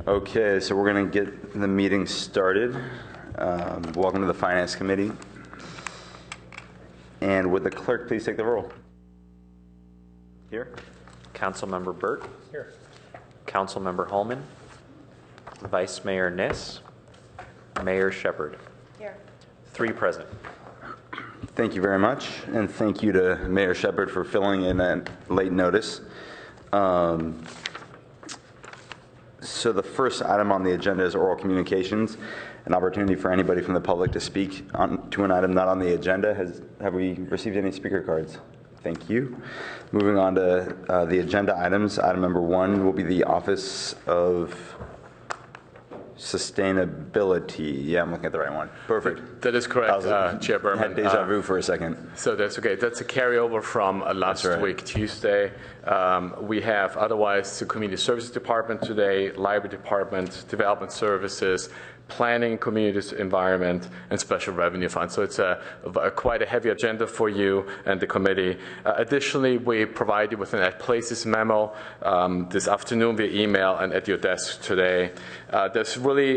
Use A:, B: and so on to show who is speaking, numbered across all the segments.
A: Okay, so we're going to get the meeting started. Welcome to the Finance Committee. And would the clerk please take the roll? Here.
B: Councilmember Burt.
C: Here.
B: Councilmember Holman. Vice Mayor Niss. Mayor Shepard.
D: Here.
B: 3 present.
A: Thank you very much, and thank you to Mayor Shepard for filling in at late notice. So the first item on the agenda is oral communications, an opportunity for anybody from the public to speak to an item not on the agenda. Have we received any speaker cards? Thank you. Moving on to the agenda items. Item number 1 will be the Office of Sustainability. Yeah, I'm looking at the right one. Perfect.
C: That is correct, Chair Berman.
A: I had deja vu for a second.
C: So that's okay. That's a carryover from last week, Tuesday. We have otherwise the Community Services Department today, Library Department, Development Services, Planning, Community Environment, and Special Revenue Fund. So it's quite a heavy agenda for you and the committee. Additionally, we provide you with an At Places memo this afternoon via email and at your desk today. I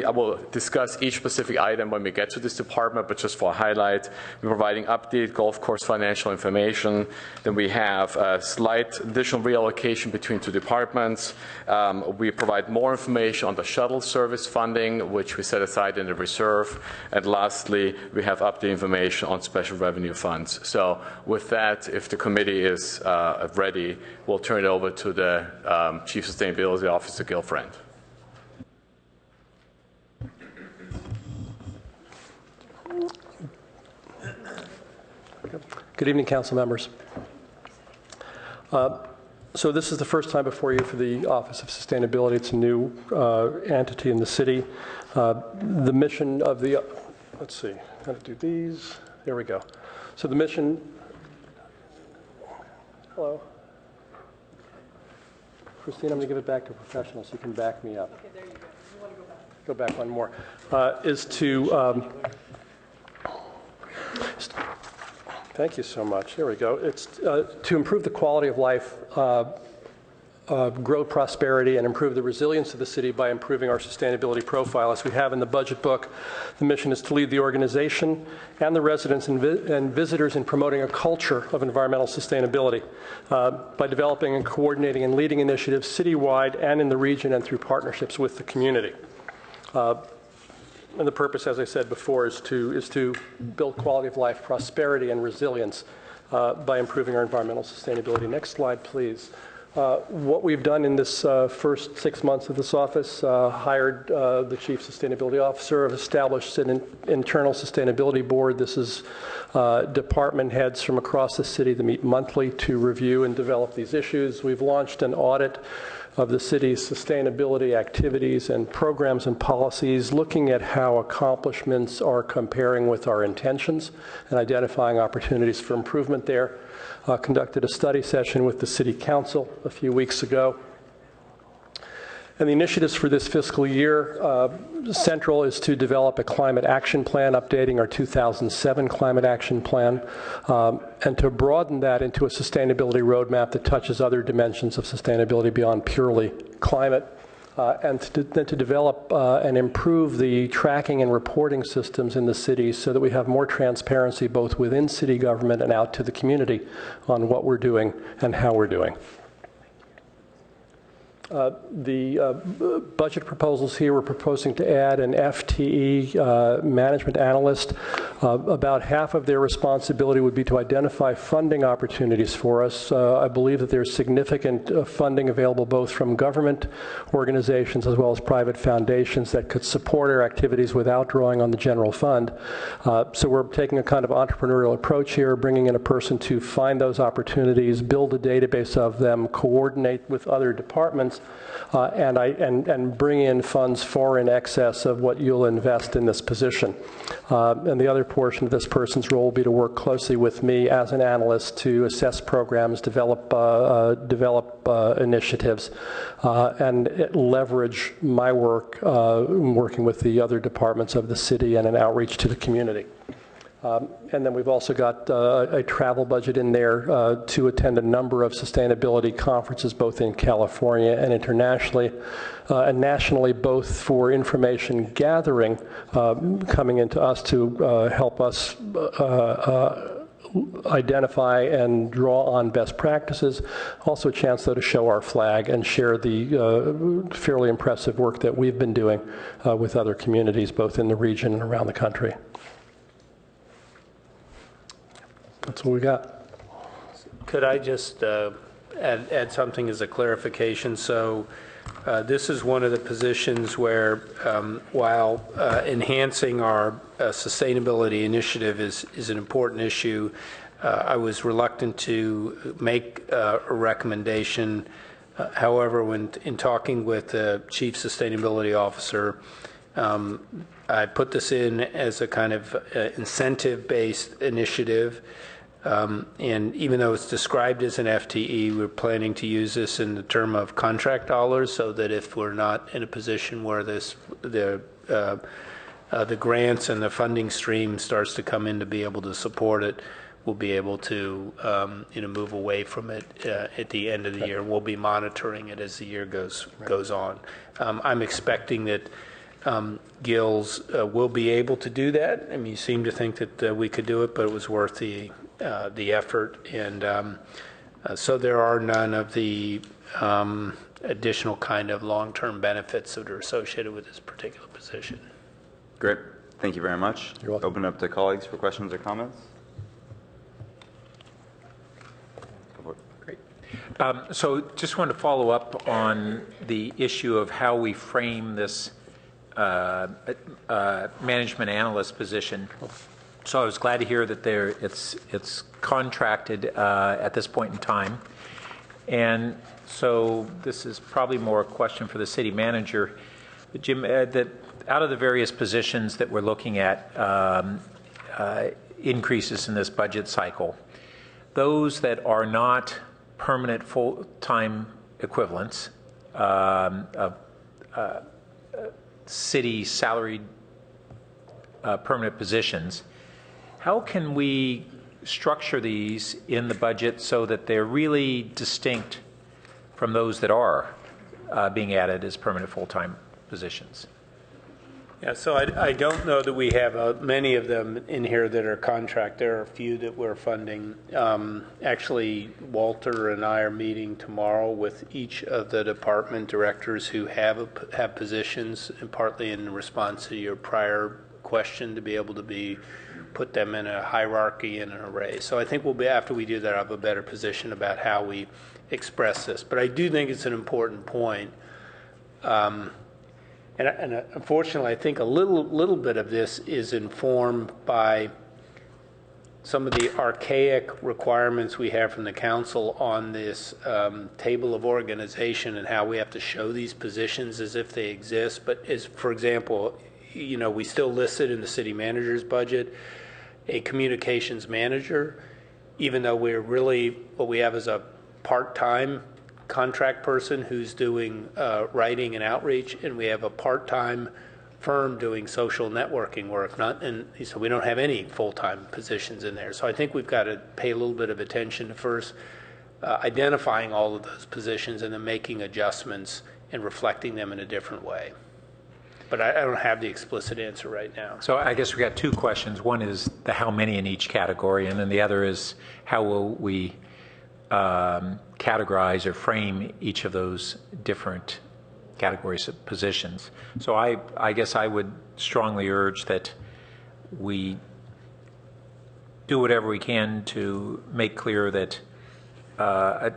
C: will discuss each specific item when we get to this department, but just for a highlight, we're providing updated golf course financial information. Then we have a slight additional reallocation between 2 departments. We provide more information on the shuttle service funding, which we set aside in the reserve. And lastly, we have updated information on special revenue funds. So with that, if the committee is ready, we'll turn it over to the Chief Sustainability Officer, Gil Friend.
E: Good evening, council members. So this is the first time before you for the Office of Sustainability. It's a new entity in the city. The mission of the, let's see, how to do these. There we go. So the mission, hello. Christine, I'm going to give it back to a professional so you can back me up.
D: Okay, there you go. You want to go back?
E: Go back one more. Is to, thank you so much. There we go. It's to improve the quality of life, grow prosperity, and improve the resilience of the city by improving our sustainability profile. As we have in the budget book, the mission is to lead the organization and the residents and visitors in promoting a culture of environmental sustainability by developing and coordinating and leading initiatives citywide and in the region and through partnerships with the community. And the purpose, as I said before, is to build quality of life, prosperity, and resilience by improving our environmental sustainability. Next slide, please. What we've done in this first 6 months of this office, hired the Chief Sustainability Officer, have established an internal sustainability board. This is department heads from across the city that meet monthly to review and develop these issues. We've launched an audit of the city's sustainability activities and programs and policies, looking at how accomplishments are comparing with our intentions and identifying opportunities for improvement there. Conducted a study session with the City Council a few weeks ago. And the initiatives for this fiscal year, central is to develop a climate action plan, updating our 2007 climate action plan, and to broaden that into a sustainability roadmap that touches other dimensions of sustainability beyond purely climate, and then to develop and improve the tracking and reporting systems in the city so that we have more transparency both within city government and out to the community on what we're doing and how we're doing. The budget proposals here, we're proposing to add an FTE management analyst. About half of their responsibility would be to identify funding opportunities for us. I believe that there's significant funding available both from government organizations as well as private foundations that could support our activities without drawing on the general fund. So we're taking a kind of entrepreneurial approach here, bringing in a person to find those opportunities, build a database of them, coordinate with other departments, and bring in funds far in excess of what you'll invest in this position. And the other portion of this person's role will be to work closely with me as an analyst to assess programs, develop initiatives, and leverage my work working with the other departments of the city and an outreach to the community. And then we've also got a travel budget in there to attend a number of sustainability conferences, both in California and internationally, and nationally, both for information gathering, coming into us to help us identify and draw on best practices. Also a chance, though, to show our flag and share the fairly impressive work that we've been doing with other communities, both in the region and around the country. That's what we got.
F: Could I just add something as a clarification? So this is one of the positions where, while enhancing our sustainability initiative is an important issue, I was reluctant to make a recommendation. However, when in talking with the Chief Sustainability Officer, I put this in as a kind of incentive-based initiative. And even though it's described as an FTE, we're planning to use this in the term of contract dollars, so that if we're not in a position where the grants and the funding stream starts to come in to be able to support it, we'll be able to move away from it at the end of the year. We'll be monitoring it as the year goes on. I'm expecting that Gills will be able to do that. I mean, you seem to think that we could do it, but it was worth the effort, and so there are none of the additional kind of long-term benefits that are associated with this particular position.
A: Great. Thank you very much.
E: You're welcome.
A: Open up to colleagues for questions or comments.
G: Great. So just want to follow up on the issue of how we frame this management analyst position. So I was glad to hear that it's contracted at this point in time. And so this is probably more a question for the city manager. But Jim, that out of the various positions that we're looking at, increases in this budget cycle, those that are not permanent full-time equivalents of city salaried permanent positions, how can we structure these in the budget so that they're really distinct from those that are being added as permanent full-time positions?
F: Yeah, so I don't know that we have many of them in here that are contract. There are a few that we're funding. Actually, Walter and I are meeting tomorrow with each of the department directors who have positions, and partly in response to your prior question, to be able to put them in a hierarchy and an array. So I think we'll be, after we do that, I'll have a better position about how we express this. But I do think it's an important point. And unfortunately, I think a little bit of this is informed by some of the archaic requirements we have from the council on this table of organization and how we have to show these positions as if they exist. But as, for example, we still listed in the city manager's budget a communications manager, even though what we have is a part-time contract person who's doing writing and outreach, and we have a part-time firm doing social networking work. So we don't have any full-time positions in there. So I think we've got to pay a little bit of attention to first identifying all of those positions and then making adjustments and reflecting them in a different way. But I don't have the explicit answer right now.
G: So I guess we got two questions. One is the how many in each category, and then the other is how will we categorize or frame each of those different categories of positions. So I guess I would strongly urge that we do whatever we can to make clear that a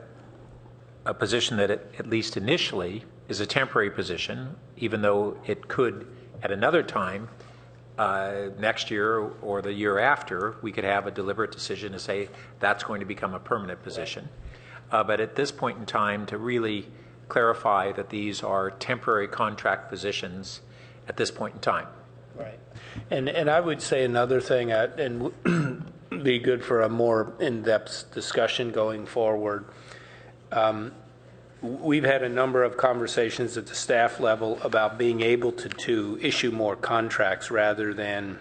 G: position that at least initially is a temporary position, even though it could at another time next year or the year after, we could have a deliberate decision to say that's going to become a permanent position. But at this point in time, to really clarify that these are temporary contract positions at this point in time.
F: Right. And I would say another thing, and be good for a more in-depth discussion going forward. We've had a number of conversations at the staff level about being able to issue more contracts rather than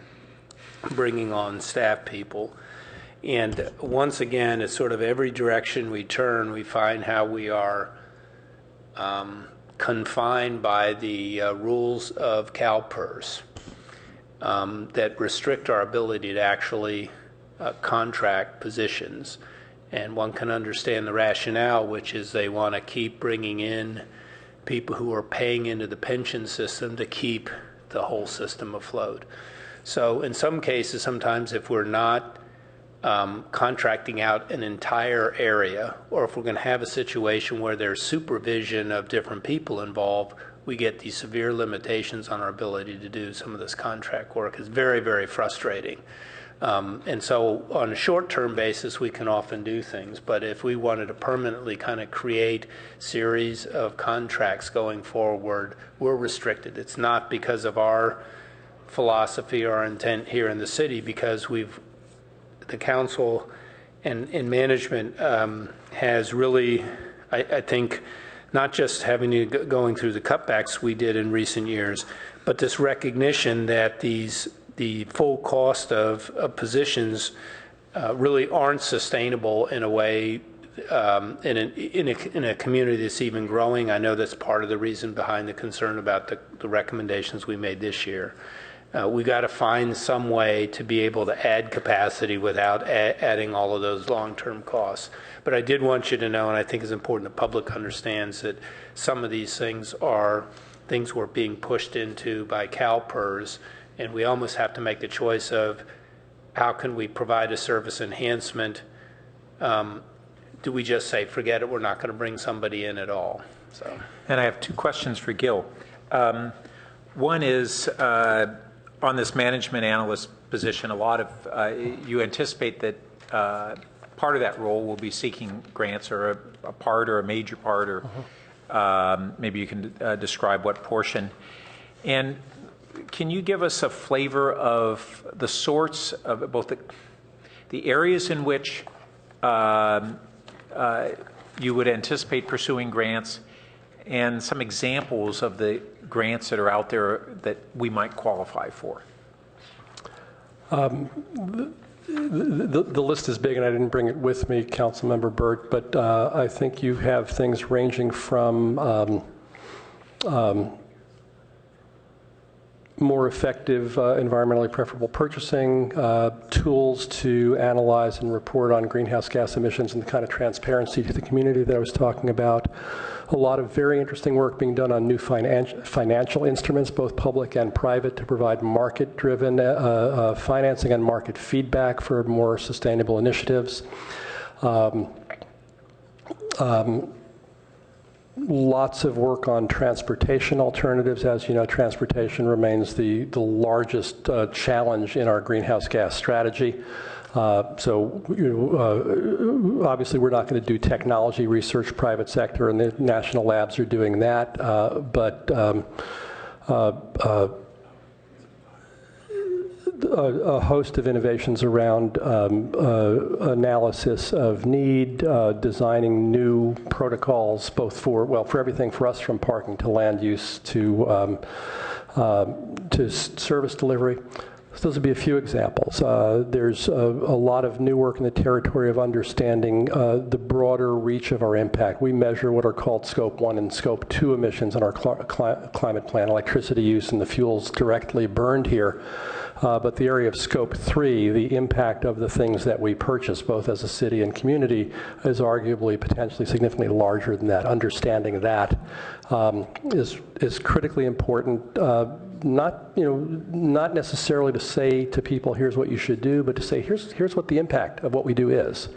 F: bringing on staff people. And once again, it's sort of every direction we turn, we find how we are confined by the rules of CalPERS that restrict our ability to actually contract positions. And one can understand the rationale, which is they want to keep bringing in people who are paying into the pension system to keep the whole system afloat. So in some cases, sometimes if we're not contracting out an entire area, or if we're going to have a situation where there's supervision of different people involved, we get these severe limitations on our ability to do some of this contract work. It's very, very frustrating. And so on a short-term basis, we can often do things. But if we wanted to permanently kind of create series of contracts going forward, we're restricted. It's not because of our philosophy or intent here in the city, because the council and management has really, I think, not just having to going through the cutbacks we did in recent years, but this recognition that the full cost of positions really aren't sustainable in a way in a community that's even growing. I know that's part of the reason behind the concern about the recommendations we made this year. We got to find some way to be able to add capacity without adding all of those long-term costs. But I did want you to know, and I think it's important the public understands, that some of these things are things we're being pushed into by CalPERS, and we almost have to make the choice of how can we provide a service enhancement. Do we just say, forget it, we're not going to bring somebody in at all? So.
G: And I have two questions for Gil. One is on this management analyst position, a lot of, you anticipate that part of that role will be seeking grants, or a part or a major part, or maybe you can describe what portion. And can you give us a flavor of the sorts of both the areas in which you would anticipate pursuing grants, and some examples of the grants that are out there that we might qualify for?
E: The list is big, and I didn't bring it with me, Councilmember Burt, but I think you have things ranging from more effective environmentally preferable purchasing, tools to analyze and report on greenhouse gas emissions, and the kind of transparency to the community that I was talking about. A lot of very interesting work being done on new financial instruments, both public and private, to provide market-driven financing and market feedback for more sustainable initiatives. Lots of work on transportation alternatives. As you know, transportation remains the largest challenge in our greenhouse gas strategy. So obviously we're not going to do technology research, private sector, and the national labs are doing that. But a host of innovations around analysis of need, designing new protocols, both for everything for us, from parking to land use to service delivery. So those would be a few examples. There's a lot of new work in the territory of understanding the broader reach of our impact. We measure what are called Scope 1 and Scope 2 emissions in our climate plan, electricity use and the fuels directly burned here. But the area of Scope 3, the impact of the things that we purchase, both as a city and community, is arguably potentially significantly larger than that. Understanding that is critically important. Not necessarily to say to people, here's what you should do, but to say, here's what the impact of what we do is.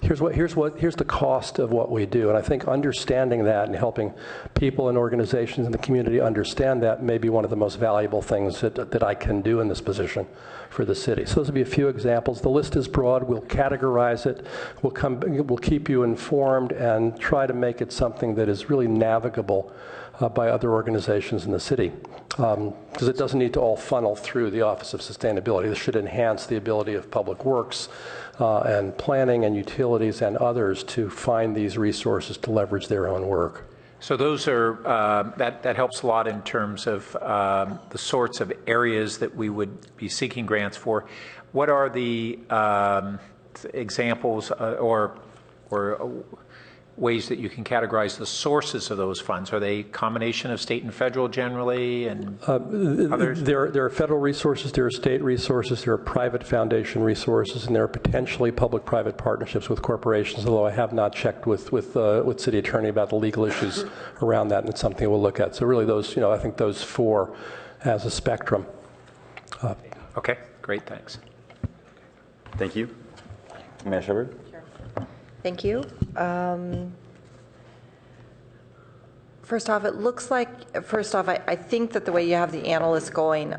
E: Here's the cost of what we do. And I think understanding that and helping people and organizations in the community understand that may be one of the most valuable things that I can do in this position for the city. So those would be a few examples. The list is broad. We'll categorize it. We'll keep you informed and try to make it something that is really navigable by other organizations in the city. Because it doesn't need to all funnel through the Office of Sustainability. This should enhance the ability of Public Works and planning and utilities and others to find these resources to leverage their own work.
G: So those are, that helps a lot in terms of the sorts of areas that we would be seeking grants for. What are the examples or ways that you can categorize the sources of those funds? Are they a combination of state and federal generally and others?
E: There are federal resources, there are state resources, there are private foundation resources, and there are potentially public-private partnerships with corporations, although I have not checked with city attorney about the legal issues around that, and it's something we'll look at. So really those, I think those four as a spectrum.
G: Okay, great, thanks.
A: Thank you. Mayor Shepard?
H: Thank you. First off, I think that the way you have the analysts going,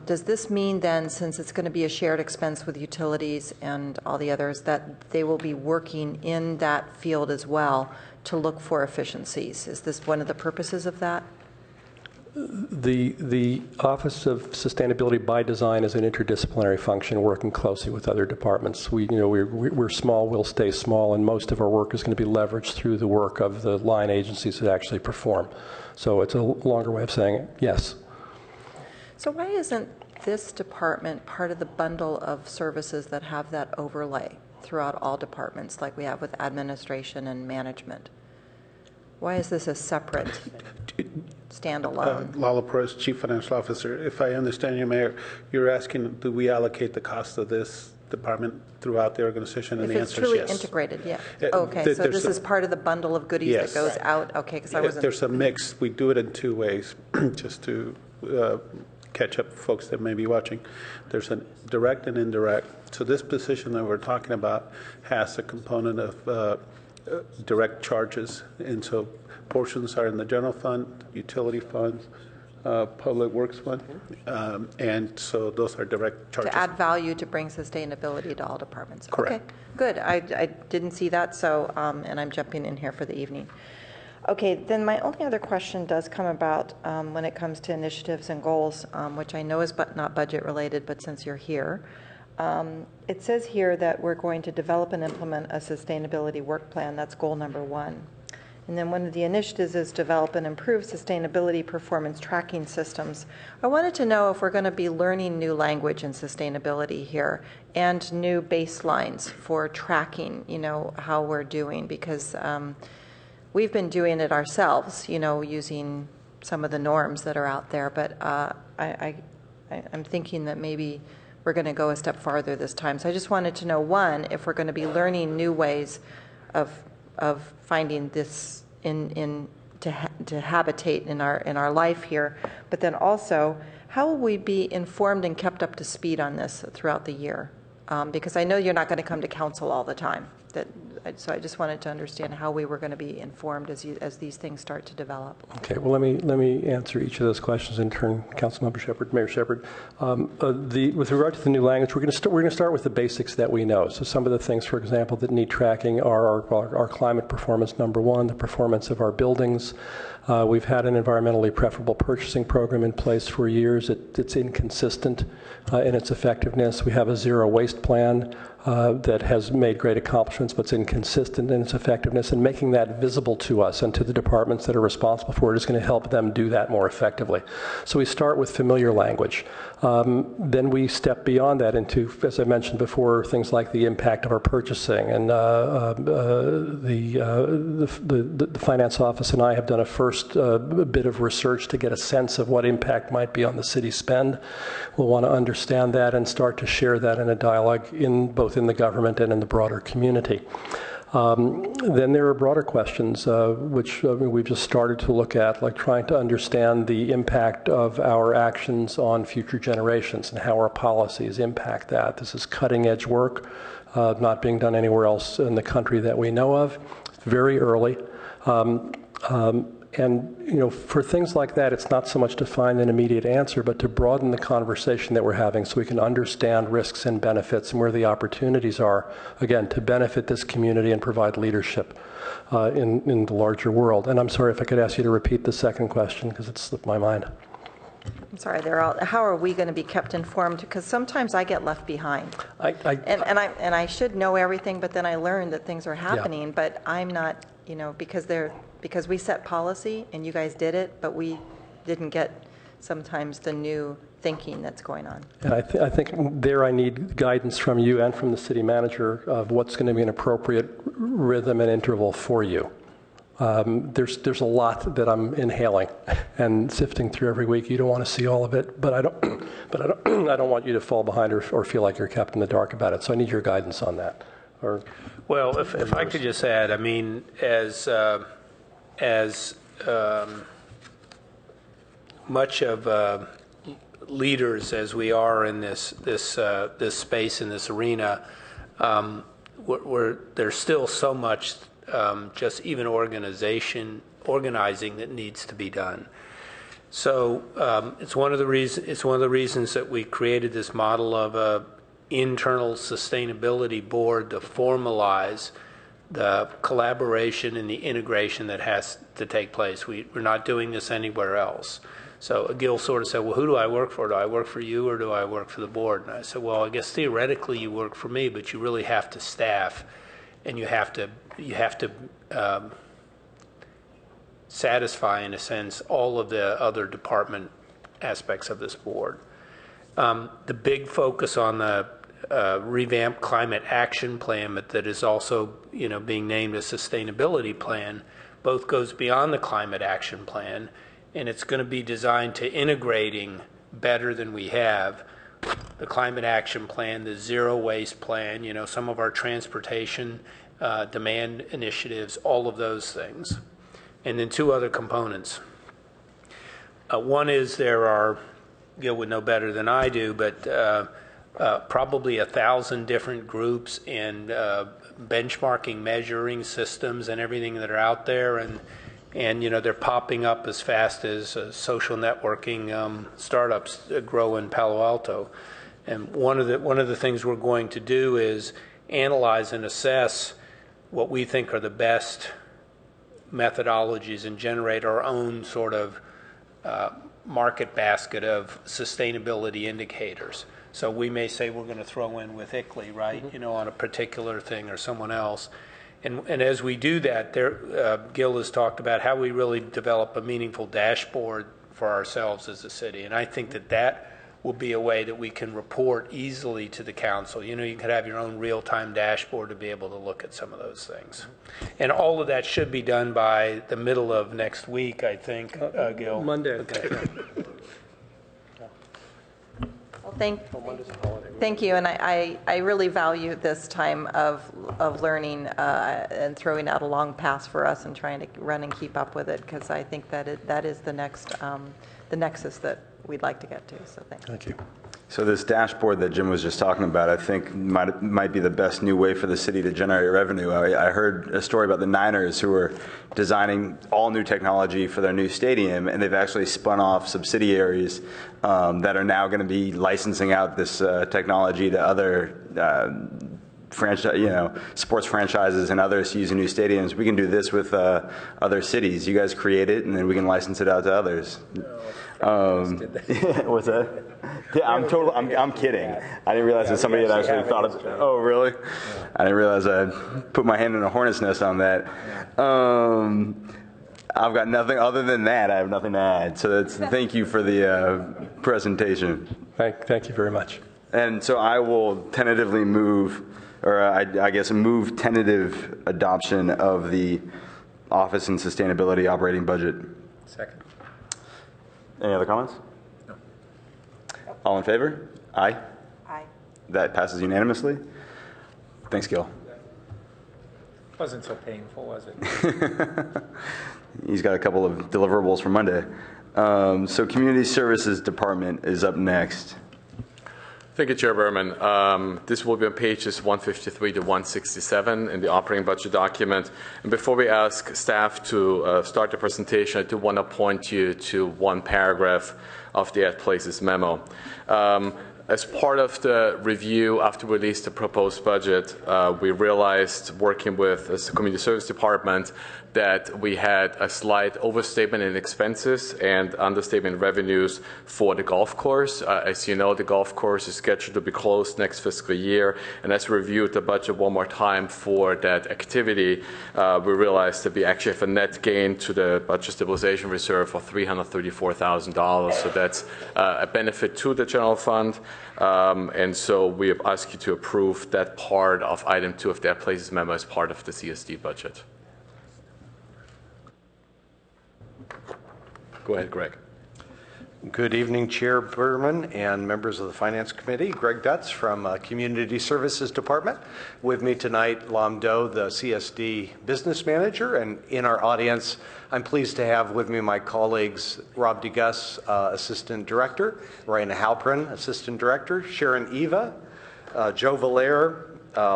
H: does this mean then, since it's going to be a shared expense with utilities and all the others, that they will be working in that field as well to look for efficiencies? Is this one of the purposes of that?
E: The Office of Sustainability by Design is an interdisciplinary function working closely with other departments. We're small, we'll stay small, and most of our work is going to be leveraged through the work of the line agencies that actually perform. So it's a longer way of saying yes.
H: So why isn't this department part of the bundle of services that have that overlay throughout all departments like we have with administration and management? Why is this a separate standalone?
I: Lala Perez, Chief Financial Officer. If I understand you, Mayor, you're asking, do we allocate the cost of this department throughout the organization? And
H: If
I: the
H: it's
I: answer is
H: truly
I: yes.
H: integrated, yeah.
I: Uh,
H: Okay, so
I: there's
H: this
I: a-
H: is part of the bundle of goodies
I: Yes.
H: that goes out? Okay, because I wasn't...
I: There's a mix. We do it in two ways, just to catch up folks that may be watching. There's a direct and indirect. So this position that we're talking about has a component of direct charges, and so portions are in the general fund, utility funds, public works fund, and so those are direct charges.
H: To add value to bring sustainability to all departments.
I: Correct.
H: Okay, good. I didn't see that, so, and I'm jumping in here for the evening. Okay, then my only other question does come about when it comes to initiatives and goals, which I know is not budget related, but since you're here. It says here that we're going to develop and implement a sustainability work plan. That's goal number 1. And then one of the initiatives is develop and improve sustainability performance tracking systems. I wanted to know if we're going to be learning new language in sustainability here and new baselines for tracking, how we're doing, because we've been doing it ourselves, using some of the norms that are out there. But I'm thinking that maybe we're going to go a step farther this time. So I just wanted to know, one, if we're going to be learning new ways of finding this to habitate in our life here, but then also, how will we be informed and kept up to speed on this throughout the year? Because I know you're not going to come to council all the time. So I just wanted to understand how we were going to be informed as these things start to develop.
E: Okay, well, let me answer each of those questions in turn. Councilmember Shepard, Mayor Shepard. With regard to the new language, we're going to start with the basics that we know. So some of the things, for example, that need tracking are our climate performance, number 1, the performance of our buildings. We've had an environmentally preferable purchasing program in place for years. It's inconsistent in its effectiveness. We have a zero waste plan that has made great accomplishments, but it's inconsistent in its effectiveness, and making that visible to us and to the departments that are responsible for it is going to help them do that more effectively. So we start with familiar language. Then we step beyond that into, as I mentioned before, things like the impact of our purchasing, and the finance office and I have done a first bit of research to get a sense of what impact might be on the city spend. We'll want to understand that and start to share that in a dialogue both in the government and in the broader community. Then there are broader questions, which we've just started to look at, like trying to understand the impact of our actions on future generations and how our policies impact that. This is cutting-edge work, not being done anywhere else in the country that we know of. It's very early. And, for things like that, it's not so much to find an immediate answer, but to broaden the conversation that we're having so we can understand risks and benefits and where the opportunities are, again, to benefit this community and provide leadership in the larger world. And I'm sorry if I could ask you to repeat the second question, because it slipped my mind.
H: I'm sorry, how are we going to be kept informed? Because sometimes I get left behind. And I should know everything, but then I learn that things are happening, but I'm not, because because we set policy and you guys did it, but we didn't get sometimes the new thinking that's going on.
E: And I think there I need guidance from you and from the city manager of what's going to be an appropriate rhythm and interval for you. There's a lot that I'm inhaling and sifting through every week. You don't want to see all of it, but I don't want you to fall behind or feel like you're kept in the dark about it. So I need your guidance on that.
F: Well, if I could just add, I mean, as much of leaders as we are in this space, in this arena, there's still so much just even organizing that needs to be done. So it's one of the reasons that we created this model of a internal sustainability board to formalize the collaboration and the integration that has to take place. We're not doing this anywhere else. So Gil sort of said, well, who do I work for? Do I work for you or do I work for the board? And I said, well, I guess theoretically you work for me, but you really have to staff and you have to satisfy, in a sense, all of the other department aspects of this board. The big focus on the revamped climate action plan, but that is also, being named a sustainability plan, both goes beyond the climate action plan, and it's going to be designed to integrating better than we have the climate action plan, the zero waste plan, some of our transportation demand initiatives, all of those things. And then two other components. One is there are, Gil would know better than I do, but probably 1,000 different groups and benchmarking, measuring systems and everything that are out there, and they're popping up as fast as social networking startups grow in Palo Alto. And one of the things we're going to do is analyze and assess what we think are the best methodologies and generate our own sort of market basket of sustainability indicators. So we may say we're going to throw in with ICLEI, right, on a particular thing or someone else. And as we do that, Gil has talked about how we really develop a meaningful dashboard for ourselves as a city. And I think that will be a way that we can report easily to the council. You could have your own real-time dashboard to be able to look at some of those things. And all of that should be done by the middle of next week, I think, Gil.
E: Monday.
F: Okay.
H: Well, thank you, and I really value this time of learning and throwing out a long pass for us and trying to run and keep up with it, because I think that is the next the nexus that we'd like to get to. So thanks.
E: Thank you.
A: So this dashboard that Jim was just talking about, I think might be the best new way for the city to generate revenue. I heard a story about the Niners who were designing all new technology for their new stadium, and they've actually spun off subsidiaries that are now going to be licensing out this technology to other sports franchises and others to use in new stadiums. We can do this with other cities. You guys create it, and then we can license it out to others. What's that? Yeah, I'm kidding. I didn't realize that somebody had actually thought of it. Oh, really? Yeah. I didn't realize I put my hand in a hornet's nest on that. I've got nothing other than that. I have nothing to add. So thank you for the presentation.
E: Thank you very much.
A: And so I will tentatively move, or I guess move tentative adoption of the Office and Sustainability Operating Budget.
G: Second.
A: Any other comments?
G: No.
A: All in favor? Aye.
H: Aye.
A: That passes unanimously. Thanks, Gil.
G: Wasn't so painful, was it?
A: He's got a couple of deliverables for Monday. So Community Services Department is up next.
C: Thank you, Chair Berman. This will be on pages 153 to 167 in the operating budget document. And before we ask staff to start the presentation, I do want to point you to one paragraph of the At Places memo. As part of the review after we released the proposed budget, we realized, working with the Community Service Department, that we had a slight overstatement in expenses and understatement in revenues for the golf course. As you know, the golf course is scheduled to be closed next fiscal year, and as we reviewed the budget one more time for that activity, we realized that we actually have a net gain to the budget stabilization reserve of $334,000. So that's a benefit to the general fund, and so we ask you to approve that part of item 2 of that places memo as part of the CSD budget. Go ahead, Greg.
J: Good evening, Chair Berman and members of the Finance Committee. Greg Dutz from Community Services Department. With me tonight, Lam Do, the CSD Business Manager. And in our audience, I'm pleased to have with me my colleagues, Rob DeGus, Assistant Director, Raina Halprin, Assistant Director, Sharon Eva, Joe Valaire,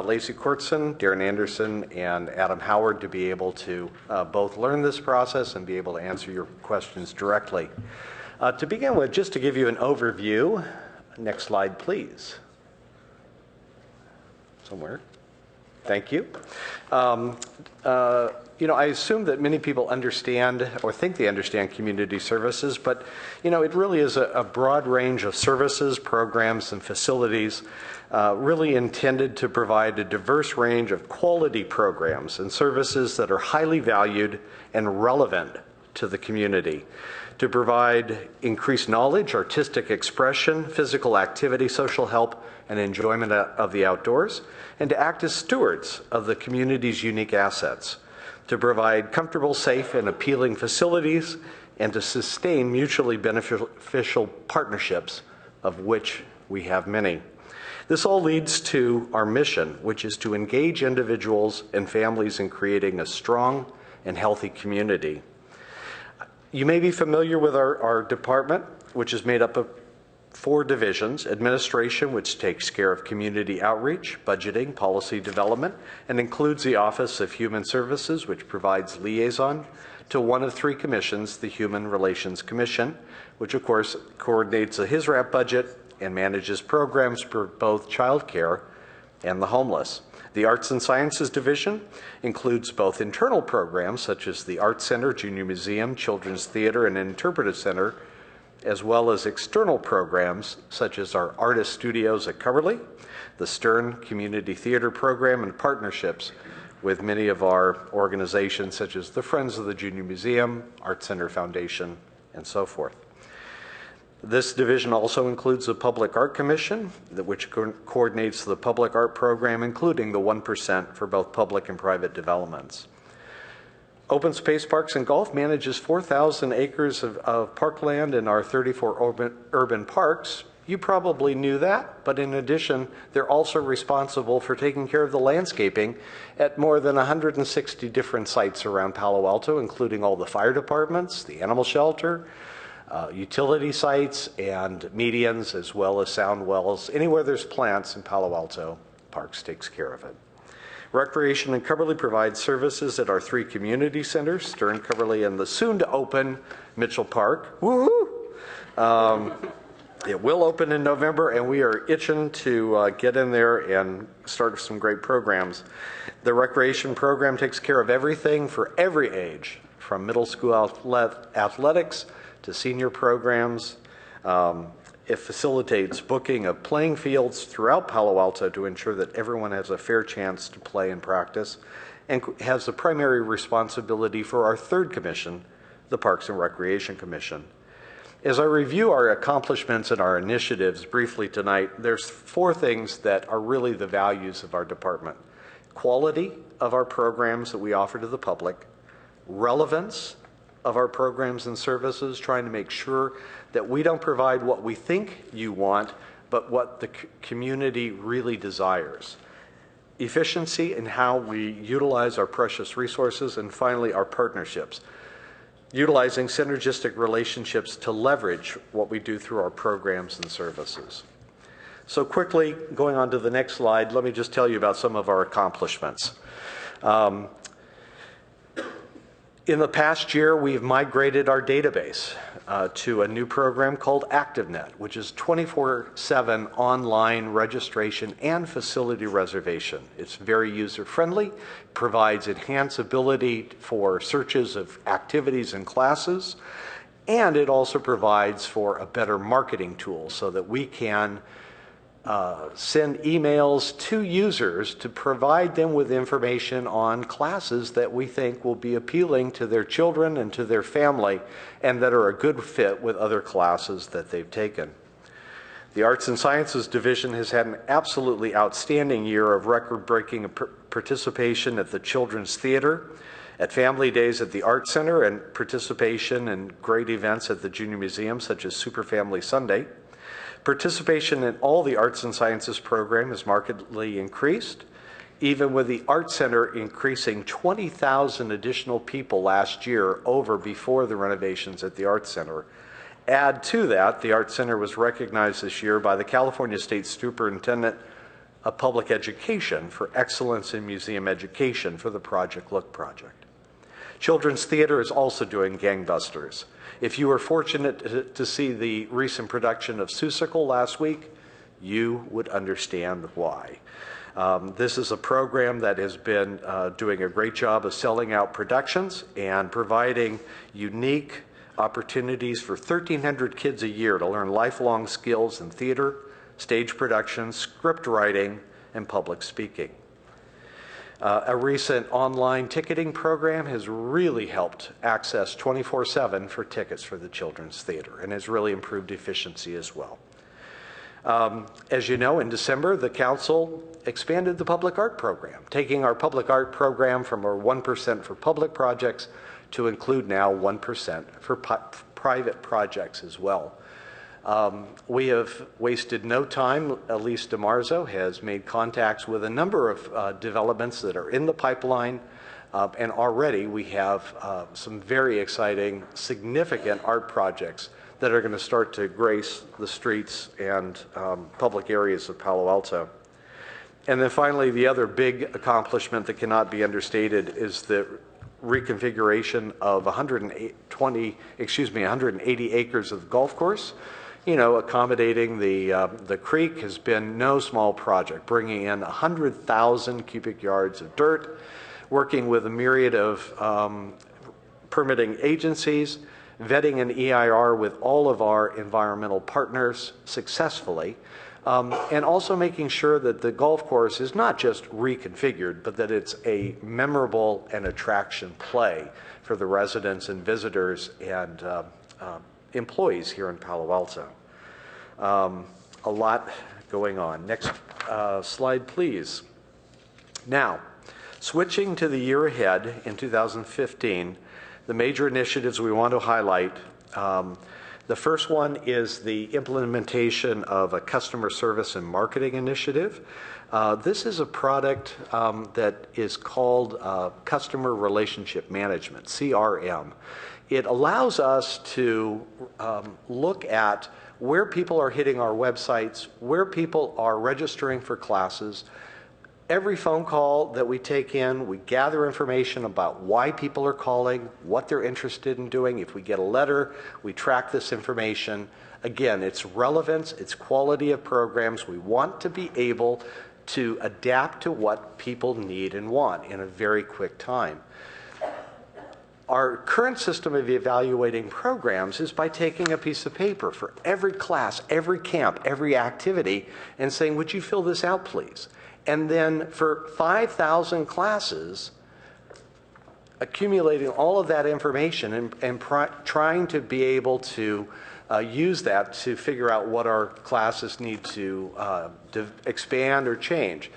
J: Lacey Kortson, Darren Anderson, and Adam Howard to be able to both learn this process and be able to answer your questions directly. To begin with, just to give you an overview, next slide, please. Somewhere. Thank you. I assume that many people understand or think they understand community services, but, it really is a broad range of services, programs, and facilities really intended to provide a diverse range of quality programs and services that are highly valued and relevant to the community, to provide increased knowledge, artistic expression, physical activity, social help, and enjoyment of the outdoors, and to act as stewards of the community's unique assets, to provide comfortable, safe, and appealing facilities, and to sustain mutually beneficial partnerships, of which we have many. This all leads to our mission, which is to engage individuals and families in creating a strong and healthy community. You may be familiar with our department, which is made up of 4 divisions: administration, which takes care of community outreach, budgeting, policy development, and includes the Office of Human Services, which provides liaison to one of 3 commissions, the Human Relations Commission, which of course coordinates the HISRAP budget and manages programs for both child care and the homeless. The Arts and Sciences Division includes both internal programs such as the Art Center, Junior Museum, Children's Theater, and Interpretive Center, as well as external programs such as our artist studios at Coverly, the Stern Community Theater Program, and partnerships with many of our organizations such as the Friends of the Junior Museum, Art Center Foundation, and so forth. This division also includes the Public Art Commission, which coordinates the public art program, including the 1% for both public and private developments. Open Space Parks and Golf manages 4,000 acres of parkland in our 34 urban parks. You probably knew that, but in addition, they're also responsible for taking care of the landscaping at more than 160 different sites around Palo Alto, including all the fire departments, the animal shelter, utility sites, and medians, as well as sound wells. Anywhere there's plants in Palo Alto, Parks takes care of it. Recreation in Coverly provides services at our 3 community centers, Stern, Coverly, and the soon-to-open Mitchell Park. Woo-hoo! It will open in November, and we are itching to get in there and start some great programs. The recreation program takes care of everything for every age, from middle school athletics to senior programs. It facilitates booking of playing fields throughout Palo Alto to ensure that everyone has a fair chance to play and practice, and has the primary responsibility for our 3rd commission, the Parks and Recreation Commission. As I review our accomplishments and our initiatives briefly tonight, there's 4 things that are really the values of our department: quality of our programs that we offer to the public, relevance of our programs and services, trying to make sure that we don't provide what we think you want, but what the community really desires. Efficiency in how we utilize our precious resources, and finally, our partnerships. Utilizing synergistic relationships to leverage what we do through our programs and services. So quickly, going on to the next slide, let me just tell you about some of our accomplishments. In the past year, we've migrated our database to a new program called ActiveNet, which is 24/7 online registration and facility reservation. It's very user-friendly, provides enhanced ability for searches of activities and classes, and it also provides for a better marketing tool so that we can send emails to users to provide them with information on classes that we think will be appealing to their children and to their family and that are a good fit with other classes that they've taken. The Arts and Sciences Division has had an absolutely outstanding year of record-breaking participation at the Children's Theater, at Family Days at the Art Center, and participation in great events at the Junior Museum, such as Super Family Sunday. Participation in all the Arts and Sciences program has markedly increased, even with the Art Center increasing 20,000 additional people last year over before the renovations at the Art Center. Add to that, the Art Center was recognized this year by the California State Superintendent of Public Education for excellence in museum education for the Project Look project. Children's Theater is also doing gangbusters. If you were fortunate to see the recent production of Seussical last week, you would understand why. This is a program that has been doing a great job of selling out productions and providing unique opportunities for 1,300 kids a year to learn lifelong skills in theater, stage production, script writing, and public speaking. A recent online ticketing program has really helped access 24/7 for tickets for the Children's Theater and has really improved efficiency as well. As you know, in December, the Council expanded the public art program, taking our public art program from our 1% for public projects to include now 1% for private projects as well. We have wasted no time. Elise DeMarzo has made contacts with a number of developments that are in the pipeline, and already we have some very exciting, significant art projects that are going to start to grace the streets and public areas of Palo Alto. And then finally, the other big accomplishment that cannot be understated is the reconfiguration of 180 acres of the golf course. You know, accommodating the creek has been no small project, bringing in 100,000 cubic yards of dirt, working with a myriad of permitting agencies, vetting an EIR with all of our environmental partners successfully, and also making sure that the golf course is not just reconfigured, but that it's a memorable and attraction play for the residents and visitors and employees here in Palo Alto. A lot going on. Next slide, please. Now, switching to the year ahead in 2015, the major initiatives we want to highlight. The first one is the implementation of a customer service and marketing initiative. This is a product that is called Customer Relationship Management, CRM. It allows us to look at where people are hitting our websites, where people are registering for classes. Every phone call that we take in, we gather information about why people are calling, what they're interested in doing. If we get a letter, we track this information. Again, it's relevance, it's quality of programs. We want to be able to adapt to what people need and want in a very quick time. Our current system of evaluating programs is by taking a piece of paper for every class, every camp, every activity, and saying, would you fill this out, please? And then for 5,000 classes, accumulating all of that information and trying to be able to use that to figure out what our classes need to expand or change.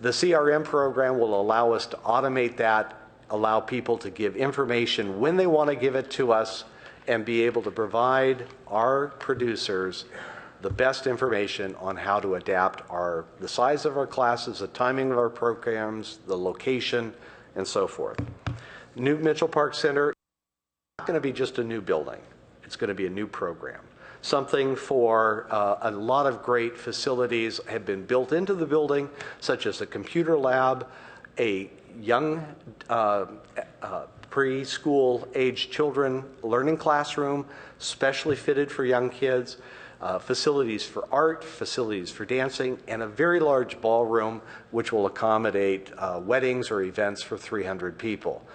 J: The CRM program will allow us to automate that, allow people to give information when they want to give it to us, and be able to provide our producers the best information on how to adapt the size of our classes, the timing of our programs, the location, and so forth. New Mitchell Park Center is not going to be just a new building. It's going to be a new program. Something for a lot of great facilities have been built into the building, such as a computer lab, a young preschool age children learning classroom, specially fitted for young kids, facilities for art, facilities for dancing, and a very large ballroom which will accommodate weddings or events for 300 people.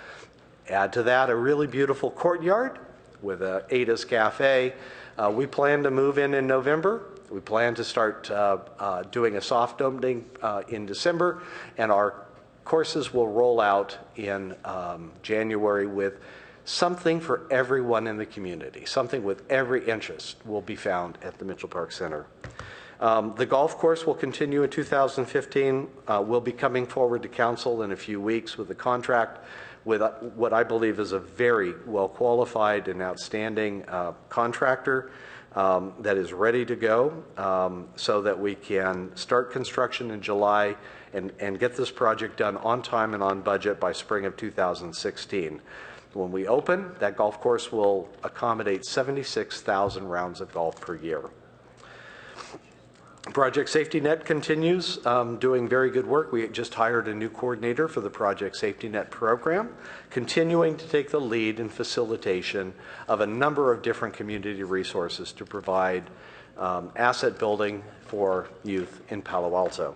J: Add to that a really beautiful courtyard with a Ada's Cafe. We plan to move in November. We plan to start doing a soft opening in December, and our courses will roll out in January with something for everyone in the community. Something with every interest will be found at the Mitchell Park Center. The golf course will continue in 2015. We'll be coming forward to council in a few weeks with a contract with what I believe is a very well qualified and outstanding contractor that is ready to go so that we can start construction in July and get this project done on time and on budget by spring of 2016. When we open, that golf course will accommodate 76,000 rounds of golf per year. Project Safety Net continues doing very good work. We just hired a new coordinator for the Project Safety Net program, continuing to take the lead in facilitation of a number of different community resources to provide asset building for youth in Palo Alto.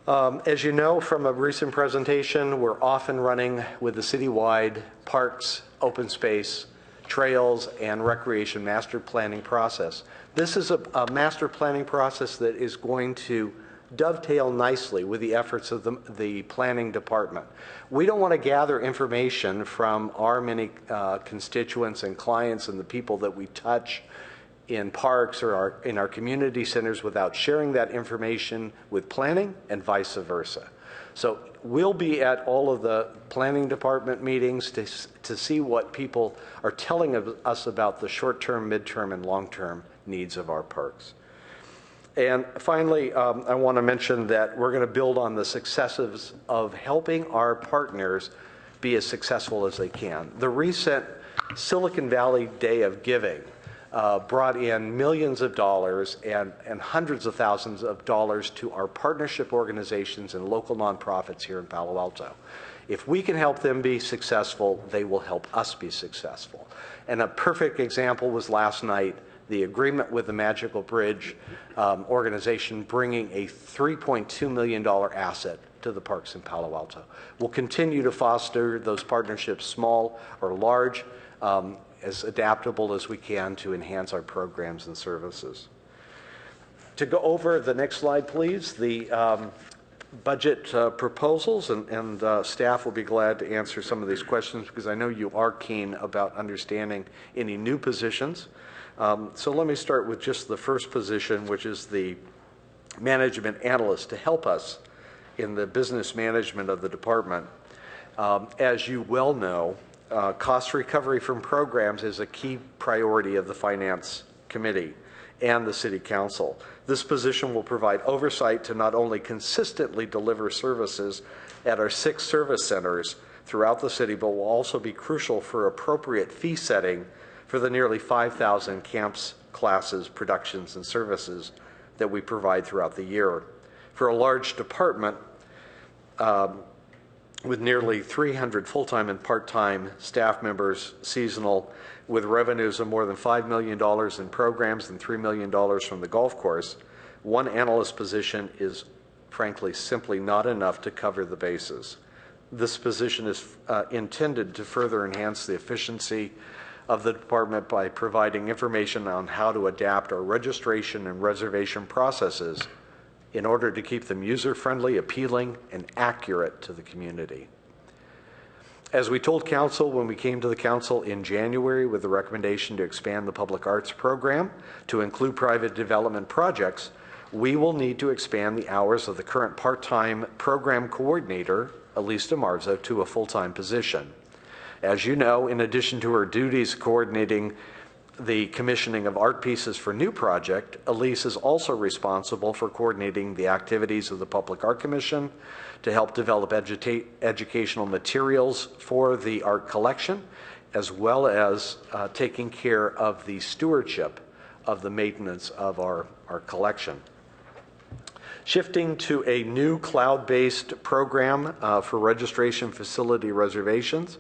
J: As you know from a recent presentation, we're off and running with the citywide parks, open space, trails, and recreation master planning process. This is a master planning process that is going to dovetail nicely with the efforts of the planning department. We don't want to gather information from our many constituents and clients and the people that we touch in parks or in our community centers without sharing that information with planning and vice versa. So we'll be at all of the planning department meetings to see what people are telling us about the short-term, mid-term, and long-term needs of our parks. And finally, I want to mention that we're going to build on the successes of helping our partners be as successful as they can. The recent Silicon Valley Day of Giving brought in millions of dollars and hundreds of thousands of dollars to our partnership organizations and local nonprofits here in Palo Alto. If we can help them be successful, they will help us be successful. And a perfect example was last night, the agreement with the Magical Bridge organization bringing a $3.2 million asset to the parks in Palo Alto. We'll continue to foster those partnerships, small or large, as adaptable as we can to enhance our programs and services. To go over the next slide, please, the budget proposals, and staff will be glad to answer some of these questions because I know you are keen about understanding any new positions. So let me start with just the first position, which is the management analyst to help us in the business management of the department. As you well know, cost recovery from programs is a key priority of the Finance Committee and the City Council. This position will provide oversight to not only consistently deliver services at our 6 service centers throughout the city, but will also be crucial for appropriate fee setting for the nearly 5,000 camps, classes, productions, and services that we provide throughout the year. For a large department, with nearly 300 full-time and part-time staff members, seasonal, with revenues of more than $5 million in programs and $3 million from the golf course, one analyst position is, frankly, simply not enough to cover the bases. This position is intended to further enhance the efficiency of the department by providing information on how to adapt our registration and reservation processes in order to keep them user-friendly, appealing, and accurate to the community. As we told Council when we came to the Council in January with the recommendation to expand the public arts program to include private development projects, we will need to expand the hours of the current part-time program coordinator, Elise DeMarzo, to a full-time position. As you know, in addition to her duties coordinating the commissioning of art pieces for new project, Elise is also responsible for coordinating the activities of the Public Art Commission to help develop educational materials for the art collection, as well as taking care of the stewardship of the maintenance of our collection. Shifting to a new cloud-based program for registration facility reservations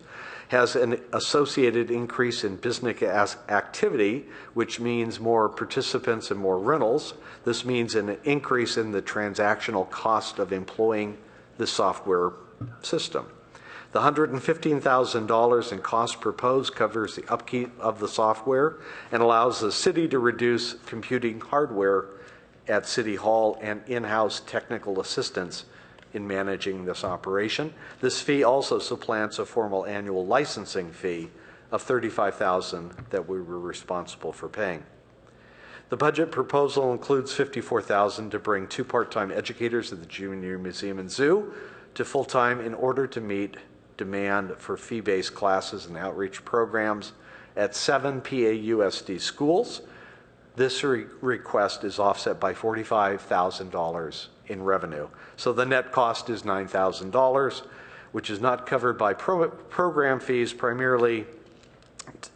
J: has an associated increase in business activity, which means more participants and more rentals. This means an increase in the transactional cost of employing the software system. The $115,000 in cost proposed covers the upkeep of the software and allows the city to reduce computing hardware at City Hall and in-house technical assistance in managing this operation. This fee also supplants a formal annual licensing fee of $35,000 that we were responsible for paying. The budget proposal includes $54,000 to bring 2 part-time educators at the Junior Museum and Zoo to full-time in order to meet demand for fee-based classes and outreach programs at 7 PAUSD schools. This request is offset by $45,000 in revenue. So the net cost is $9,000, which is not covered by program fees. Primarily,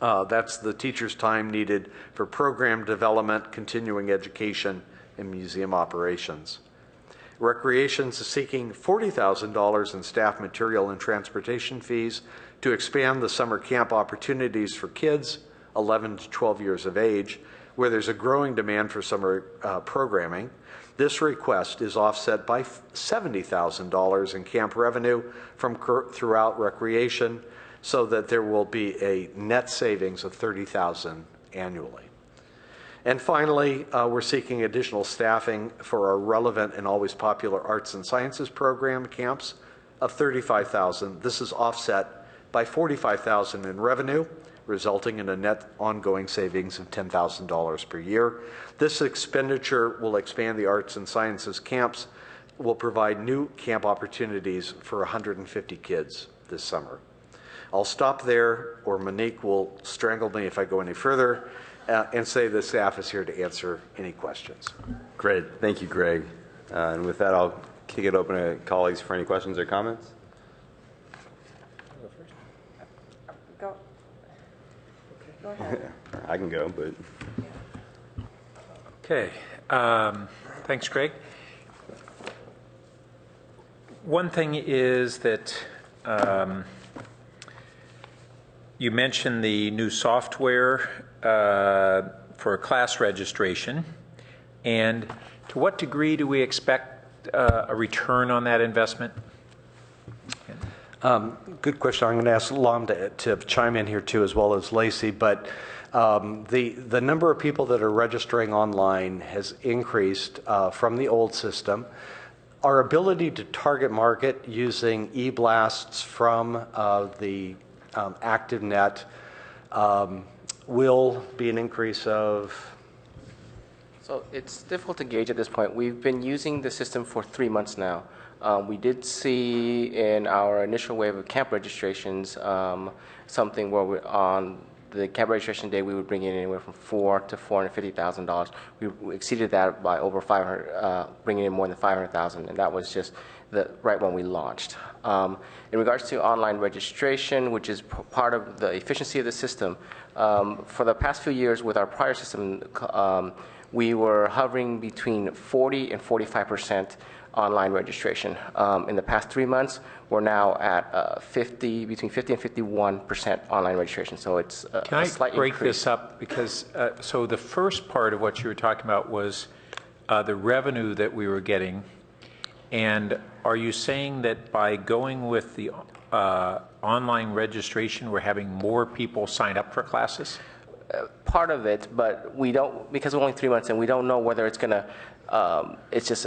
J: that's the teacher's time needed for program development, continuing education, and museum operations. Recreations is seeking $40,000 in staff material and transportation fees to expand the summer camp opportunities for kids 11 to 12 years of age, where there's a growing demand for summer programming. This request is offset by $70,000 in camp revenue from throughout recreation, so that there will be a net savings of $30,000 annually. And finally, we're seeking additional staffing for our relevant and always popular arts and sciences program camps of $35,000. This is offset by $45,000 in revenue, resulting in a net ongoing savings of $10,000 per year. This expenditure will expand the arts and sciences camps, will provide new camp opportunities for 150 kids this summer. I'll stop there, or Monique will strangle me if I go any further, and say the staff is here to answer any questions.
A: Great. Thank you, Greg. And with that, I'll kick it open to colleagues for any questions or comments.
H: Go ahead.
A: I can go, but...
G: Okay. Thanks, Greg. One thing is that you mentioned the new software for class registration, and to what degree do we expect a return on that investment?
J: Good question. I'm going to ask Lam to chime in here too, as well as Lacey. But the number of people that are registering online has increased from the old system. Our ability to target market using e-blasts from the ActiveNet will be an increase of...
K: So it's difficult to gauge at this point. We've been using the system for 3 months now. We did see in our initial wave of camp registrations something where on the camp registration day we would bring in anywhere from $400,000 to $450,000. We exceeded that by over 500, bringing in more than 500,000, and that was just right when we launched. In regards to online registration, which is part of the efficiency of the system, for the past few years with our prior system, we were hovering between 40 and 45% online registration. In the past 3 months, we're now at between 50 and 51% online registration. So it's a slight
G: break
K: increase.
G: this up? Because so the first part of what you were talking about was the revenue that we were getting. And are you saying that by going with the online registration, we're having more people sign up for classes?
K: Part of it, but we don't, because we're only 3 months and we don't know whether it's going to, it's just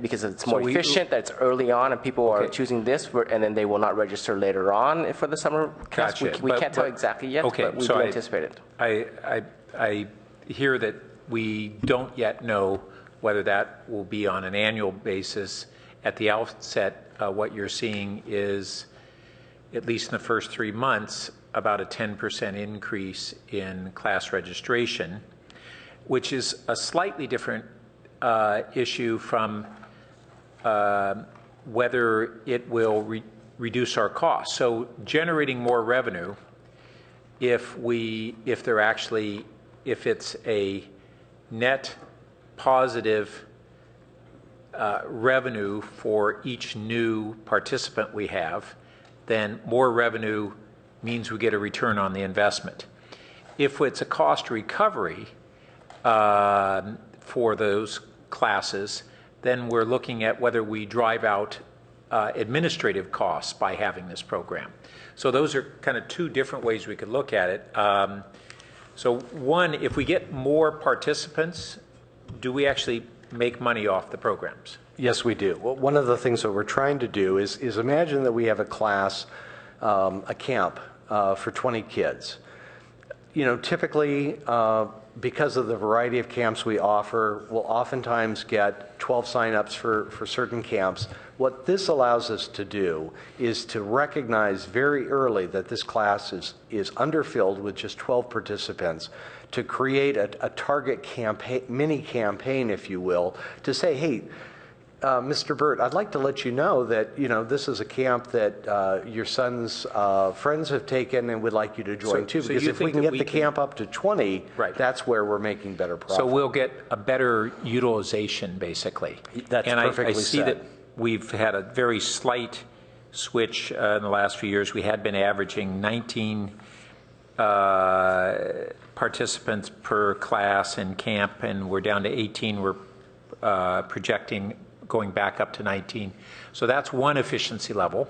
K: because it's more efficient, that it's early on and people are choosing this, and then they will not register later on for the summer class.
G: Gotcha.
K: We can't tell exactly yet, but we do anticipate it.
G: I hear that we don't yet know whether that will be on an annual basis. At the outset, what you're seeing is, at least in the first 3 months, about a 10% increase in class registration, which is a slightly different issue from whether it will reduce our costs. So generating more revenue, if it's a net positive revenue for each new participant we have, then more revenue means we get a return on the investment. If it's a cost recovery for those classes, then we're looking at whether we drive out administrative costs by having this program. So those are kind of two different ways we could look at it. So one, if we get more participants, do we actually make money off the programs?
J: Yes, we do. Well, one of the things that we're trying to do is imagine that we have a class, a camp for 20 kids. You know, typically, because of the variety of camps we offer, we'll oftentimes get 12 signups for certain camps. What this allows us to do is to recognize very early that this class is underfilled with just 12 participants, to create a target campaign, mini campaign, if you will, to say, hey, Mr. Burt, I'd like to let you know that, you know, this is a camp that your son's friends have taken and would like you to join too. Because if we can get the camp up to 20,
G: right,
J: that's where we're making better profit.
G: So we'll get a better utilization, basically.
J: That's
G: and
J: perfectly
G: I see
J: said.
G: that we've had a very slight switch in the last few years. We had been averaging 19 participants per class in camp, and we're down to 18. We're projecting going back up to 19. So that's one efficiency level.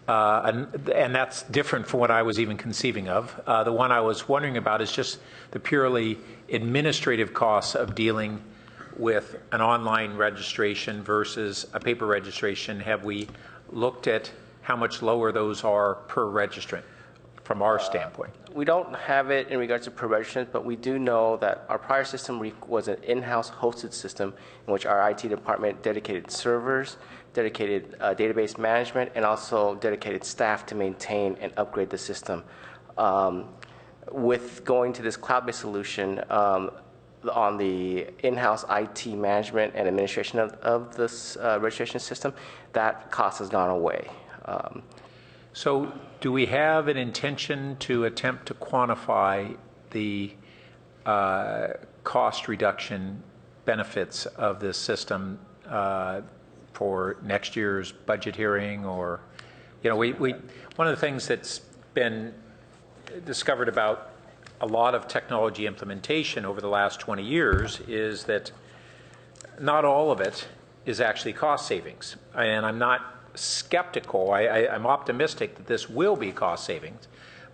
G: And that's different from what I was even conceiving of. The one I was wondering about is just the purely administrative costs of dealing with an online registration versus a paper registration. Have we looked at how much lower those are per registrant from our standpoint?
K: We don't have it in regards to per registrant, but we do know that our prior system was an in-house hosted system in which our IT department dedicated servers, dedicated database management, and also dedicated staff to maintain and upgrade the system. With going to this cloud-based solution, on the in-house IT management and administration of this registration system, that cost has gone away.
G: So do we have an intention to attempt to quantify the cost reduction benefits of this system for next year's budget hearing? Or, you know, one of the things that's been discovered about a lot of technology implementation over the last 20 years is that not all of it is actually cost savings. And I'm not skeptical. I'm optimistic that this will be cost savings,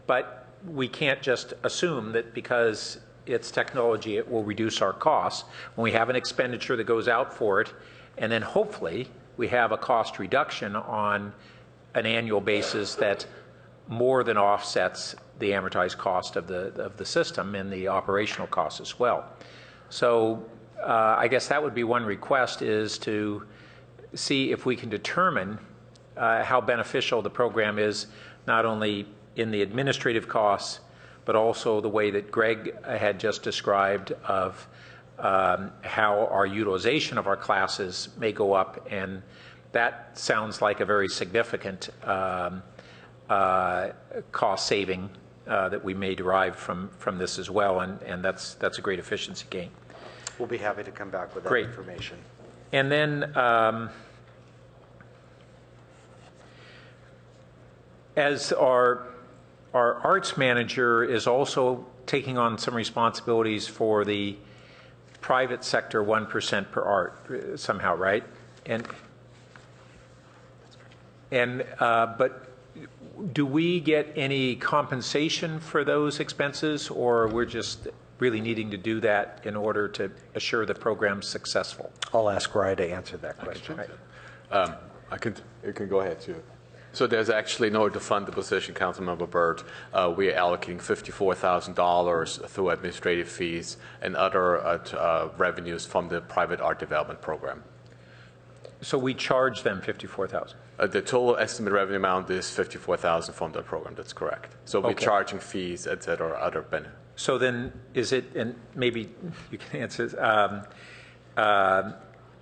G: but we can't just assume that because it's technology it will reduce our costs. When we have an expenditure that goes out for it, and then hopefully we have a cost reduction on an annual basis that more than offsets the amortized cost of the system and the operational costs as well. So I guess that would be one request, is to see if we can determine how beneficial the program is, not only in the administrative costs, but also the way that Greg had just described of how our utilization of our classes may go up. And that sounds like a very significant cost saving that we may derive from this as well. And that's a great efficiency gain.
J: We'll be happy to come back with that
G: Great
J: information.
G: And then as our arts manager is also taking on some responsibilities for the private sector 1% per art somehow, right? But do we get any compensation for those expenses, or we're just really needing to do that in order to assure the program's successful?
J: I'll ask Ryan to answer that question.
C: You can go ahead too. So there's actually, in order to fund the position, Councilmember Burt, we are allocating $54,000 through administrative fees and other revenues from the private art development program.
G: So we charge them $54,000.
C: The total estimated revenue amount is $54,000 from that program. That's correct. So we're charging fees, et cetera, other benefits.
G: So then, is it, and maybe you can answer,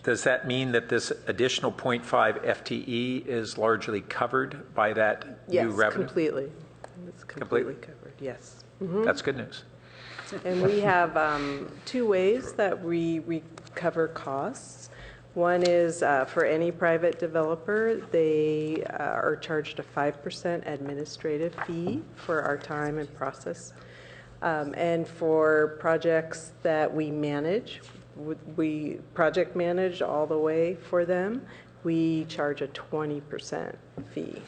G: does that mean that this additional 0.5 FTE is largely covered by that new revenue?
D: Yes, completely. It's completely covered, yes.
G: That's good news.
D: And we have two ways that we recover costs. One is for any private developer, they are charged a 5% administrative fee for our time and process. And for projects that we manage, we project manage all the way for them, we charge a 20% fee.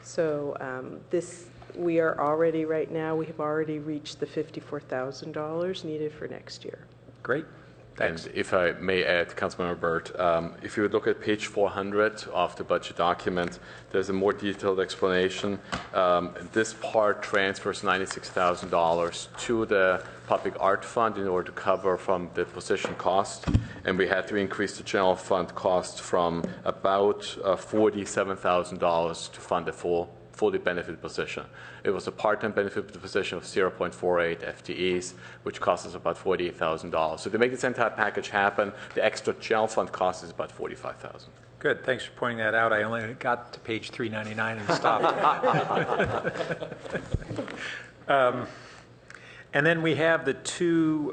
D: So we are already, right now, we have already reached the $54,000 needed for next year.
G: Great. Thanks.
C: And if I may add, Councilmember Burt, if you look at page 400 of the budget document, there's a more detailed explanation. This part transfers $96,000 to the Public Art Fund in order to cover from the position cost, and we had to increase the general fund cost from about $47,000 to fund the fully benefited position. It was a part-time benefited position of 0.48 FTEs, which cost us about $48,000. So to make this entire package happen, the extra general fund cost is about $45,000.
G: Good. Thanks for pointing that out. I only got to page 399 and stopped. And then we have the two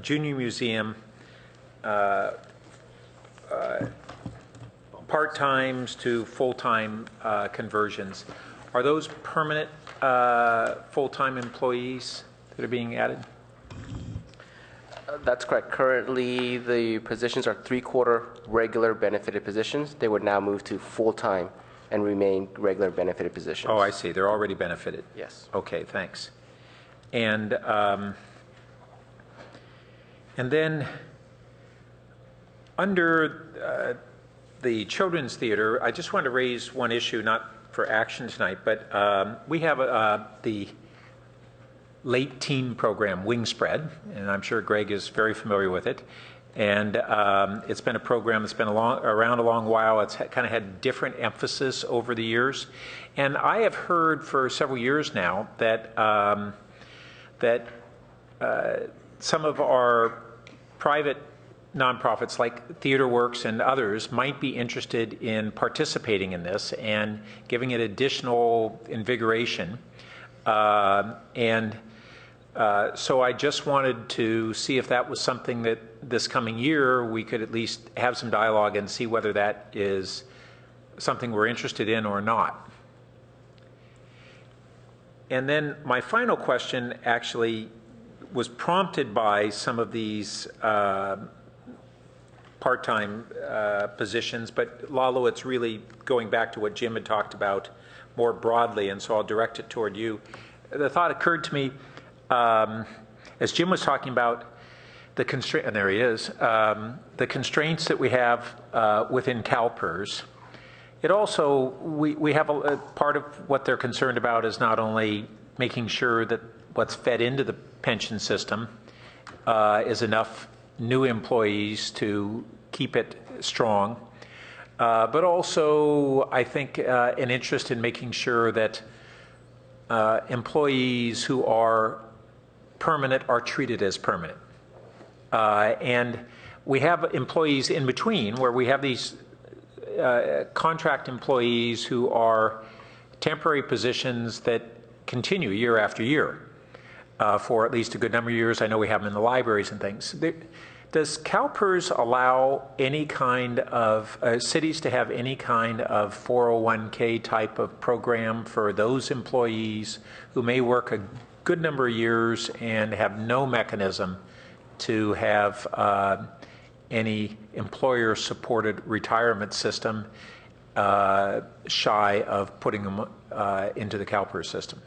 G: junior museum part-times to full-time conversions. Are those permanent full-time employees that are being added?
K: That's correct. Currently, the positions are 3/4 regular benefited positions. They would now move to full-time and remain regular benefited positions.
G: Oh, I see. They're already benefited.
K: Yes.
G: Okay, thanks. And then under the Children's Theater, I just want to raise one issue, not for action tonight, but we have the late teen program, Wingspread, and I'm sure Greg is very familiar with it. And it's been a program that's been around a long while. It's kind of had different emphasis over the years. And I have heard for several years now that some of our private nonprofits like TheaterWorks and others might be interested in participating in this and giving it additional invigoration. So I just wanted to see if that was something that this coming year we could at least have some dialogue and see whether that is something we're interested in or not. And then my final question actually was prompted by some of these part-time positions, but Lalo, it's really going back to what Jim had talked about more broadly, and so I'll direct it toward you. The thought occurred to me, as Jim was talking about the constraint, and there he is, the constraints that we have within CalPERS. It also, we have a part of what they're concerned about is not only making sure that what's fed into the pension system is enough new employees to keep it strong, but also I think an interest in making sure that employees who are permanent are treated as permanent. And we have employees in between where we have these contract employees who are temporary positions that continue year after year for at least a good number of years. I know we have them in the libraries and things. Does CalPERS allow any kind of cities to have any kind of 401k type of program for those employees who may work a good number of years and have no mechanism to have any employer-supported retirement system shy of putting them into the CalPERS system?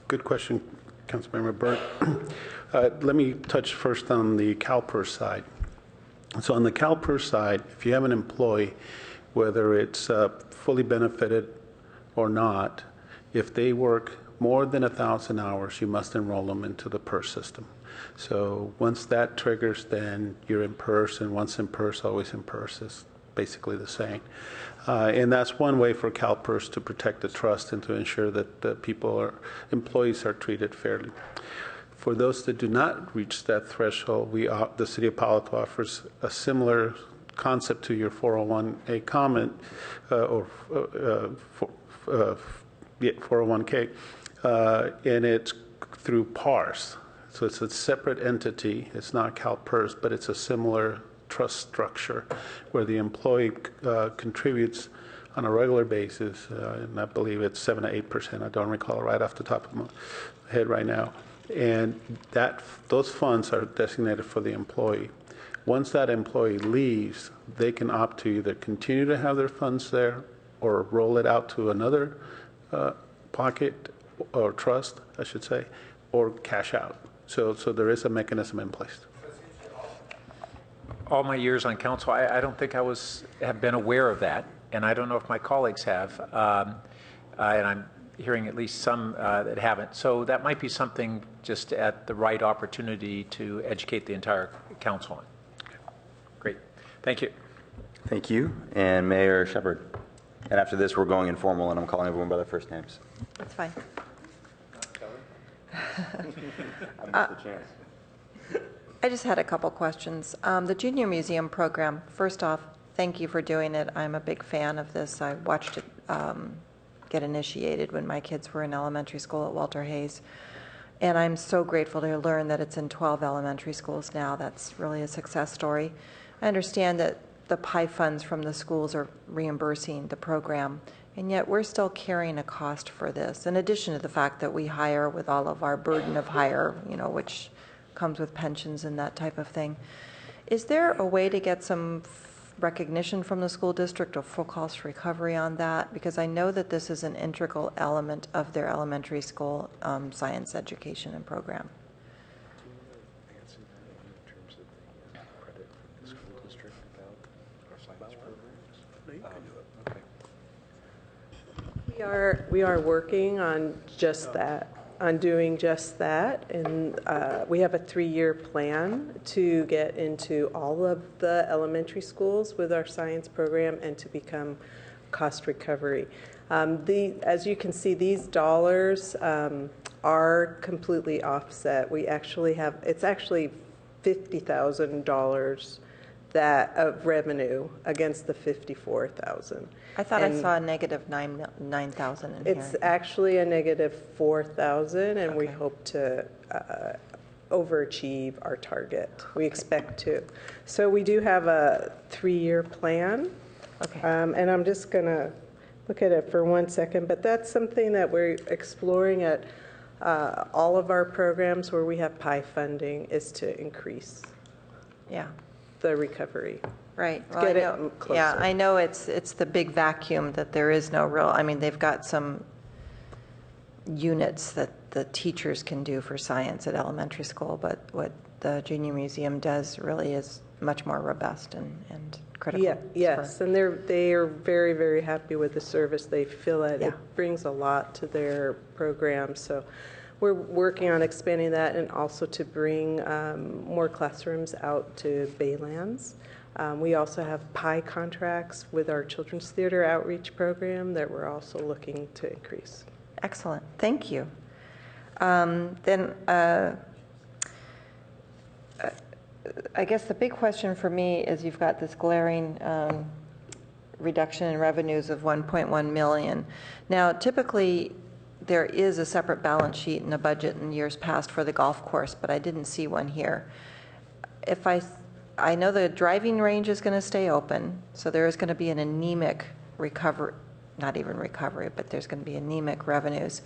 I: Good question, Councilmember Burt. Let me touch first on the CalPERS side. So on the CalPERS side, if you have an employee, whether it's fully benefited or not, if they work more than 1,000 hours, you must enroll them into the PERS system. So once that triggers, then you're in PERS, and once in PERS, always in PERS is basically the same. And that's one way for CalPERS to protect the trust and to ensure that employees are treated fairly. For those that do not reach that threshold, the City of Palo Alto offers a similar concept to your 401k comment, 401k, and it's through PARS. So it's a separate entity. It's not CalPERS, but it's a similar trust structure where the employee contributes on a regular basis, and I believe it's 7 to 8%. I don't recall right off the top of my head right now. And those funds are designated for the employee. Once that employee leaves, they can opt to either continue to have their funds there or roll it out to another pocket or trust, I should say, or cash out. So there is a mechanism in place.
G: All my years on council, I don't think have been aware of that, and I don't know if my colleagues have, and I'm hearing at least some that haven't. So that might be something just at the right opportunity to educate the entire council on. Great. Thank you.
A: Thank you. And Mayor Shepherd. And after this, we're going informal, and I'm calling everyone by their first names.
H: That's fine.
A: I missed the chance.
H: I just had a couple questions. The Junior Museum program, first off, thank you for doing it. I'm a big fan of this. I watched it get initiated when my kids were in elementary school at Walter Hayes. And I'm so grateful to learn that it's in 12 elementary schools now. That's really a success story. I understand that the PI funds from the schools are reimbursing the program, and yet we're still carrying a cost for this, in addition to the fact that we hire with all of our burden of hire, which comes with pensions and that type of thing. Is there a way to get some recognition from the school district or full cost recovery on that? Because I know that this is an integral element of their elementary school science education and program.
D: We are working on just that, on doing just that, and we have a 3-year plan to get into all of the elementary schools with our science program and to become cost recovery. As you can see, these dollars are completely offset. We actually have, it's actually $50,000 of revenue against the 54,000.
H: I thought I saw a negative 9,000 in here.
D: It's actually a negative 4,000, and we
H: Okay.
D: hope to overachieve our target. We expect to. So we do have a 3-year plan.
H: Okay.
D: And I'm just going to look at it for 1 second, but that's something that we're exploring at all of our programs where we have PI funding, is to increase
H: Yeah.
D: the recovery.
H: Right.
D: Well, get
H: I
D: it
H: know,
D: closer.
H: yeah, I know it's the big vacuum that there is no real, I mean, they've got some units that the teachers can do for science at elementary school, but what the Junior Museum does really is much more robust and critical.
D: Yeah, yes, and they are very, very happy with the service. They feel that
H: Yeah.
D: it brings a lot to their program. So we're working on expanding that, and also to bring more classrooms out to Baylands. We also have PI contracts with our Children's Theater Outreach Program that we're also looking to increase.
H: Excellent. Thank you. Then I guess the big question for me is you've got this glaring reduction in revenues of 1.1 million. Now, typically, there is a separate balance sheet in the budget in years past for the golf course, but I didn't see one here. If I know the driving range is going to stay open, so there is going to be an anemic recovery, not even recovery, but there's going to be anemic revenues.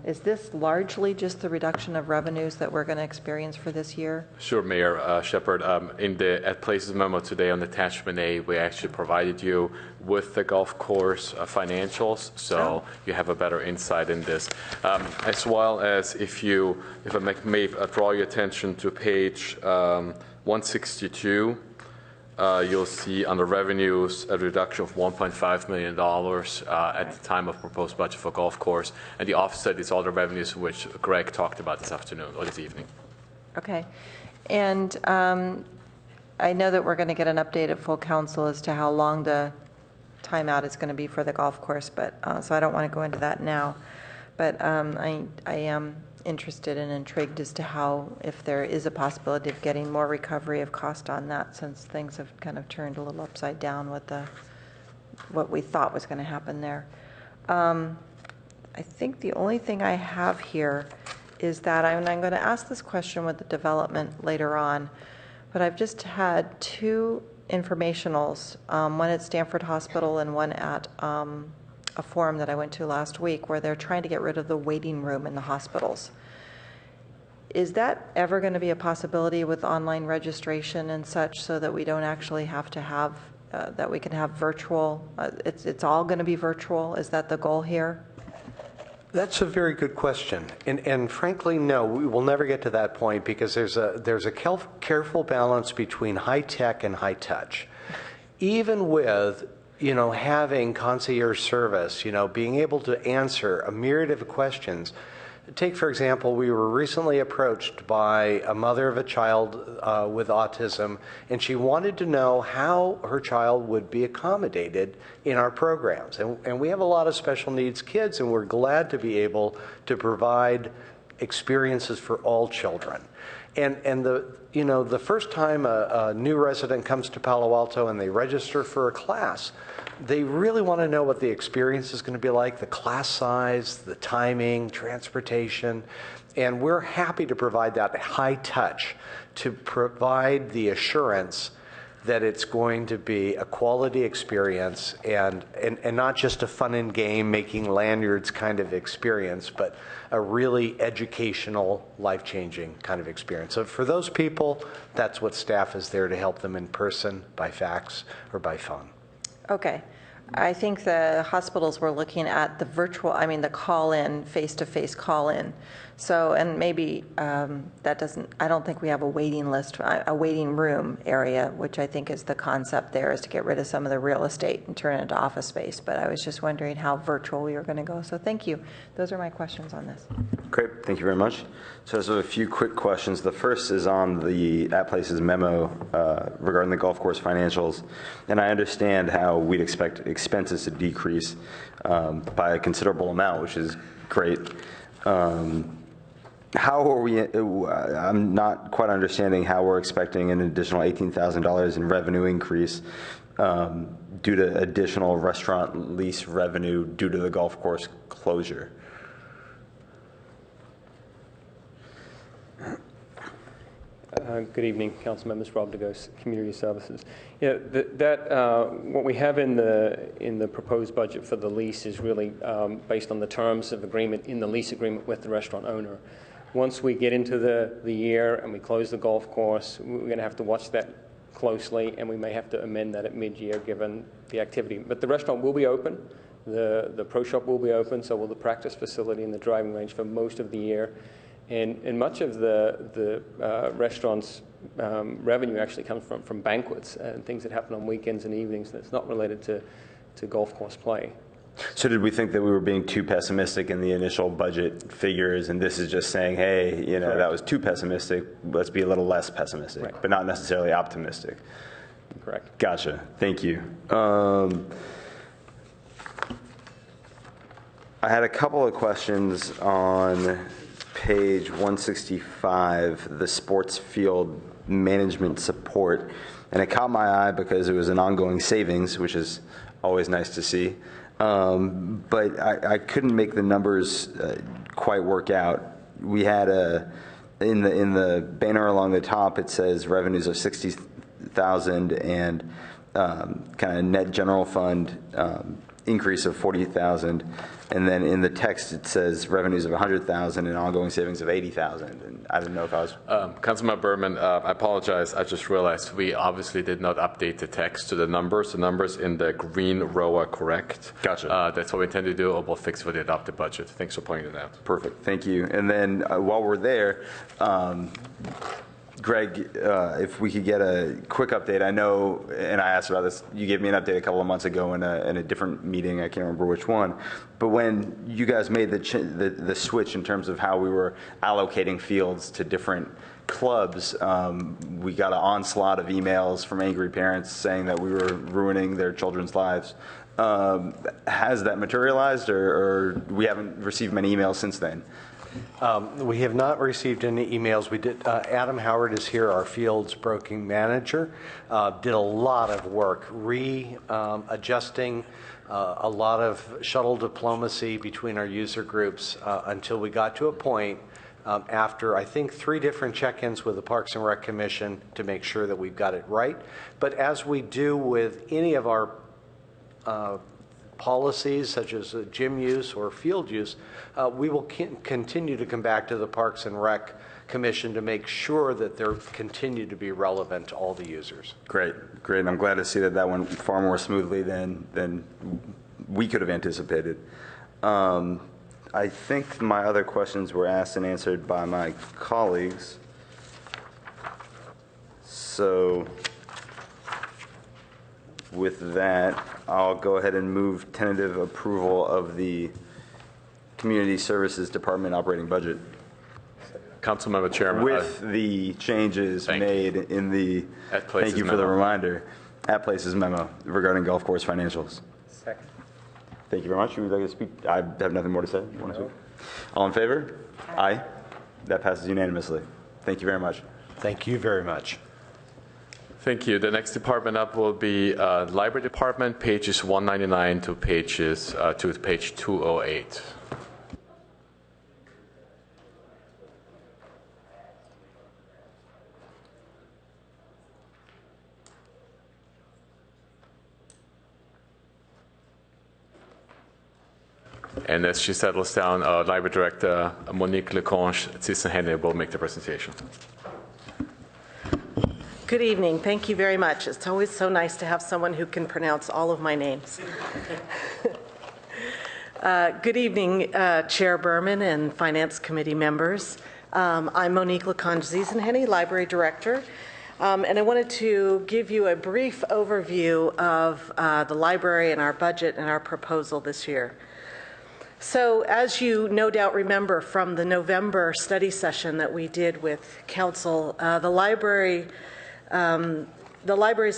H: Is this largely just the reduction of revenues that we're going to experience for this year?
C: Sure, Mayor Shepherd. In the At Places memo today on attachment A, we actually provided you with the golf course financials, so you have a better insight in this. As well as if I may draw your attention to page 162, you'll see under revenues a reduction of $1.5 million at the time of proposed budget for golf course, and the offset is all the revenues which Greg talked about this afternoon or this evening.
H: Okay. And I know that we're going to get an update at full council as to how long the timeout is going to be for the golf course, but so I don't want to go into that now. But I am interested and intrigued as to how, if there is a possibility of getting more recovery of cost on that, since things have kind of turned a little upside down with what we thought was going to happen there. I think the only thing I have here is that, and I'm going to ask this question with the development later on, but I've just had 2 informationals, one at Stanford Hospital and one at a forum that I went to last week, where they're trying to get rid of the waiting room in the hospitals. Is that ever going to be a possibility with online registration and such, so that we don't actually have to have, that we can have virtual, it's all going to be virtual? Is that the goal here?
J: That's a very good question. And frankly, no, we will never get to that point, because there's a careful balance between high tech and high touch. Even with, having concierge service, being able to answer a myriad of questions. Take, for example, we were recently approached by a mother of a child with autism, and she wanted to know how her child would be accommodated in our programs. And we have a lot of special needs kids, and we're glad to be able to provide experiences for all children. And the first time a new resident comes to Palo Alto and they register for a class, they really want to know what the experience is going to be like, the class size, the timing, transportation. And we're happy to provide that high touch to provide the assurance that it's going to be a quality experience and not just a fun and game making lanyards kind of experience, but a really educational, life-changing kind of experience. So for those people, that's what staff is there to help them in person, by fax, or by phone.
H: Okay. I think the hospitals were looking at the virtual, the call-in, face-to-face call-in. So, and maybe that doesn't, I don't think we have a waiting list, a waiting room area, which I think is the concept there, is to get rid of some of the real estate and turn it into office space. But I was just wondering how virtual we were going to go. So thank you. Those are my questions on this.
A: Great, thank you very much. So there's a few quick questions. The first is on the AtPlaces memo regarding the golf course financials. And I understand how we'd expect expenses to decrease by a considerable amount, which is great. How are we, I'm not quite understanding how we're expecting an additional $18,000 in revenue increase due to additional restaurant lease revenue due to the golf course closure.
L: Good evening, Council Members. Rob DeGos, Community Services. Yeah, what we have in the proposed budget for the lease is really based on the terms of agreement in the lease agreement with the restaurant owner. Once we get into the year and we close the golf course, we're going to have to watch that closely, and we may have to amend that at mid-year given the activity. But the restaurant will be open. The pro shop will be open, so will the practice facility and the driving range for most of the year. And much of the restaurant's revenue actually comes from banquets and things that happen on weekends and evenings that's not related to golf course play.
A: So did we think that we were being too pessimistic in the initial budget figures, and this is just saying, hey,
L: Correct.
A: That was too pessimistic, let's be a little less pessimistic,
L: Right.
A: but not necessarily optimistic?
L: Correct.
A: Gotcha, thank you. I had a couple of questions on page 165, the sports field management support, and it caught my eye because it was an ongoing savings, which is always nice to see. But I couldn't make the numbers quite work out. We had in the banner along the top, it says revenues of $60,000 and kind of net general fund increase of $40,000, and then in the text it says revenues of $100,000 and ongoing savings of $80,000. And I didn't know if I was.
C: Councilman Berman, I apologize. I just realized we obviously did not update the text to the numbers. The numbers in the green row are correct.
A: Gotcha.
C: That's what we intend to do, or we'll fix for the adopted budget. Thanks for pointing it out.
A: Perfect, thank you. And then while we're there, Greg, if we could get a quick update. I know, and I asked about this, you gave me an update a couple of months ago in a different meeting, I can't remember which one, but when you guys made the switch in terms of how we were allocating fields to different clubs, we got an onslaught of emails from angry parents saying that we were ruining their children's lives. Has that materialized, or we haven't received many emails since then?
J: We have not received any emails. We did. Adam Howard is here, our fields broking manager. Did a lot of work readjusting a lot of shuttle diplomacy between our user groups until we got to a point after, I think, 3 different check-ins with the Parks and Rec Commission to make sure that we've got it right. But as we do with any of our policies, such as gym use or field use, we will continue to come back to the Parks and Rec Commission to make sure that they're continue to be relevant to all the users.
A: Great. And I'm glad to see that went far more smoothly than we could have anticipated. I think my other questions were asked and answered by my colleagues. So with that, I'll go ahead and move tentative approval of the Community Services Department operating budget.
C: Councilmember Chairman.
A: With the changes made in the, thank you for the reminder, at Places memo regarding golf course financials.
L: Second.
A: Thank you very much. Would you like to speak? I have nothing more to say. You want to speak? All in favor? Aye. That passes unanimously. Thank you very much.
J: Thank you very much.
C: Thank you. The next department up will be Library Department, pages 199 to page 208. And as she settles down, Library Director Monique Leconche-Thyssen-Henry will make the presentation.
M: Good evening. Thank you very much. It's always so nice to have someone who can pronounce all of my names. Good evening, Chair Berman and Finance Committee members. I'm Monique Leconche-Thyssen-Henry, Library Director. And I wanted to give you a brief overview of the library and our budget and our proposal this year. So as you no doubt remember from the November study session that we did with Council, the library's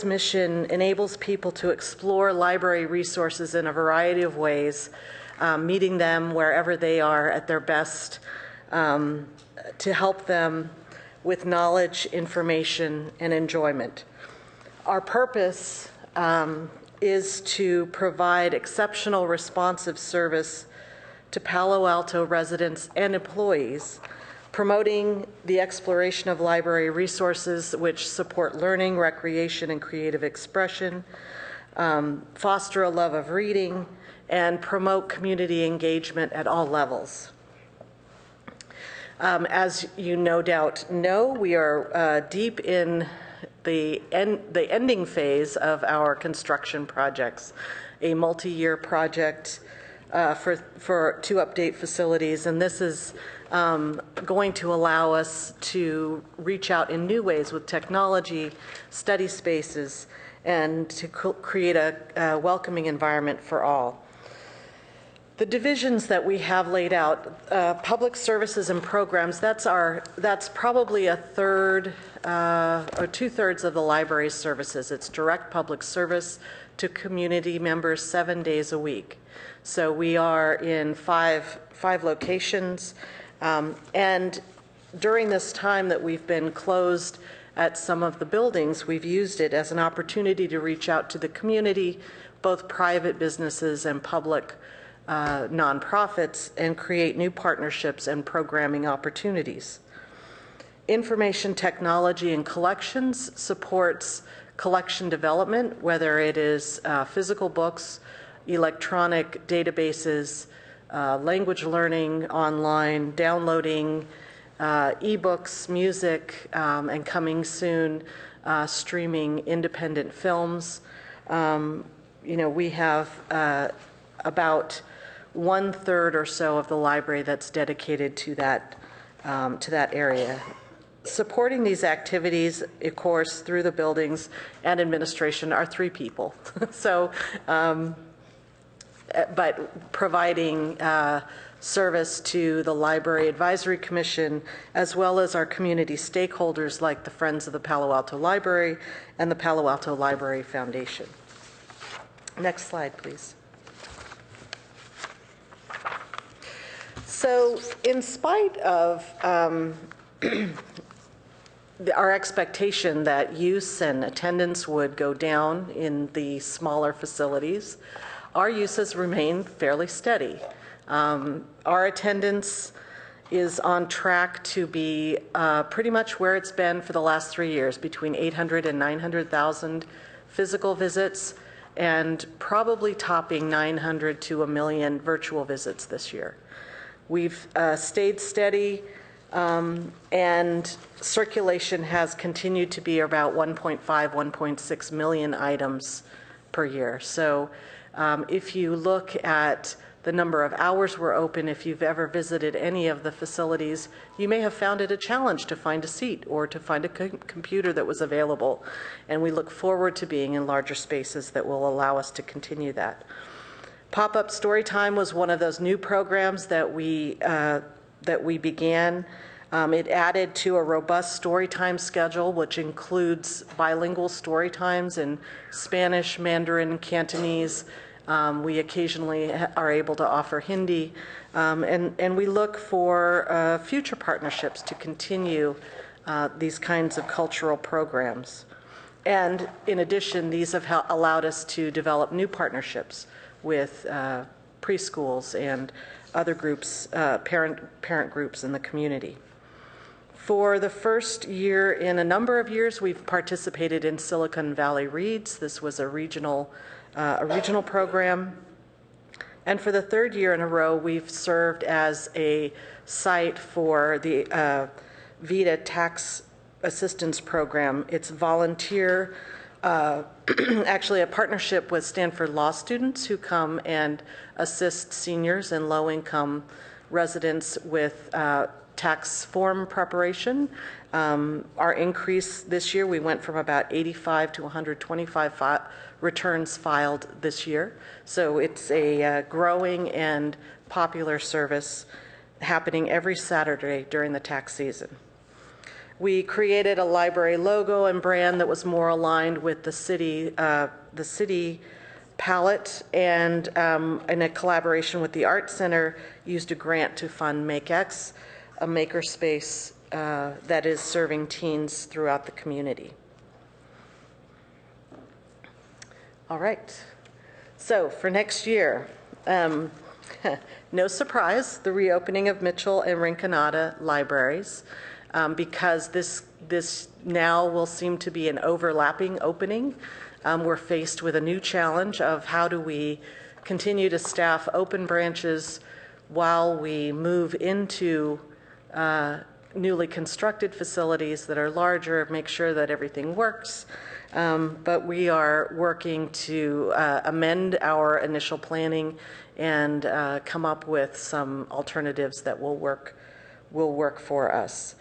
M: mission enables people to explore library resources in a variety of ways, meeting them wherever they are at their best, to help them with knowledge, information, and enjoyment. Our purpose is to provide exceptional responsive service to Palo Alto residents and employees, promoting the exploration of library resources which support learning, recreation, and creative expression, foster a love of reading, and promote community engagement at all levels. As you no doubt know, we are deep in the ending phase of our construction projects, a multi-year project to update facilities, and this is going to allow us to reach out in new ways with technology, study spaces, and to create a welcoming environment for all. The divisions that we have laid out, public services and programs, that's probably a third or 2/3 of the library's services. It's direct public service to community members 7 days a week. So we are in five locations, and during this time that we've been closed at some of the buildings, we've used it as an opportunity to reach out to the community, both private businesses and public nonprofits, and create new partnerships and programming opportunities. Information technology and collections supports collection development, whether it is physical books, electronic databases, language learning online, downloading ebooks, music, and coming soon, streaming independent films. We have about 1/3 or so of the library that's dedicated to that area. Supporting these activities, of course, through the buildings and administration are 3 people. So, but providing service to the Library Advisory Commission, as well as our community stakeholders like the Friends of the Palo Alto Library and the Palo Alto Library Foundation. Next slide, please. So in spite of our expectation that use and attendance would go down in the smaller facilities, our use has remained fairly steady. Our attendance is on track to be pretty much where it's been for the last 3 years, between 800 and 900,000 physical visits, and probably topping 900 to 1 million virtual visits this year. We've stayed steady, and circulation has continued to be about 1.5, 1.6 million items per year. So if you look at the number of hours we're open, if you've ever visited any of the facilities, you may have found it a challenge to find a seat or to find a computer that was available. And we look forward to being in larger spaces that will allow us to continue that. Pop-up Storytime was one of those new programs that we began. It added to a robust storytime schedule, which includes bilingual story times in Spanish, Mandarin, Cantonese. We occasionally are able to offer Hindi, and we look for future partnerships to continue these kinds of cultural programs. And in addition, these have allowed us to develop new partnerships with preschools and other groups, parent groups in the community. For the first year in a number of years, we've participated in Silicon Valley Reads. This was a regional program. And for the third year in a row, we've served as a site for the VITA Tax Assistance Program. It's volunteer, actually a partnership with Stanford law students who come and assist seniors and low-income residents with tax form preparation. Our increase this year, we went from about 85 to 125 returns filed this year. So it's a growing and popular service happening every Saturday during the tax season. We created a library logo and brand that was more aligned with the city palette, and in a collaboration with the Art Center, used a grant to fund MakeX, a makerspace that is serving teens throughout the community. All right. So for next year, no surprise, the reopening of Mitchell and Rinconada libraries, because this now will seem to be an overlapping opening. We're faced with a new challenge of how do we continue to staff open branches while we move into newly constructed facilities that are larger, make sure that everything works. But we are working to amend our initial planning and come up with some alternatives that will work for us.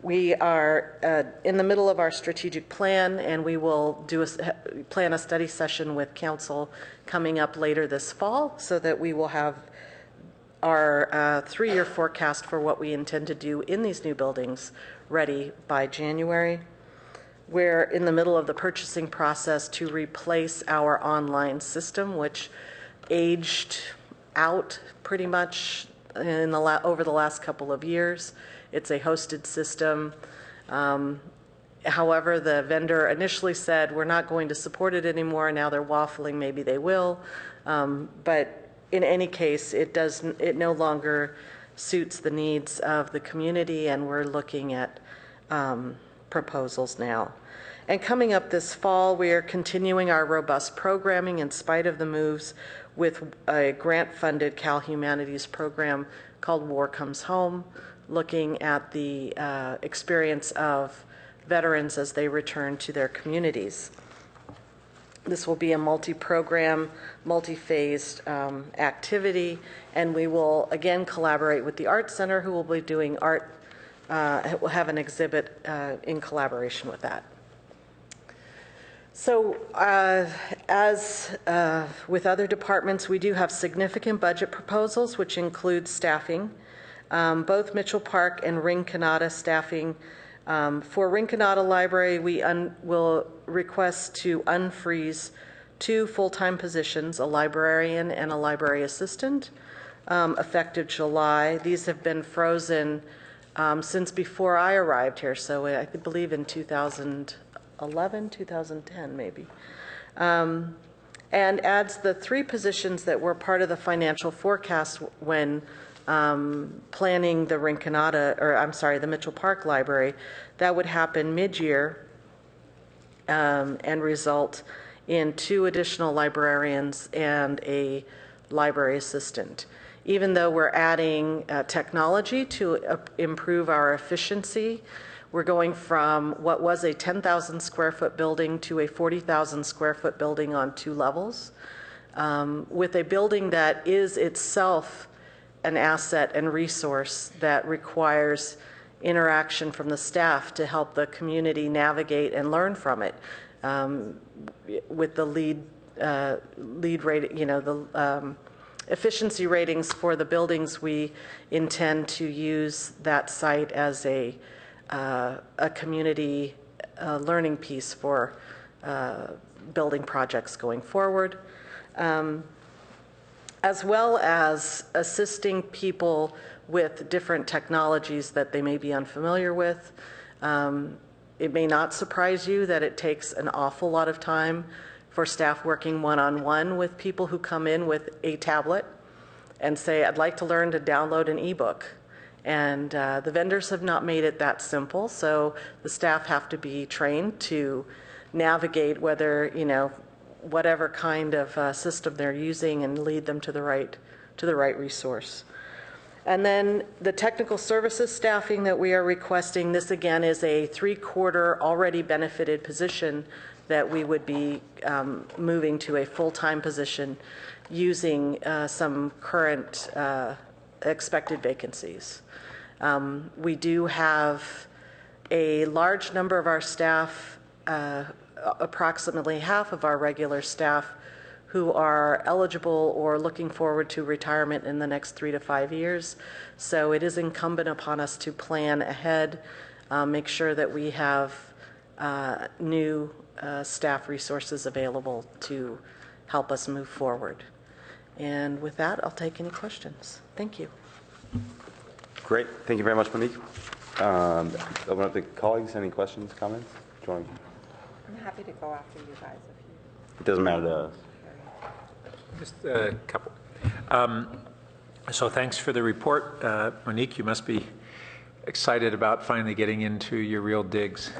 M: We are in the middle of our strategic plan, and we will plan a study session with council coming up later this fall, so that we will have our 3-year forecast for what we intend to do in these new buildings ready by January. We're in the middle of the purchasing process to replace our online system, which aged out pretty much over the last couple of years. It's a hosted system. However, the vendor initially said, we're not going to support it anymore. Now they're waffling, maybe they will. But in any case, it no longer suits the needs of the community, and we're looking at proposals now. And coming up this fall, we are continuing our robust programming in spite of the moves with a grant-funded Cal Humanities program called War Comes Home, looking at the experience of veterans as they return to their communities. This will be a multi-program, multi-phased activity, and we will again collaborate with the Art Center, who will be doing art. We'll have an exhibit in collaboration with that. So as with other departments, we do have significant budget proposals, which include staffing. Both Mitchell Park and Rinconada staffing. For Rinconada Library, we will request to unfreeze 2 full-time positions, a librarian and a library assistant, effective July. These have been frozen since before I arrived here, so I believe in 2011, 2010 maybe. And adds the 3 positions that were part of the financial forecast when planning the the Mitchell Park Library. That would happen mid-year and result in 2 additional librarians and a library assistant. Even though we're adding technology to improve our efficiency, we're going from what was a 10,000 square foot building to a 40,000 square foot building on 2 levels, with a building that is itself an asset and resource that requires interaction from the staff to help the community navigate and learn from it. With the lead rate, the efficiency ratings for the buildings, we intend to use that site as a community learning piece for building projects going forward, as well as assisting people with different technologies that they may be unfamiliar with. It may not surprise you that it takes an awful lot of time for staff working one-on-one with people who come in with a tablet and say, I'd like to learn to download an ebook. And the vendors have not made it that simple, so the staff have to be trained to navigate whatever kind of system they're using and lead them to the right resource. And then the technical services staffing that we are requesting, this again is a 3-quarter already benefited position that we would be moving to a full-time position using some current expected vacancies. We do have a large number of our staff, approximately half of our regular staff, who are eligible or looking forward to retirement in the next 3 to 5 years. So it is incumbent upon us to plan ahead, make sure that we have new staff resources available to help us move forward. And with that, I'll take any questions. Thank you.
A: Great. Thank you very much, Monique. Open up to colleagues. Any questions, comments?
H: I'm happy to go after you guys if you...
A: It doesn't matter to us.
G: Just a couple. So thanks for the report. Monique, you must be excited about finally getting into your real digs.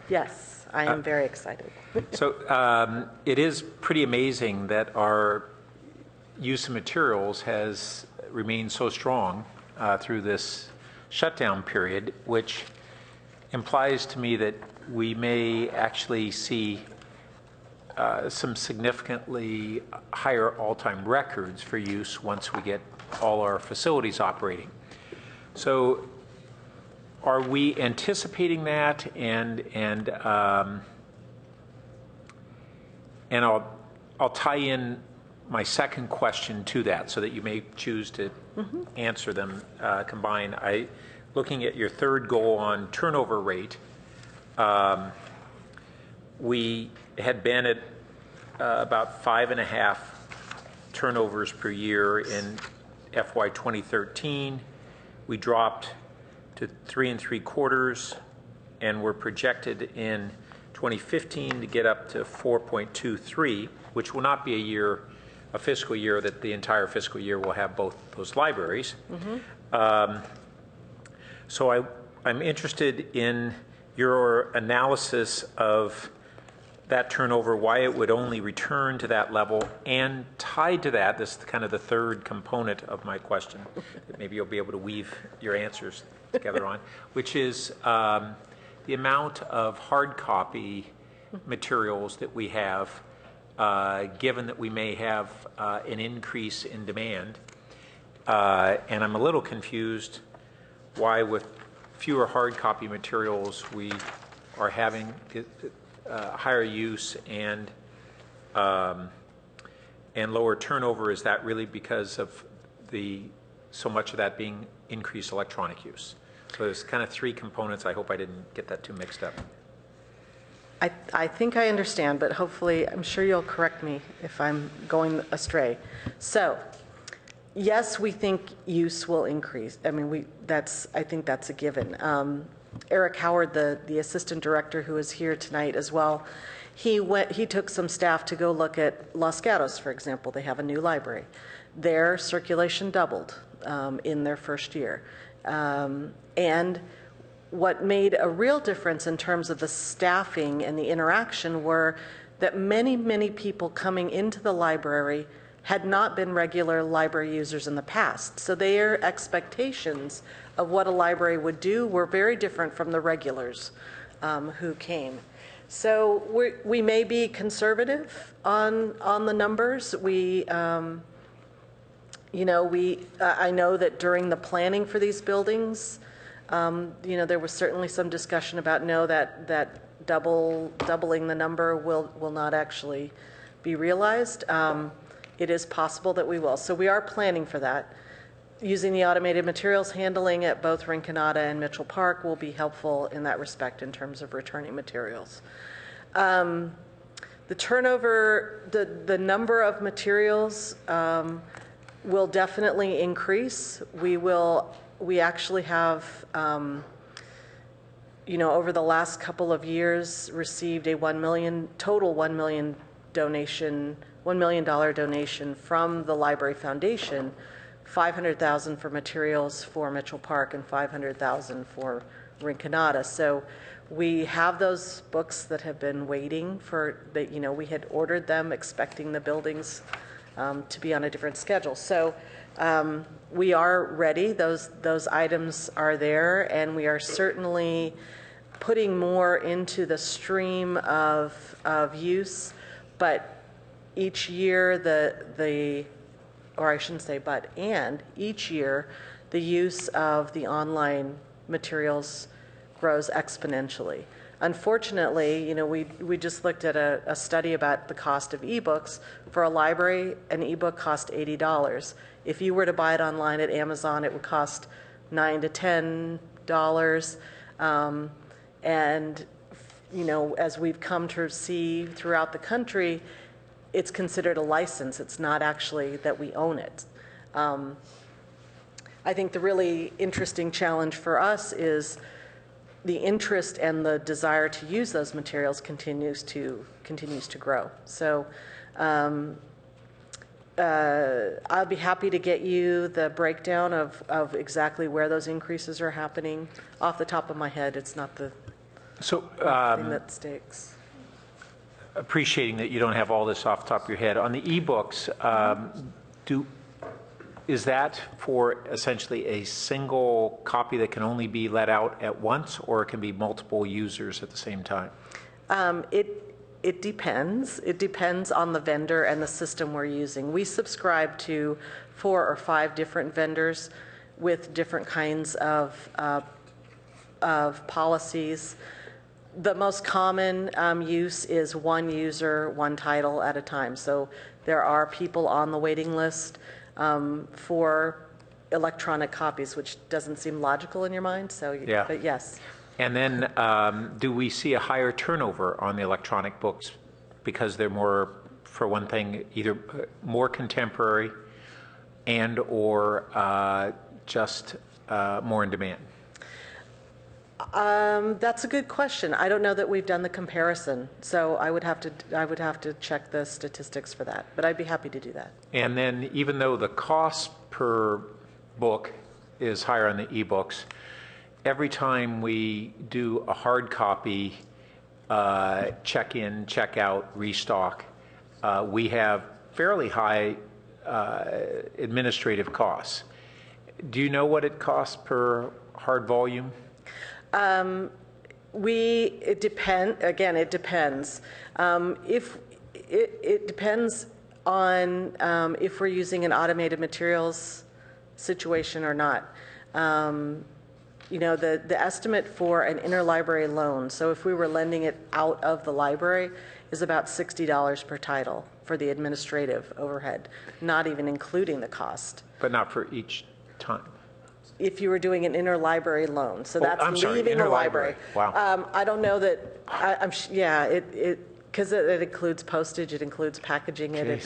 M: Yes, I am very excited.
G: So it is pretty amazing that our use of materials has remained so strong through this shutdown period, which implies to me that we may actually see some significantly higher all-time records for use once we get all our facilities operating. So are we anticipating that? And I'll tie in my second question to that so that you may choose to answer them combined. Looking at your third goal on turnover rate, we had been at about 5.5 turnovers per year in FY 2013. We dropped to 3 3/4, and we're projected in 2015 to get up to 4.23, which will not be a fiscal year that the entire fiscal year will have both those libraries. So I'm interested in your analysis of that turnover, why it would only return to that level, and tied to that, this is kind of the third component of my question that maybe you'll be able to weave your answers together on, which is the amount of hard copy materials that we have, given that we may have an increase in demand. And I'm a little confused why with fewer hard copy materials we are having higher use and lower turnover. Is that really because of so much of that being increased electronic use? So there's kind of 3 components. I hope I didn't get that too mixed up.
M: I think I understand, but hopefully, I'm sure you'll correct me if I'm going astray. So, yes, we think use will increase. I mean, I think that's a given. Eric Howard, the assistant director who is here tonight as well, he took some staff to go look at Los Gatos, for example. They have a new library. Their circulation doubled in their first year. And what made a real difference in terms of the staffing and the interaction were that many, many people coming into the library had not been regular library users in the past. So their expectations of what a library would do were very different from the regulars who came. So we may be conservative on the numbers. I know that during the planning for these buildings, there was certainly some discussion about that doubling the number will not actually be realized. It is possible that we will. So we are planning for that. Using the automated materials handling at both Rinconada and Mitchell Park will be helpful in that respect in terms of returning materials. The turnover, the number of materials will definitely increase. We actually have, over the last couple of years, received a $1 million donation from the Library Foundation, $500,000 for materials for Mitchell Park and $500,000 for Rinconada. So we have those books that have been waiting for that. We had ordered them expecting the buildings to be on a different schedule. So we are ready. Those items are there, and we are certainly putting more into the stream of use. But each year each year the use of the online materials grows exponentially. Unfortunately, we just looked at a study about the cost of ebooks. For a library, an ebook cost $80. If you were to buy it online at Amazon, it would cost $9 to $10. And as we've come to see throughout the country, it's considered a license. It's not actually that we own it. I think the really interesting challenge for us is the interest and the desire to use those materials continues to grow. So I'll be happy to get you the breakdown of exactly where those increases are happening. Off the top of my head, it's not the thing that stakes.
G: Appreciating that you don't have all this off the top of your head. On the ebooks, is that for essentially a single copy that can only be let out at once, or it can be multiple users at the same time?
M: It depends. It depends on the vendor and the system we're using. We subscribe to 4 or 5 different vendors with different kinds of policies. The most common use is one user, one title at a time. So there are people on the waiting list for electronic copies, which doesn't seem logical in your mind. So, yeah. But yes.
G: And then do we see a higher turnover on the electronic books because they're more, for one thing, either more contemporary and or just more in demand?
M: That's a good question. I don't know that we've done the comparison, so I would have to check the statistics for that. But I'd be happy to do that.
G: And then, even though the cost per book is higher on the ebooks, every time we do a hard copy, check in, check out, restock, we have fairly high administrative costs. Do you know what it costs per hard volume?
M: It depends. Again, it depends. It depends on if we're using an automated materials situation or not. The estimate for an interlibrary loan, so if we were lending it out of the library, is about $60 per title for the administrative overhead, not even including the cost.
G: But not for each time?
M: If you were doing an interlibrary loan. So that's leaving the library.
G: Wow.
M: I don't know that, because it includes postage, it includes packaging.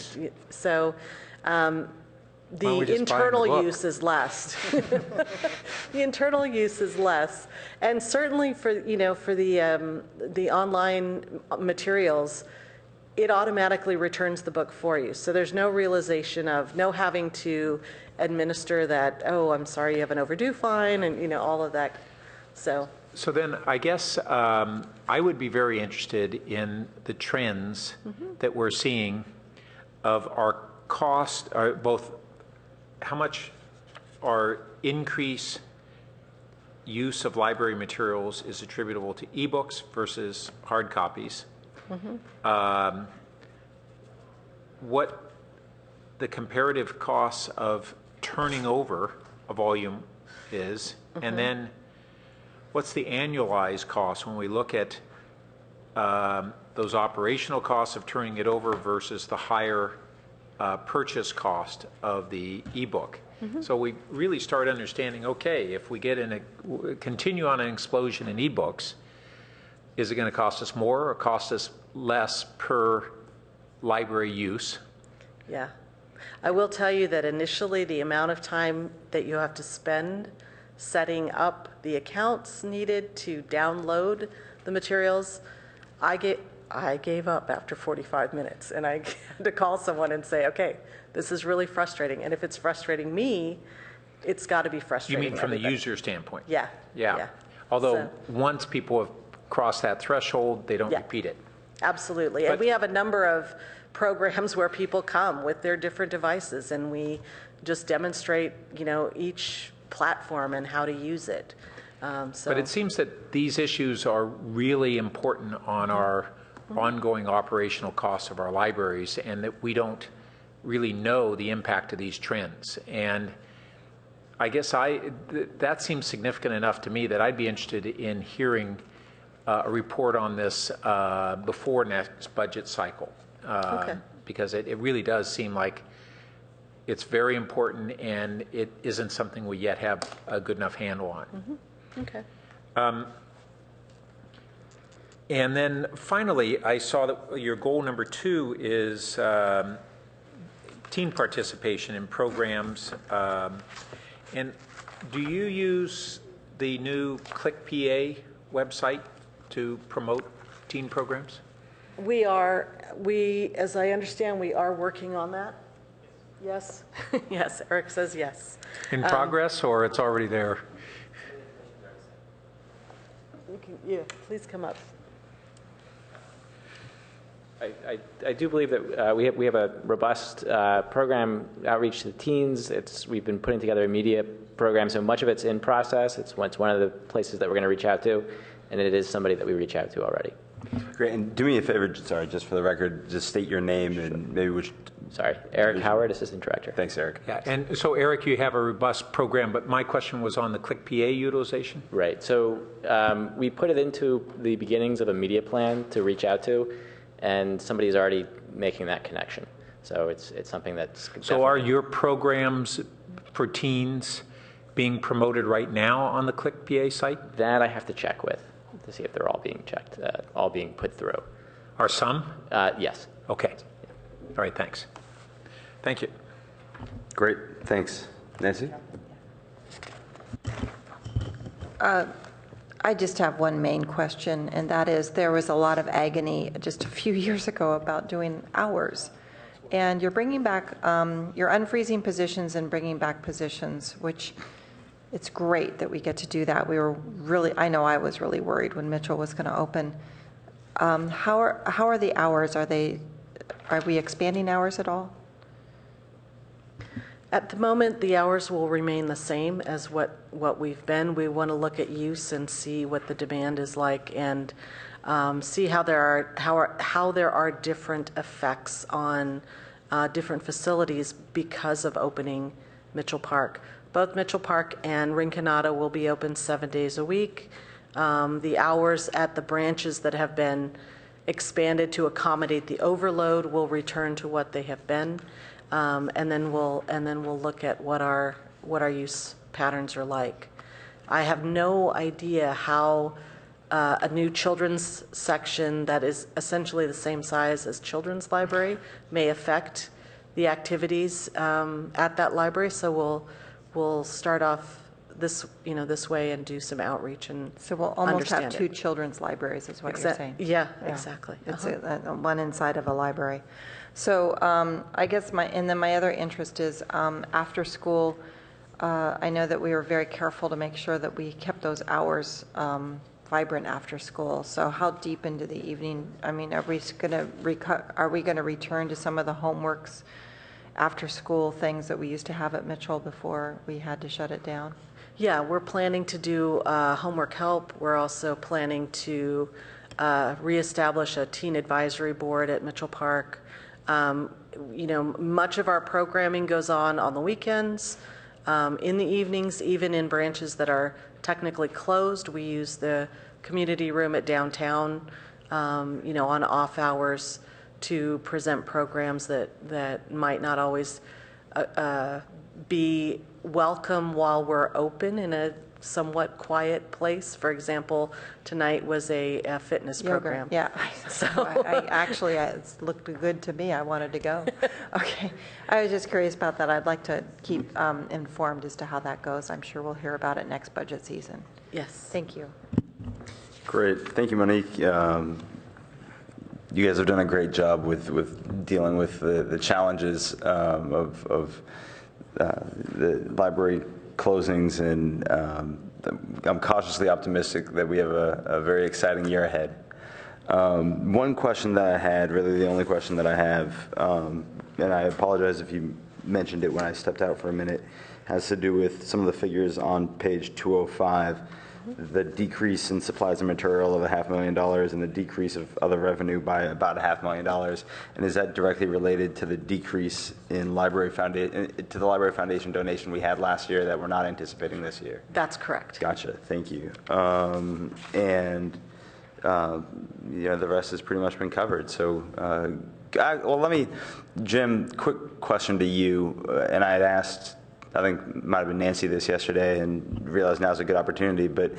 M: So the internal use is less. The internal use is less. And certainly for the online materials, it automatically returns the book for you. So there's no realization of, no having to administer that, oh, I'm sorry, you have an overdue fine, and, all of that. So
G: then I guess I would be very interested in the trends that we're seeing of our cost, both how much our increase use of library materials is attributable to ebooks versus hard copies. What the comparative costs of turning over a volume is, and then what's the annualized cost when we look at those operational costs of turning it over versus the higher purchase cost of the ebook. So we really start understanding, okay, if we get continue on an explosion in ebooks, is it going to cost us more or cost us less per library use?
M: yeah. I will tell you that initially the amount of time that you have to spend setting up the accounts needed to download the materials, I gave up after 45 minutes, and I had to call someone and say, okay, this is really frustrating. And if it's frustrating me, it's got to be
G: You
M: frustrating
G: mean from the
M: everybody.
G: user standpoint?
M: Yeah.
G: Yeah. Although
M: So-
G: once people have crossed that threshold, they don't
M: Yeah.
G: repeat it.
M: Absolutely. And we have a number of programs where people come with their different devices, and we just demonstrate, each platform and how to use it.
G: But it seems that these issues are really important on our ongoing operational costs of our libraries, and that we don't really know the impact of these trends. And I guess that seems significant enough to me that I'd be interested in hearing a report on this before next budget cycle.
M: Okay.
G: Because it really does seem like it's very important, and it isn't something we yet have a good enough handle on.
M: Okay.
G: And then finally, I saw that your goal number 2 is teen participation in programs. And do you use the new ClickPA website to promote teen programs?
M: As I understand, we are working on that. Yes? Yes, Eric says yes.
G: In progress, or it's already there?
M: Yeah, please come up.
N: I do believe that we have a robust program outreach to the teens. We've been putting together a media program, so much of it's in process. It's one of the places that we're going to reach out to, and it is somebody that we reach out to already.
A: Great, and do me a favor, sorry, just for the record, just state your name and maybe which...
N: Sorry, Eric Howard, Assistant Director.
A: Thanks, Eric.
G: Yeah, and so Eric, you have a robust program, but my question was on the ClickPA utilization?
N: Right, so we put it into the beginnings of a media plan to reach out to, and somebody's already making that connection. So it's something that's...
G: So are your programs for teens being promoted right now on the ClickPA site?
N: That I have to check with to see if they're all being checked, all being put through.
G: Are some?
N: Yes.
G: Okay. All right, thanks. Thank you.
A: Great, thanks. Nancy?
H: I just have one main question, and that is, there was a lot of agony just a few years ago about doing hours. And you're bringing back, you're unfreezing positions and bringing back positions, which it's great that we get to do that. We were really, I know I was really worried when Mitchell was going to open. How are the hours? Are we expanding hours at all?
M: At the moment, the hours will remain the same as what we've been. We want to look at use and see what the demand is like, and see how there are different effects on different facilities because of opening Mitchell Park. Both Mitchell Park and Rinconada will be open 7 days a week. The hours at the branches that have been expanded to accommodate the overload will return to what they have been. And then we'll look at what our use patterns are like. I have no idea how a new children's section that is essentially the same size as children's library may affect the activities at that library. So we'll start off this way and do some outreach and
H: So we'll almost have
M: understand
H: two
M: it.
H: children's libraries, is what you're saying.
M: Yeah, exactly.
H: It's one inside of a library. So I guess my other interest is after school. I know that we were very careful to make sure that we kept those hours vibrant after school. So how deep into the evening? I mean, are we going to return to some of the homeworks, after school things that we used to have at Mitchell before we had to shut it down?
M: Yeah, we're planning to do homework help. We're also planning to reestablish a teen advisory board at Mitchell Park. Much of our programming goes on the weekends, in the evenings, even in branches that are technically closed. We use the community room at downtown, on off hours to present programs that might not always be welcome while we're open in a somewhat quiet place. For example, tonight was a fitness program.
H: Yeah, so it looked good to me. I wanted to go. Okay, I was just curious about that. I'd like to keep informed as to how that goes. I'm sure we'll hear about it next budget season.
M: Yes.
H: Thank you.
A: Great. Thank you, Monique. You guys have done a great job with dealing with the challenges of the library closings, and I'm cautiously optimistic that we have a very exciting year ahead. One question that I had, really the only question that I have, and I apologize if you mentioned it when I stepped out for a minute, has to do with some of the figures on page 205. The decrease in supplies and material of $500,000 and the decrease of other revenue by about $500,000. And is that directly related to the decrease in the Library Foundation donation we had last year that we're not anticipating this year?
M: That's correct.
A: Gotcha. Thank you. The rest has pretty much been covered. So, Jim, quick question to you. And I had asked, I think it might have been Nancy this yesterday, and realized now's a good opportunity, but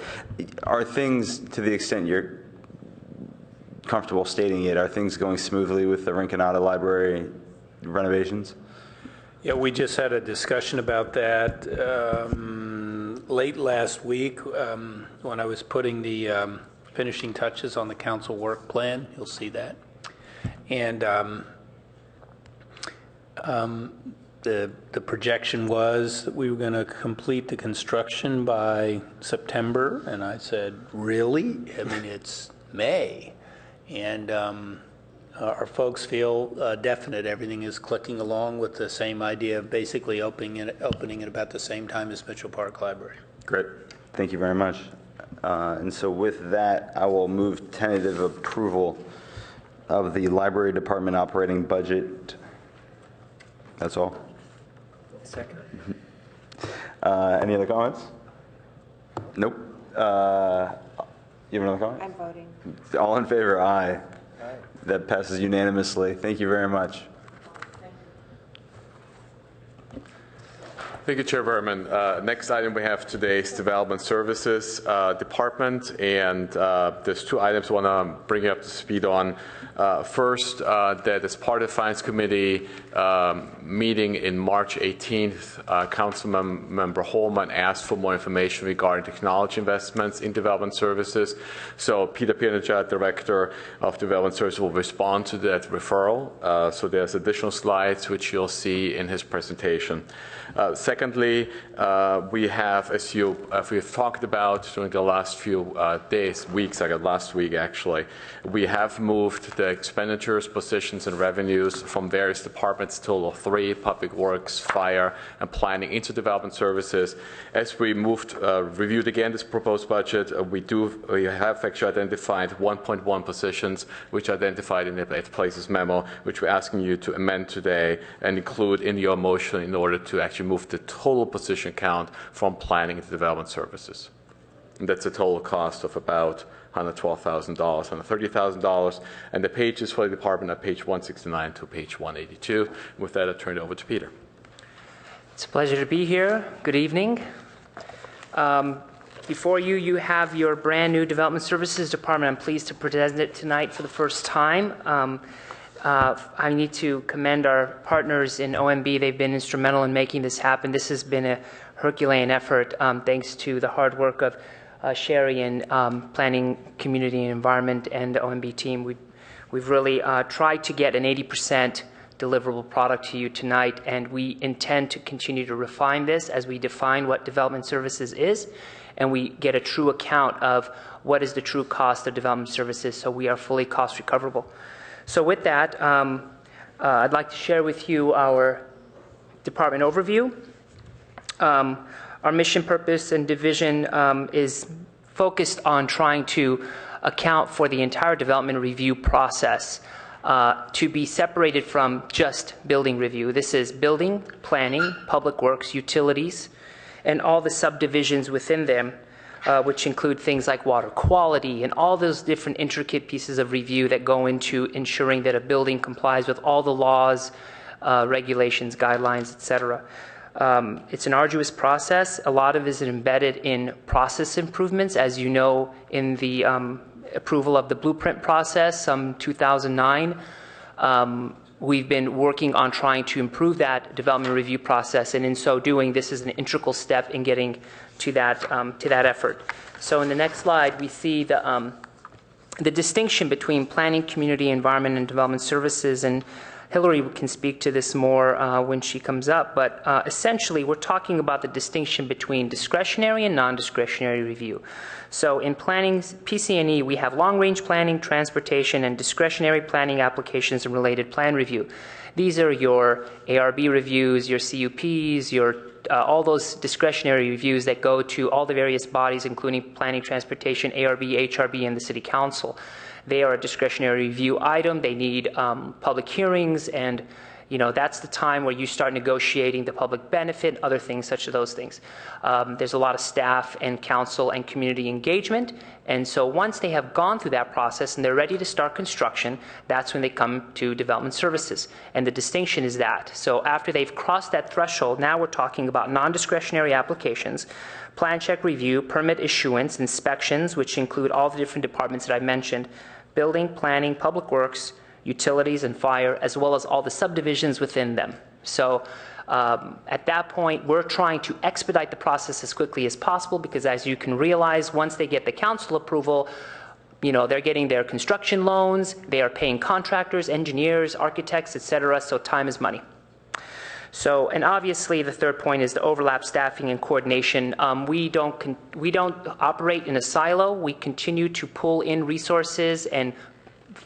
A: are things, to the extent you're comfortable stating it, are things going smoothly with the Rinconada Library renovations?
F: Yeah, we just had a discussion about that late last week when I was putting the finishing touches on the council work plan. You'll see that. And the projection was that we were going to complete the construction by September, and I said, really? I mean, it's May. And our folks feel definite. Everything is clicking along with the same idea of basically opening it at about the same time as Mitchell Park Library.
A: Great. Thank you very much. And so with that, I will move tentative approval of the Library Department operating budget. That's all.
N: Second.
A: Any other comments? Nope. You have another comment?
H: I'm voting.
A: All in favor? Aye. Aye. That passes unanimously. Thank you very much.
C: Thank you, Chair Berman. Next item we have today is Development Services Department, and there's two items I want to bring you up to speed on. First, that as part of the Finance Committee meeting in March 18th, Councilmember Holman asked for more information regarding technology investments in development services. So Peter Piernacek, Director of Development Services, will respond to that referral. So there's additional slides which you'll see in his presentation. Secondly, we have, as we've talked about during the last few weeks, last week actually, we have moved the expenditures, positions, and revenues from various departments, total of 3, Public Works, Fire, and Planning, into Development Services. As we reviewed again this proposed budget, we have actually identified 1.1 positions, which are identified in the Places memo, which we're asking you to amend today and include in your motion in order to actually move the total position count from planning to development services. And that's a total cost of about $112,000, $130,000. And the pages for the department are page 169 to page 182. With that, I turn it over to Peter.
O: It's a pleasure to be here. Good evening. Before you have your brand new Development Services Department. I'm pleased to present it tonight for the first time. I need to commend our partners in OMB. They've been instrumental in making this happen. This has been a Herculean effort, thanks to the hard work of Sherry and Planning, Community and Environment and the OMB team. We've really tried to get an 80% deliverable product to you tonight, and we intend to continue to refine this as we define what development services is, and we get a true account of what is the true cost of development services, so we are fully cost recoverable. So with that, I'd like to share with you our department overview. Our mission, purpose, and division is focused on trying to account for the entire development review process to be separated from just building review. This is building, planning, public works, utilities, and all the subdivisions within them, which include things like water quality and all those different intricate pieces of review that go into ensuring that a building complies with all the laws, regulations, guidelines, etc. It's an arduous process. A lot of it is embedded in process improvements, as you know, in the approval of the blueprint process, 2009. We've been working on trying to improve that development review process, and in so doing, this is an integral step in getting to that effort. So in the next slide, we see the distinction between planning, community, environment, and development services, and Hillary can speak to this more when she comes up, but essentially we're talking about the distinction between discretionary and non-discretionary review. So in planning, PC&E, we have long-range planning, transportation, and discretionary planning applications and related plan review. These are your ARB reviews, your CUPs, your all those discretionary reviews that go to all the various bodies, including planning, transportation, ARB, HRB, and the City Council. They are a discretionary review item. They need public hearings, and that's the time where you start negotiating the public benefit, other things such as those things. There's a lot of staff and council and community engagement, and so once they have gone through that process and they're ready to start construction, that's when they come to development services. And the distinction is that. So after they've crossed that threshold, now we're talking about non-discretionary applications, plan check review, permit issuance, inspections, which include all the different departments that I mentioned, building, planning, public works, utilities, and fire, as well as all the subdivisions within them. So at that point, we're trying to expedite the process as quickly as possible because, as you can realize, once they get the council approval, they're getting their construction loans, they are paying contractors, engineers, architects, etc., so time is money. So, and obviously the third point is the overlap staffing and coordination. We don't operate in a silo. We continue to pull in resources and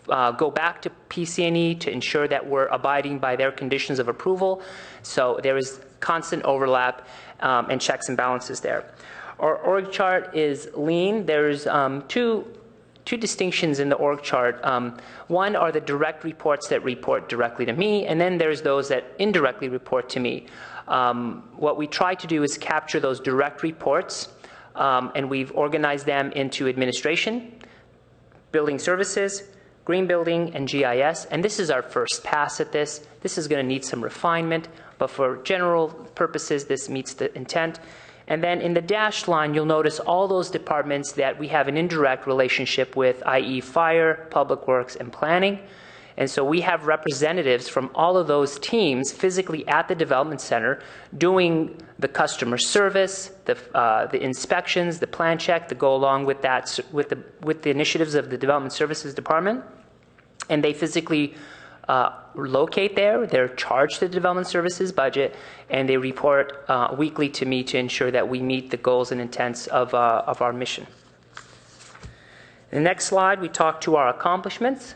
O: go back to PC&E to ensure that we're abiding by their conditions of approval. So there is constant overlap and checks and balances there. Our org chart is lean. There's two distinctions in the org chart. One are the direct reports that report directly to me, and then there's those that indirectly report to me. What we try to do is capture those direct reports, and we've organized them into administration, building services, green building, and GIS. And this is our first pass at this. This is going to need some refinement, but for general purposes, this meets the intent. And then in the dashed line, you'll notice all those departments that we have an indirect relationship with, i.e. fire, public works, and planning. And so we have representatives from all of those teams physically at the development center doing the customer service, the inspections, the plan check that go along with that, with the initiatives of the development services department. And they physically locate there. They're charged the development services budget, and they report weekly to me to ensure that we meet the goals and intents of our mission. In the next slide, we talk to our accomplishments.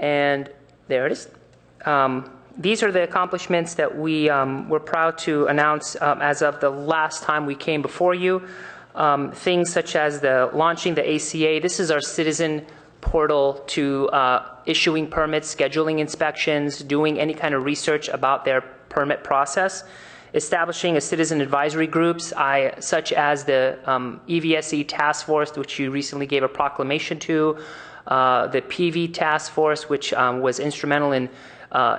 O: And there it is. These are the accomplishments that we're proud to announce as of the last time we came before you. Things such as launching the ACA. This is our citizen portal to issuing permits, scheduling inspections, doing any kind of research about their permit process, establishing a citizen advisory groups, such as the EVSE task force, which you recently gave a proclamation to, the PV task force, which was instrumental in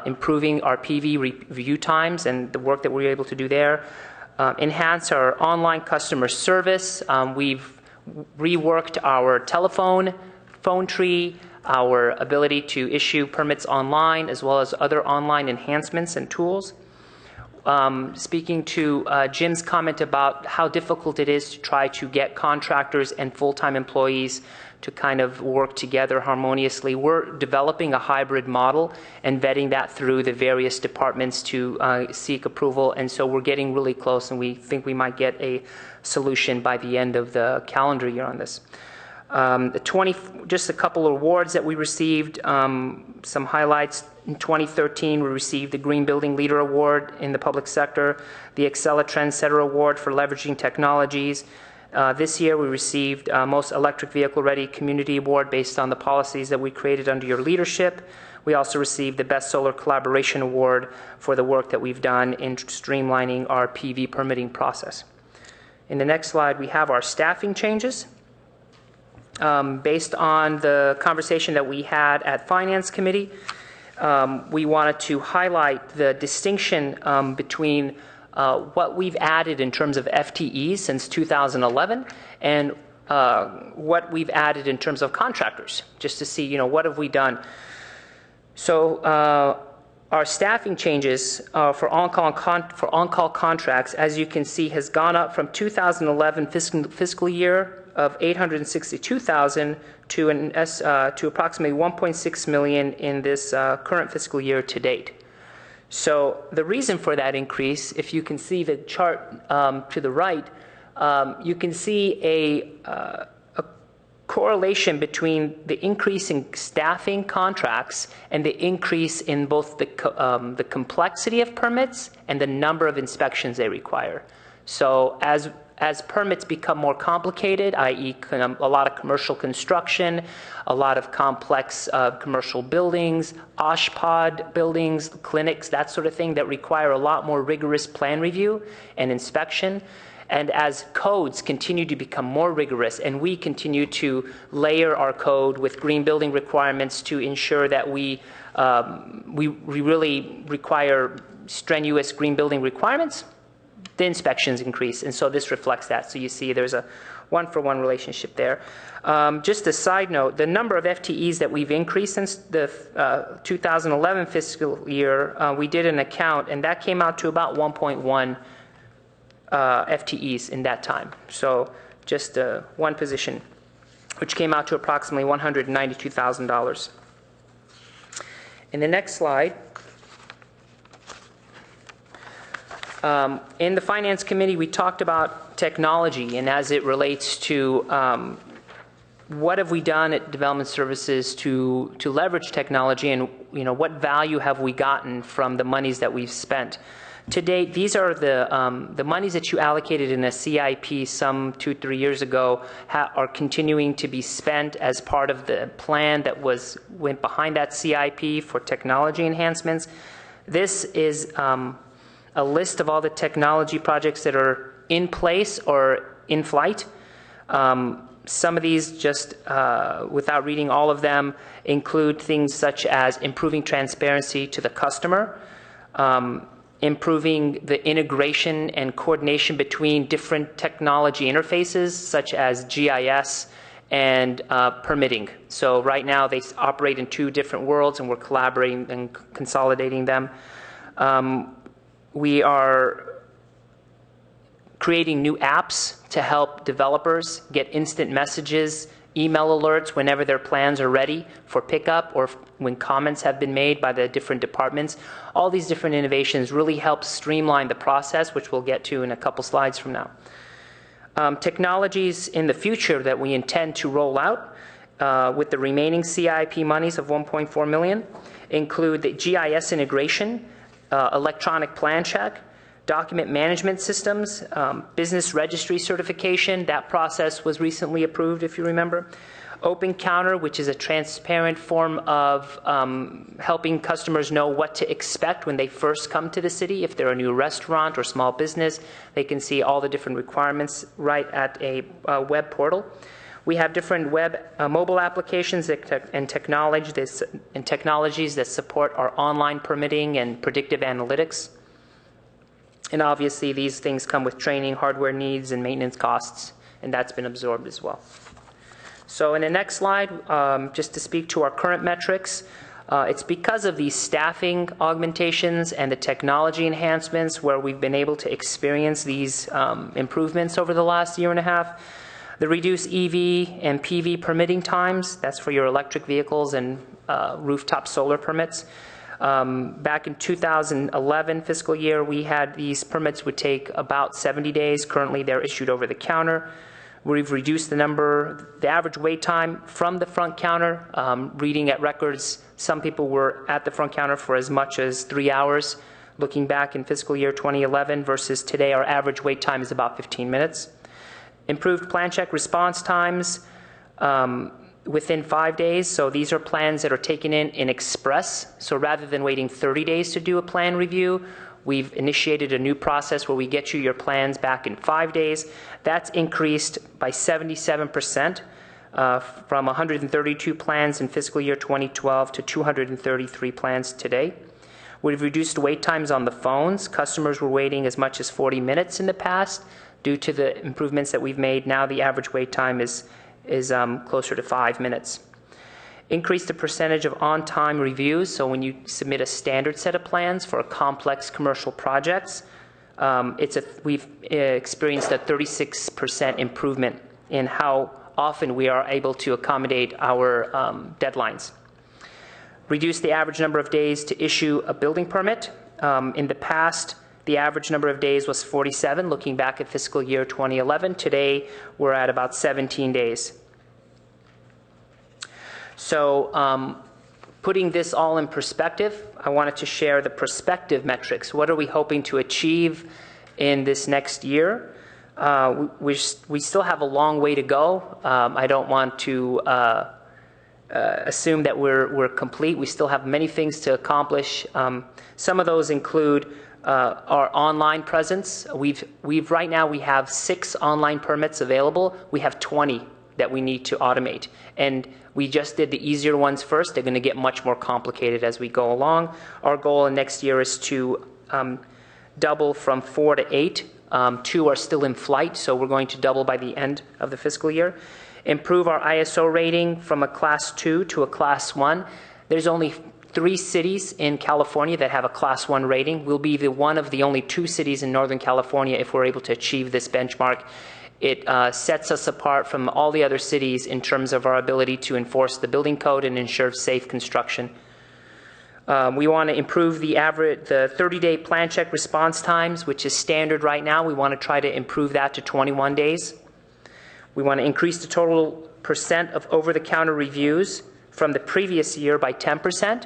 O: improving our PV review times and the work that we were able to do there. Enhance our online customer service. We've reworked our phone tree, our ability to issue permits online, as well as other online enhancements and tools. speaking to Jim's comment about how difficult it is to try to get contractors and full-time employees to kind of work together harmoniously. We're developing a hybrid model and vetting that through the various departments to seek approval. And so we're getting really close, and we think we might get a solution by the end of the calendar year on this. Just a couple of awards that we received, some highlights. In 2013, we received the Green Building Leader Award in the public sector, the Excella Trendsetter Award for leveraging technologies. This year, we received Most Electric Vehicle Ready Community Award based on the policies that we created under your leadership. We also received the Best Solar Collaboration Award for the work that we've done in streamlining our PV permitting process. In the next slide, we have our staffing changes. Based on the conversation that we had at Finance Committee, we wanted to highlight the distinction between what we've added in terms of FTEs since 2011 and what we've added in terms of contractors, just to see, what have we done. So our staffing changes for on-call contracts, as you can see, has gone up from 2011 fiscal year of $862,000 to approximately $1.6 million in this current fiscal year to date. So the reason for that increase, if you can see the chart to the right, you can see a correlation between the increase in staffing contracts and the increase in both the complexity of permits and the number of inspections they require. So as permits become more complicated, i.e. a lot of commercial construction, a lot of complex commercial buildings, OSHPD buildings, clinics, that sort of thing that require a lot more rigorous plan review and inspection. And as codes continue to become more rigorous and we continue to layer our code with green building requirements to ensure that we really require strenuous green building requirements, the inspections increase, and so this reflects that. So you see there's a one-for-one relationship there. Just a side note, the number of FTEs that we've increased since the 2011 fiscal year, we did an account, and that came out to about 1.1 FTEs in that time. So just one position, which came out to approximately $192,000. In the next slide, in the Finance Committee, we talked about technology and as it relates to what have we done at Development Services to leverage technology, and what value have we gotten from the monies that we've spent. To date, these are the monies that you allocated in a CIP some 2-3 years ago are continuing to be spent as part of the plan that went behind that CIP for technology enhancements. This is a list of all the technology projects that are in place or in flight. Some of these, just without reading all of them, include things such as improving transparency to the customer, improving the integration and coordination between different technology interfaces such as GIS and permitting. So right now they operate in 2 different worlds, and we're collaborating and consolidating them. We are creating new apps to help developers get instant messages, email alerts whenever their plans are ready for pickup or when comments have been made by the different departments. All these different innovations really help streamline the process, which we'll get to in a couple slides from now. Technologies in the future that we intend to roll out with the remaining CIP monies of $1.4 million include the GIS integration, electronic plan check, document management systems, business registry certification. That process was recently approved, if you remember. Open Counter, which is a transparent form of helping customers know what to expect when they first come to the city. If they're a new restaurant or small business, they can see all the different requirements right at a web portal. We have different web mobile applications and technologies that support our online permitting and predictive analytics. And obviously, these things come with training, hardware needs, and maintenance costs, and that's been absorbed as well. So in the next slide, just to speak to our current metrics, It's because of these staffing augmentations and the technology enhancements where we've been able to experience these improvements over the last year and a half. The reduced EV and PV permitting times, that's for your electric vehicles and rooftop solar permits. Back in 2011 fiscal year, we had these permits would take about 70 days. Currently, they're issued over the counter. We've reduced the average wait time from the front counter. Reading at records, some people were at the front counter for as much as 3 hours. Looking back in fiscal year 2011 versus today, our average wait time is about 15 minutes. Improved plan check response times within 5 days. So these are plans that are taken in express. So rather than waiting 30 days to do a plan review, we've initiated a new process where we get you your plans back in 5 days. That's increased by 77% from 132 plans in fiscal year 2012 to 233 plans today. We've reduced wait times on the phones. Customers were waiting as much as 40 minutes in the past. Due to the improvements that we've made, now the average wait time is closer to 5 minutes. Increase the percentage of on-time reviews. So when you submit a standard set of plans for complex commercial projects, we've experienced a 36% improvement in how often we are able to accommodate our deadlines. Reduce the average number of days to issue a building permit. In the past, the average number of days was 47, looking back at fiscal year 2011. Today, we're at about 17 days. So putting this all in perspective, I wanted to share the prospective metrics. What are we hoping to achieve in this next year? We still have a long way to go. I don't want to assume that we're complete. We still have many things to accomplish. Some of those include our online presence. Right now we have 6 online permits available. We have 20 that we need to automate. And we just did the easier ones first. They're going to get much more complicated as we go along. Our goal in next year is to double from 4 to 8. 2 are still in flight, so we're going to double by the end of the fiscal year. Improve our ISO rating from a Class 2 to a Class 1. There's only 3 cities in California that have a Class 1 rating. We'll be one of the only 2 cities in Northern California if we're able to achieve this benchmark. It sets us apart from all the other cities in terms of our ability to enforce the building code and ensure safe construction. We want to improve the 30-day plan check response times, which is standard right now. We want to try to improve that to 21 days. We want to increase the total percent of over-the-counter reviews from the previous year by 10%.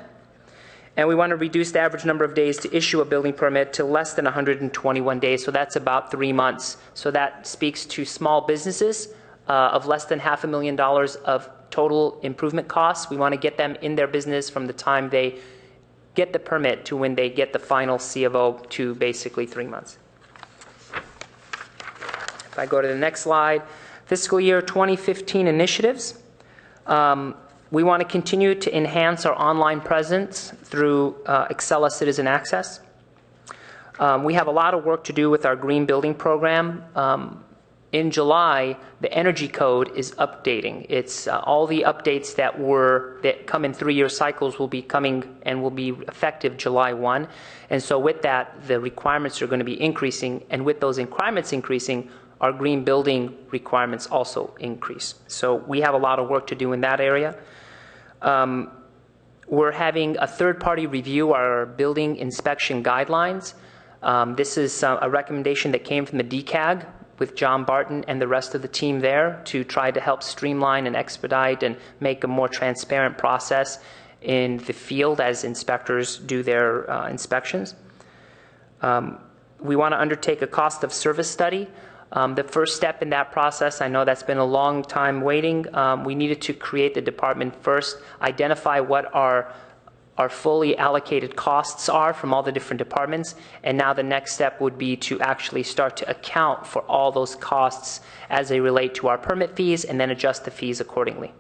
O: And we want to reduce the average number of days to issue a building permit to less than 121 days. So that's about 3 months. So that speaks to small businesses of less than $500,000 of total improvement costs. We want to get them in their business from the time they get the permit to when they get the final C of O to basically 3 months. If I go to the next slide, fiscal year 2015 initiatives. We want to continue to enhance our online presence through Excella Citizen Access. We have a lot of work to do with our green building program. In July, the energy code is updating. It's all the updates that come in 3-year cycles will be coming and will be effective July 1. And so with that, the requirements are going to be increasing. And with those requirements increasing, our green building requirements also increase. So we have a lot of work to do in that area. We're having a third-party review our building inspection guidelines. This is a recommendation that came from the DCAG with John Barton and the rest of the team there to try to help streamline and expedite and make a more transparent process in the field as inspectors do their inspections. We want to undertake a cost of service study. The first step in that process, I know that's been a long time waiting. We needed to create the department first, identify what our fully allocated costs are from all the different departments, and now the next step would be to actually start to account for all those costs as they relate to our permit fees and then adjust the fees accordingly.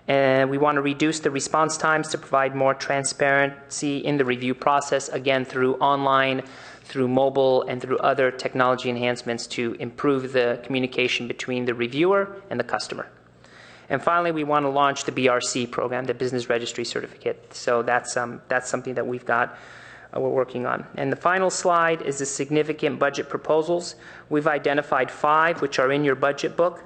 O: And we want to reduce the response times to provide more transparency in the review process, again through online, through mobile, and through other technology enhancements to improve the communication between the reviewer and the customer. And finally, we want to launch the BRC program, the Business Registry Certificate. So that's something that we're working on. And the final slide is the significant budget proposals. We've identified 5, which are in your budget book,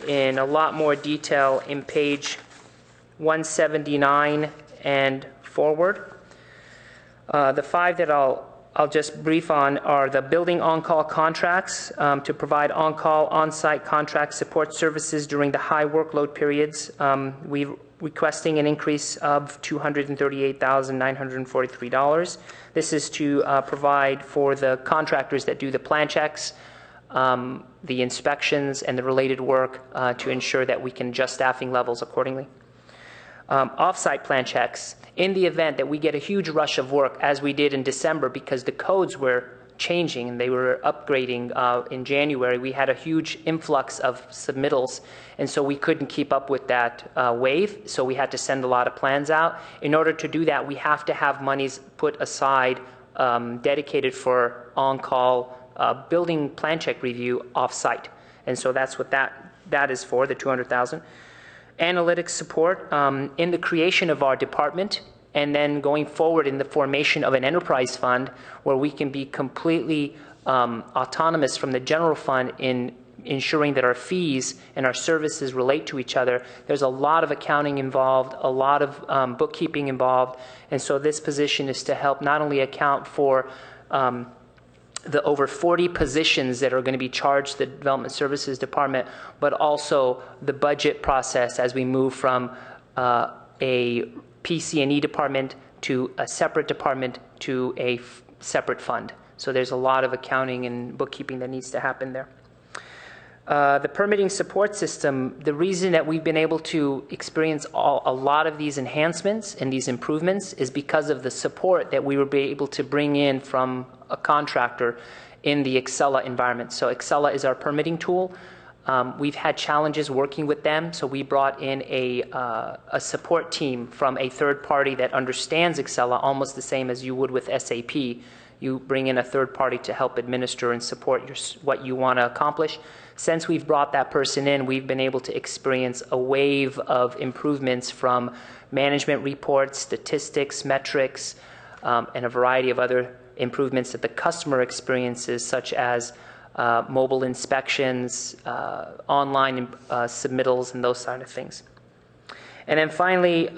O: in a lot more detail in page 179 and forward. The 5 that I'll just brief on are the building on-call contracts to provide on-call, on-site contract support services during the high workload periods. We're requesting an increase of $238,943. This is to provide for the contractors that do the plan checks, the inspections, and the related work to ensure that we can adjust staffing levels accordingly. Off-site plan checks. In the event that we get a huge rush of work, as we did in December, because the codes were changing and they were upgrading in January, we had a huge influx of submittals, and so we couldn't keep up with that wave, so we had to send a lot of plans out. In order to do that, we have to have monies put aside dedicated for on-call building plan check review off-site, and so that's what that is for, the $200,000. Analytics support in the creation of our department, and then going forward in the formation of an enterprise fund where we can be completely autonomous from the general fund in ensuring that our fees and our services relate to each other. There's a lot of accounting involved, a lot of bookkeeping involved, and so this position is to help not only account for the over 40 positions that are going to be charged to the Development Services Department, but also the budget process as we move from a PC&E department to a separate department to a separate fund. So there's a lot of accounting and bookkeeping that needs to happen there. The permitting support system, the reason that we've been able to experience a lot of these enhancements and these improvements is because of the support that we were able to bring in from a contractor in the Excella environment. So Excella is our permitting tool. We've had challenges working with them, so we brought in a support team from a third party that understands Excella almost the same as you would with SAP. You bring in a third party to help administer and support what you want to accomplish. Since we've brought that person in, we've been able to experience a wave of improvements from management reports, statistics, metrics, and a variety of other improvements that the customer experiences, such as mobile inspections, online submittals, and those kind of things. And then finally,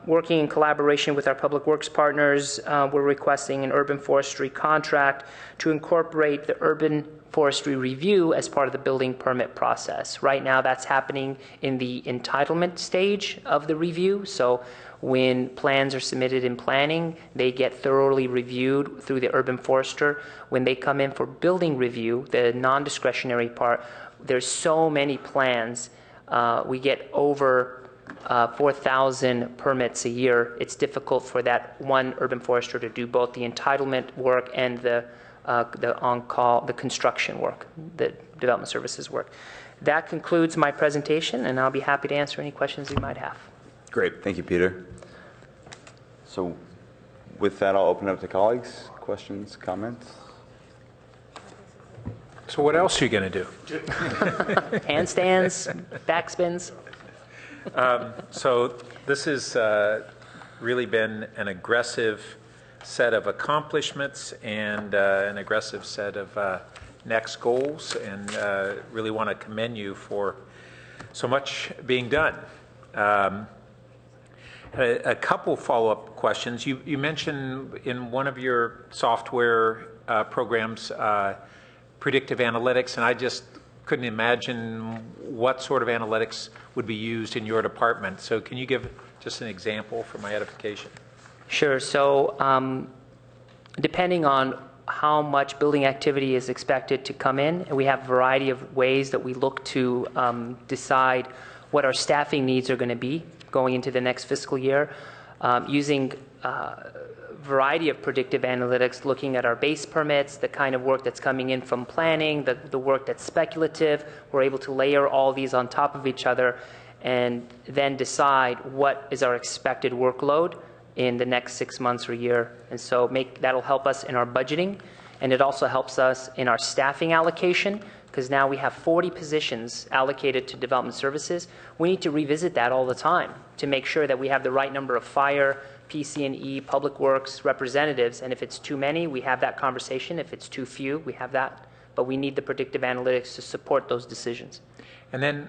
O: working in collaboration with our public works partners, we're requesting an urban forestry contract to incorporate the urban forestry review as part of the building permit process. Right now, that's happening in the entitlement stage of the review. So when plans are submitted in planning, they get thoroughly reviewed through the urban forester. When they come in for building review, the non-discretionary part, there's so many plans. We get over 4,000 permits a year. It's difficult for that one urban forester to do both the entitlement work and the on-call, the construction work, the development services work. That concludes my presentation, and I'll be happy to answer any questions you might have.
A: Great. Thank you, Peter. So with that, I'll open it up to colleagues. Questions, comments?
G: So what else are you going to do?
O: Handstands, backspins.
G: So this has really been an aggressive set of accomplishments and an aggressive set of next goals, and really want to commend you for so much being done. A couple follow-up questions. You mentioned in one of your software programs predictive analytics, and I just couldn't imagine what sort of analytics would be used in your department. So can you give just an example for my edification?
O: Sure. So depending on how much building activity is expected to come in, we have a variety of ways that we look to decide what our staffing needs are going to be going into the next fiscal year, using a variety of predictive analytics, looking at our base permits, the kind of work that's coming in from planning, the work that's speculative. We're able to layer all these on top of each other and then decide what is our expected workload in the next 6 months or year. And so that'll help us in our budgeting, and it also helps us in our staffing allocation, because now we have 40 positions allocated to development services. We need to revisit that all the time to make sure that we have the right number of fire, PC&E, public works representatives, and if it's too many, we have that conversation. If it's too few, we have that. But we need the predictive analytics to support those decisions.
G: And then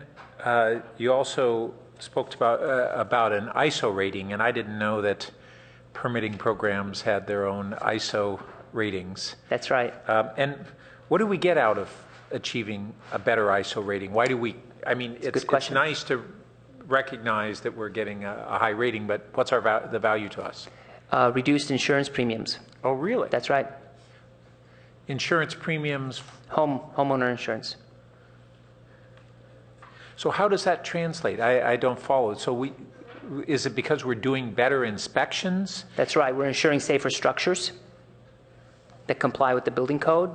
G: you also spoke about an ISO rating, and I didn't know that permitting programs had their own ISO ratings.
O: That's right.
G: And what do we get out of achieving a better ISO rating? Why do we, I mean, it's nice to recognize that we're getting a high rating, but what's the value to us?
O: Reduced insurance premiums.
G: Oh, really?
O: That's right.
G: Insurance premiums?
O: Homeowner insurance.
G: So how does that translate? I don't follow. So is it because we're doing better inspections?
O: That's right. We're ensuring safer structures that comply with the building code.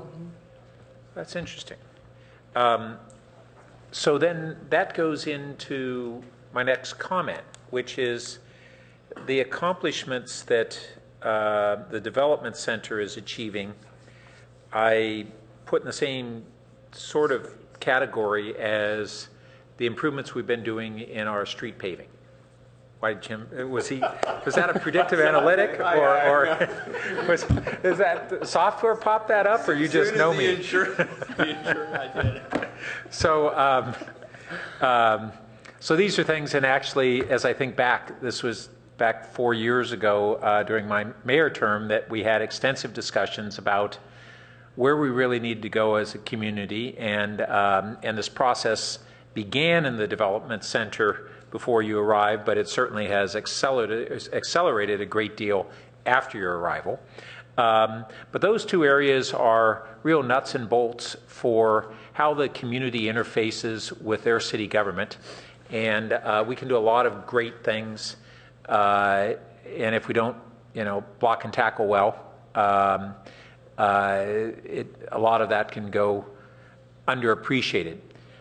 G: That's interesting. So then that goes into my next comment, which is the accomplishments that the development center is achieving. I put in the same sort of category as the improvements we've been doing in our street paving. Why, Jim? Was that a predictive analytic, or is that software popped that up, or you just know me?
F: I did.
G: So, so these are things, and actually, as I think back, this was back 4 years ago during my mayor term that we had extensive discussions about where we really need to go as a community, and this process began in the development center before you arrived, but it certainly has accelerated a great deal after your arrival. But those two areas are real nuts and bolts for how the community interfaces with their city government. And we can do a lot of great things. And if we don't, block and tackle well, a lot of that can go underappreciated.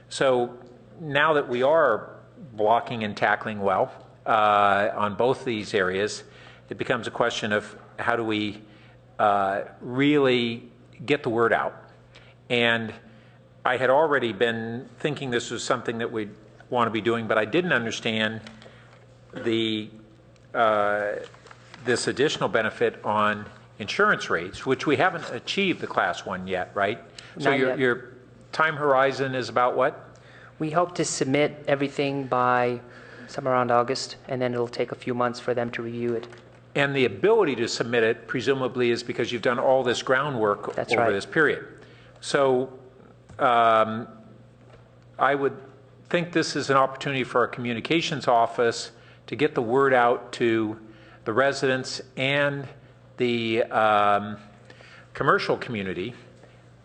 G: So now that we are blocking and tackling well on both these areas, it becomes a question of how do we really get the word out. And I had already been thinking this was something that we'd want to be doing, but I didn't understand this additional benefit on insurance rates, which we haven't achieved the Class 1 yet, right? So your time horizon is about what?
O: We hope to submit everything by somewhere around August, and then it'll take a few months for them to review it.
G: And the ability to submit it, presumably, is because you've done all this groundwork over this period. So I would think this is an opportunity for our communications office to get the word out to the residents and the commercial community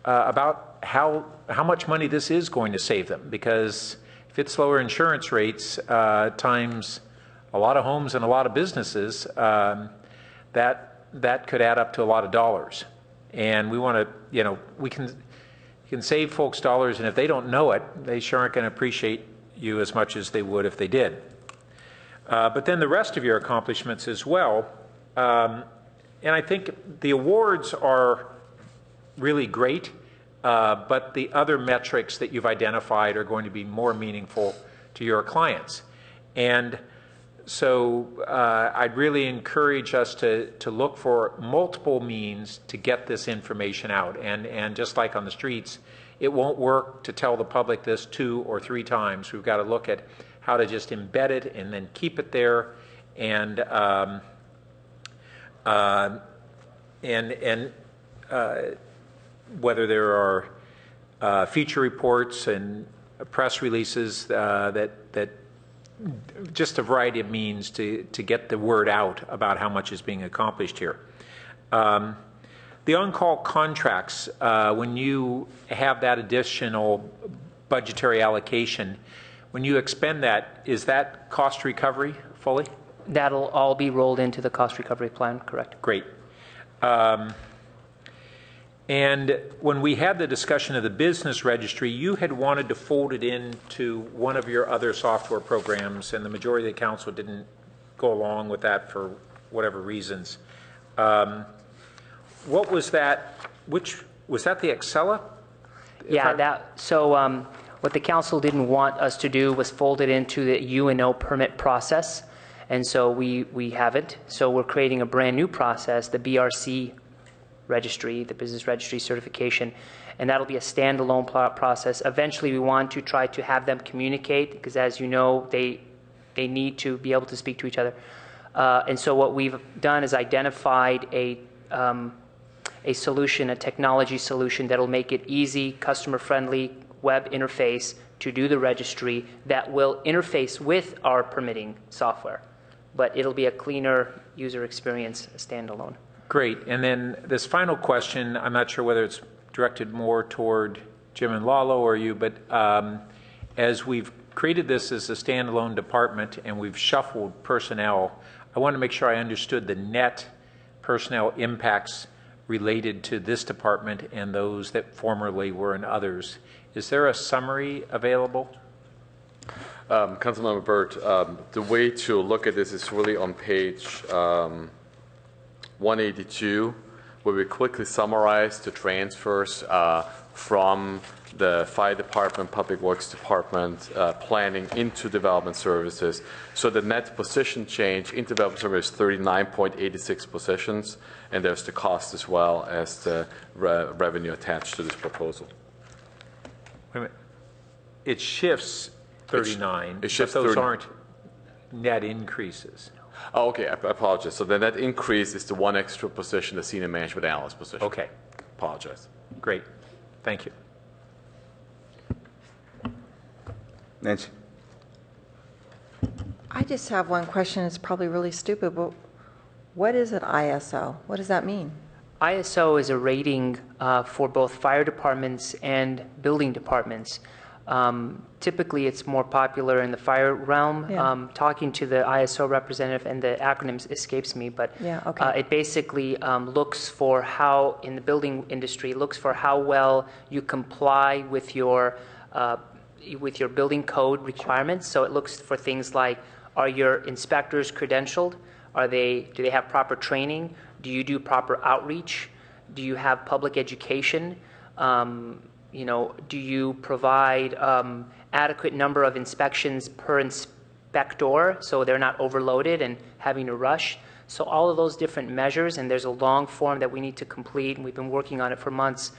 G: about how much money this is going to save them, because if it's lower insurance rates times a lot of homes and a lot of businesses, that could add up to a lot of dollars. And we want to, you can save folks dollars, and if they don't know it, they sure aren't going to appreciate you as much as they would if they did. But then the rest of your accomplishments as well, and I think the awards are really great. But the other metrics that you've identified are going to be more meaningful to your clients. And so I'd really encourage us to look for multiple means to get this information out. And just like on the streets, it won't work to tell the public this 2 or 3 times. We've got to look at how to just embed it and then keep it there, and whether there are feature reports and press releases that just a variety of means to get the word out about how much is being accomplished here. The on-call contracts, when you have that additional budgetary allocation, when you expend that, is that cost recovery fully?
O: That'll all be rolled into the cost recovery plan, correct?
G: Great. And when we had the discussion of the business registry, you had wanted to fold it into one of your other software programs, and the majority of the council didn't go along with that for whatever reasons. What was that? Which was that, the Excella?
O: Yeah, what the council didn't want us to do was fold it into the UNO permit process, and so we haven't. So we're creating a brand new process, the BRC registry, the business registry certification, and that'll be a standalone process. Eventually, we want to try to have them communicate, because as you know, they need to be able to speak to each other. And so what we've done is identified a solution, a technology solution that'll make it easy, customer-friendly web interface to do the registry that will interface with our permitting software. But it'll be a cleaner user experience, standalone.
G: Great. And then this final question, I'm not sure whether it's directed more toward Jim and Lalo or you, but as we've created this as a standalone department and we've shuffled personnel, I want to make sure I understood the net personnel impacts related to this department and those that formerly were in others. Is there a summary available?
C: Councilmember Burt, the way to look at this is really on page 182, where we quickly summarize the transfers from the Fire Department, Public Works Department, planning into Development Services. So the net position change in Development Services is 39.86 positions, and there's the cost as well as the revenue attached to this proposal.
G: Wait a minute. It shifts 39,
C: it shifts
G: but those
C: 30.
G: aren't net increases.
C: Oh, okay, I apologize. So the net increase is the one extra position, the Senior Management Analyst position.
G: Okay.
C: Apologize.
G: Great. Thank you.
A: Nancy?
H: I just have one question. It's probably really stupid, but what is an ISO? What does that mean?
O: ISO is a rating for both fire departments and building departments. Typically, it's more popular in the fire realm.
H: Yeah.
O: Talking to the ISO representative, and the acronym escapes me, but
H: Yeah, okay.
O: it basically looks for how, in the building industry, looks for how well you comply with your building code requirements. So it looks for things like, are your inspectors credentialed? Do they have proper training? Do you do proper outreach? Do you have public education? Do you provide adequate number of inspections per inspector so they're not overloaded and having to rush? So all of those different measures, and there's a long form that we need to complete, and we've been working on it for months.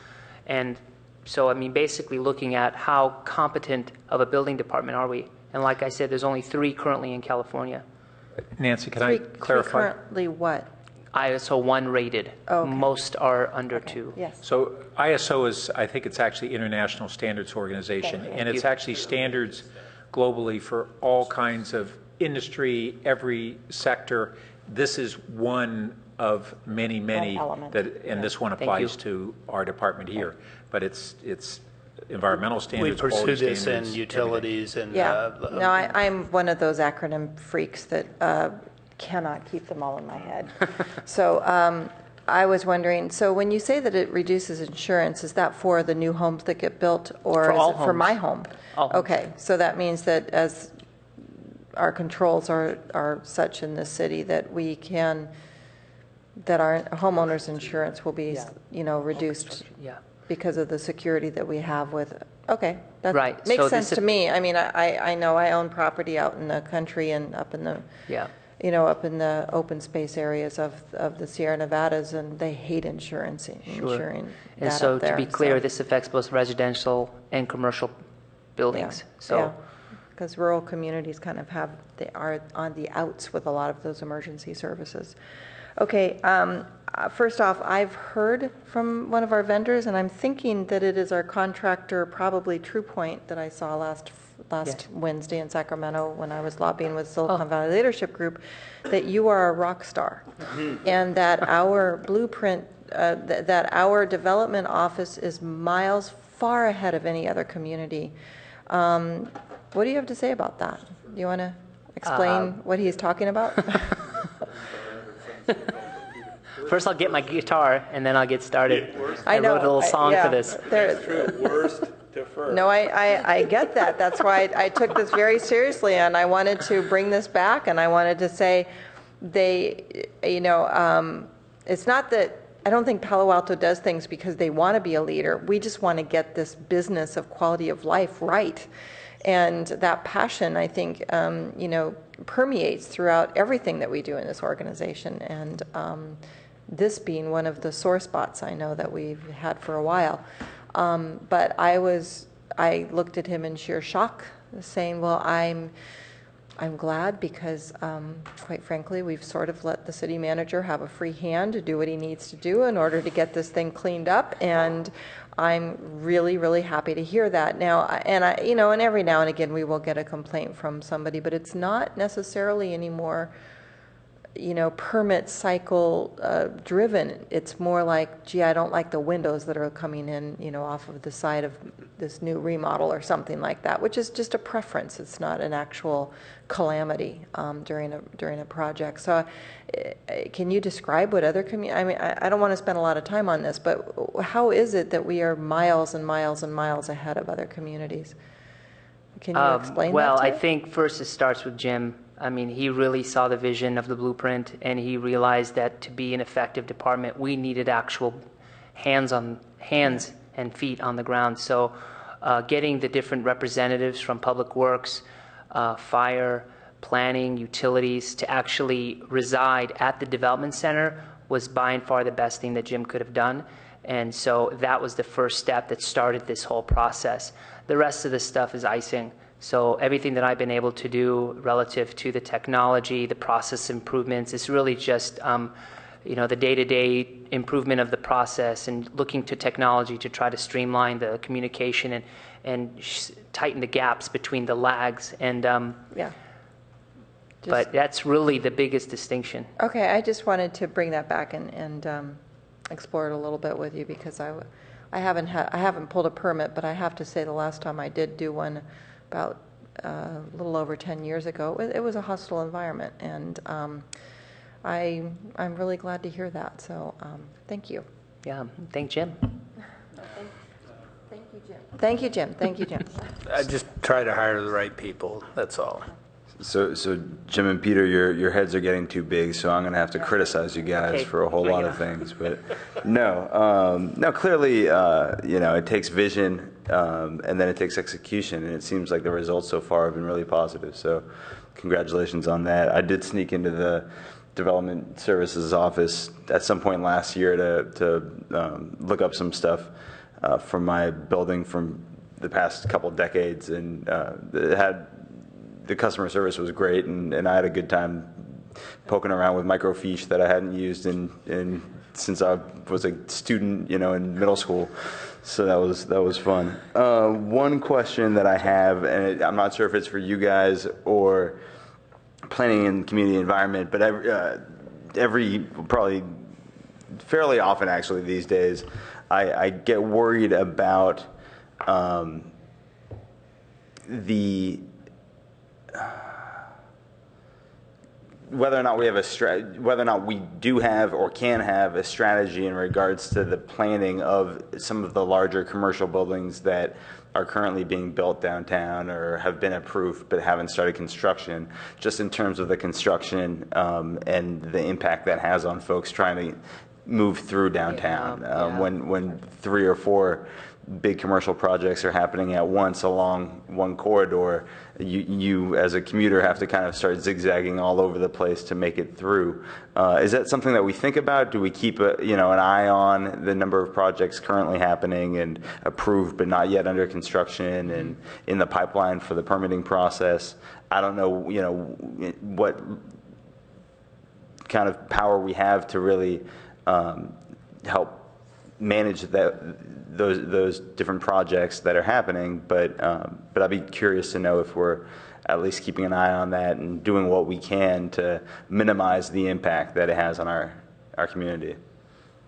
O: And so, I mean, basically looking at how competent of a building department are we? And like I said, there's only 3 currently in California.
G: Nancy, can I clarify?
H: Currently what?
O: ISO 1 rated.
H: Okay.
O: Most are under 2.
H: Yes.
G: So ISO is, I think it's actually International Standards Organization, and it's actually standards globally for all kinds of industry, every sector. This is one of many
H: element.
G: that, and this one applies to our department here. But it's environmental
F: We
G: standards,
F: pursue
G: quality
F: this in
G: standards,
F: utilities and.
H: Yeah. No, I'm one of those acronym freaks that cannot keep them all in my head. So I was wondering, so when you say that it reduces insurance, is that for the new homes that get built, or
O: For
H: is
O: all
H: it for
O: homes.
H: my home?
O: All homes.
H: Okay, so that means that as our controls are such in this city that we can, that our homeowners' insurance will be, reduced
O: Yeah.
H: because of the security that we have with, okay. That
O: Right,
H: makes
O: so
H: sense
O: this-
H: to me. I mean, I know I own property out in the country and up in the,
O: Yeah.
H: up in the open space areas of the Sierra Nevadas, and they hate insuring
O: And
H: that
O: so
H: up there.
O: to be clear,
H: So,
O: this affects both residential and commercial buildings. So
H: because rural communities kind of they are on the outs with a lot of those emergency services. Okay, first off, I've heard from one of our vendors, and I'm thinking that it is our contractor, probably TruePoint, that I saw last
O: Yes.
H: Wednesday in Sacramento when I was lobbying with Silicon Valley Leadership Group, that you are a rock star, and that our blueprint, that our development office is miles far ahead of any other community. What do you have to say about that? Do you want to explain what he's talking about?
O: first I'll get my guitar and then I'll get started.
H: I know.
O: wrote a little song
H: yeah.
O: for this.
F: Worst to first.
H: No, I get that. That's why I took this very seriously, and I wanted to bring this back, and I wanted to say it's not that I don't think Palo Alto does things because they want to be a leader. We just want to get this business of quality of life right. And that passion, I think, permeates throughout everything that we do in this organization. And this being one of the sore spots I know that we've had for a while. But I looked at him in sheer shock, saying, well, I'm glad because, quite frankly, we've sort of let the city manager have a free hand to do what he needs to do in order to get this thing cleaned up. And I'm really, really happy to hear that. Now, and every now and again we will get a complaint from somebody, but it's not necessarily anymore, permit cycle driven. It's more like, gee, I don't like the windows that are coming in, off of the side of this new remodel or something like that, which is just a preference. It's not an actual calamity during a project. So can you describe what other I don't want to spend a lot of time on this, but how is it that we are miles and miles and miles ahead of other communities? Can you explain
O: well,
H: that to
O: I think first it starts with Jim. I mean, he really saw the vision of the blueprint, and he realized that to be an effective department, we needed actual hands and feet on the ground. So getting the different representatives from Public Works, fire, planning, utilities to actually reside at the development center was by and far the best thing that Jim could have done. And so that was the first step that started this whole process. The rest of the stuff is icing. So everything that I've been able to do relative to the technology, the process improvements, is really just the day-to-day improvement of the process and looking to technology to try to streamline the communication and tighten the gaps between the lags. And but that's really the biggest distinction.
H: Okay, I just wanted to bring that back and explore it a little bit with you because I haven't pulled a permit, but I have to say the last time I did do one about a little over 10 years ago, it was a hostile environment, and I'm really glad to hear that. So thank you.
O: Yeah, thank Jim.
H: Thank you, Jim. Thank you, Jim. Thank you, Jim.
F: I just try to hire the right people, that's all.
A: So Jim and Peter, your heads are getting too big, so I'm going to have to criticize you guys for a whole lot of things. But no, clearly, it takes vision, and then it takes execution, and it seems like the results so far have been really positive. So congratulations on that. I did sneak into the Development Services office at some point last year to look up some stuff from my building from the past couple decades, and the customer service was great, and I had a good time poking around with microfiche that I hadn't used since I was a student, in middle school. So that was fun. One question that I have, and I'm not sure if it's for you guys or planning and community environment, but probably fairly often actually these days, I get worried about whether or not we do have or can have a strategy in regards to the planning of some of the larger commercial buildings that are currently being built downtown or have been approved but haven't started construction, just in terms of the construction and the impact that has on folks trying to move through downtown. When 3 or 4 big commercial projects are happening at once along one corridor, you as a commuter have to kind of start zigzagging all over the place to make it through. Is that something that we think about? Do we keep an eye on the number of projects currently happening and approved but not yet under construction and in the pipeline for the permitting process? I don't know, what kind of power we have to really help manage those different projects that are happening, but I'd be curious to know if we're at least keeping an eye on that and doing what we can to minimize the impact that it has on our community.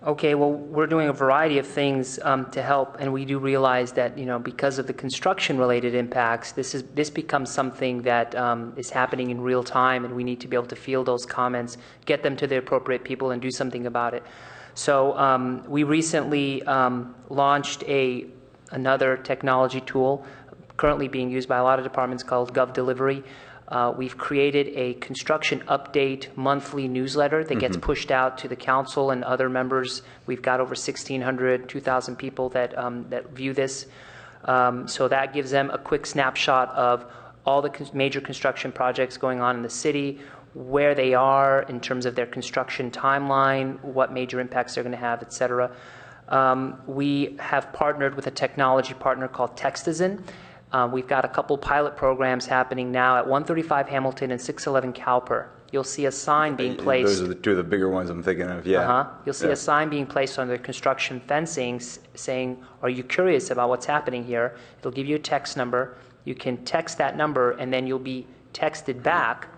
O: Okay, well, we're doing a variety of things to help, and we do realize that because of the construction-related impacts, this becomes something that is happening in real time, and we need to be able to field those comments, get them to the appropriate people, and do something about it. So we recently launched another technology tool currently being used by a lot of departments called Gov Delivery. We've created a construction update monthly newsletter that gets pushed out to the council and other members. We've got over 1,600, 2,000 people that view this. So that gives them a quick snapshot of all the major construction projects going on in the city, where they are in terms of their construction timeline, what major impacts they're going to have, et cetera. We have partnered with a technology partner called Textizen. We've got a couple pilot programs happening now at 135 Hamilton and 611 Cowper. You'll see a sign being placed.
A: Those are the two of the bigger ones I'm thinking of, yeah.
O: You'll see a sign being placed on the construction fencing saying, are you curious about what's happening here? It'll give you a text number. You can text that number, and then you'll be texted back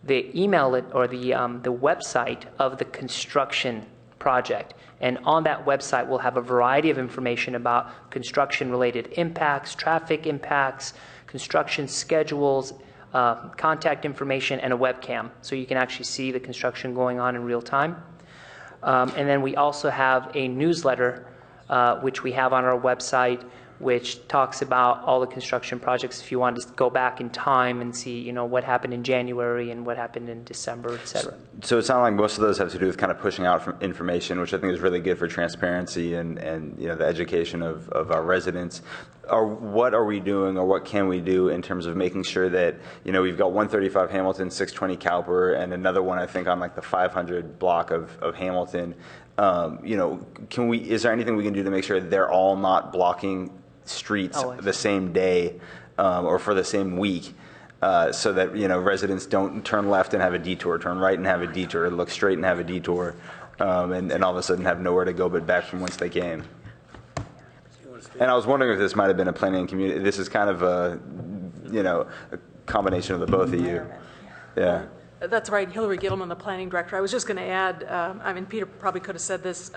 O: the email or the website of the construction project. And on that website, we'll have a variety of information about construction-related impacts, traffic impacts, construction schedules, contact information, and a webcam, so you can actually see the construction going on in real time. And then we also have a newsletter, which we have on our website, which talks about all the construction projects if you want to go back in time and see, what happened in January and what happened in December, et cetera.
A: So it sounds like most of those have to do with kind of pushing out from information, which I think is really good for transparency and the education of our residents. Or what are we doing, or what can we do in terms of making sure that, we've got 135 Hamilton, 620 Cowper, and another one, I think, on like the 500 block of Hamilton. Is there anything we can do to make sure they're all not blocking streets the same day or for the same week, so that residents don't turn left and have a detour, turn right and have a detour, look straight and have a detour, and all of a sudden have nowhere to go but back from whence they came. And I was wondering if this might have been a planning and community. This is kind of a combination of the both of you. Yeah.
P: That's right, Hillary Gittleman, the planning director. I was just going to add, Peter probably could have said this,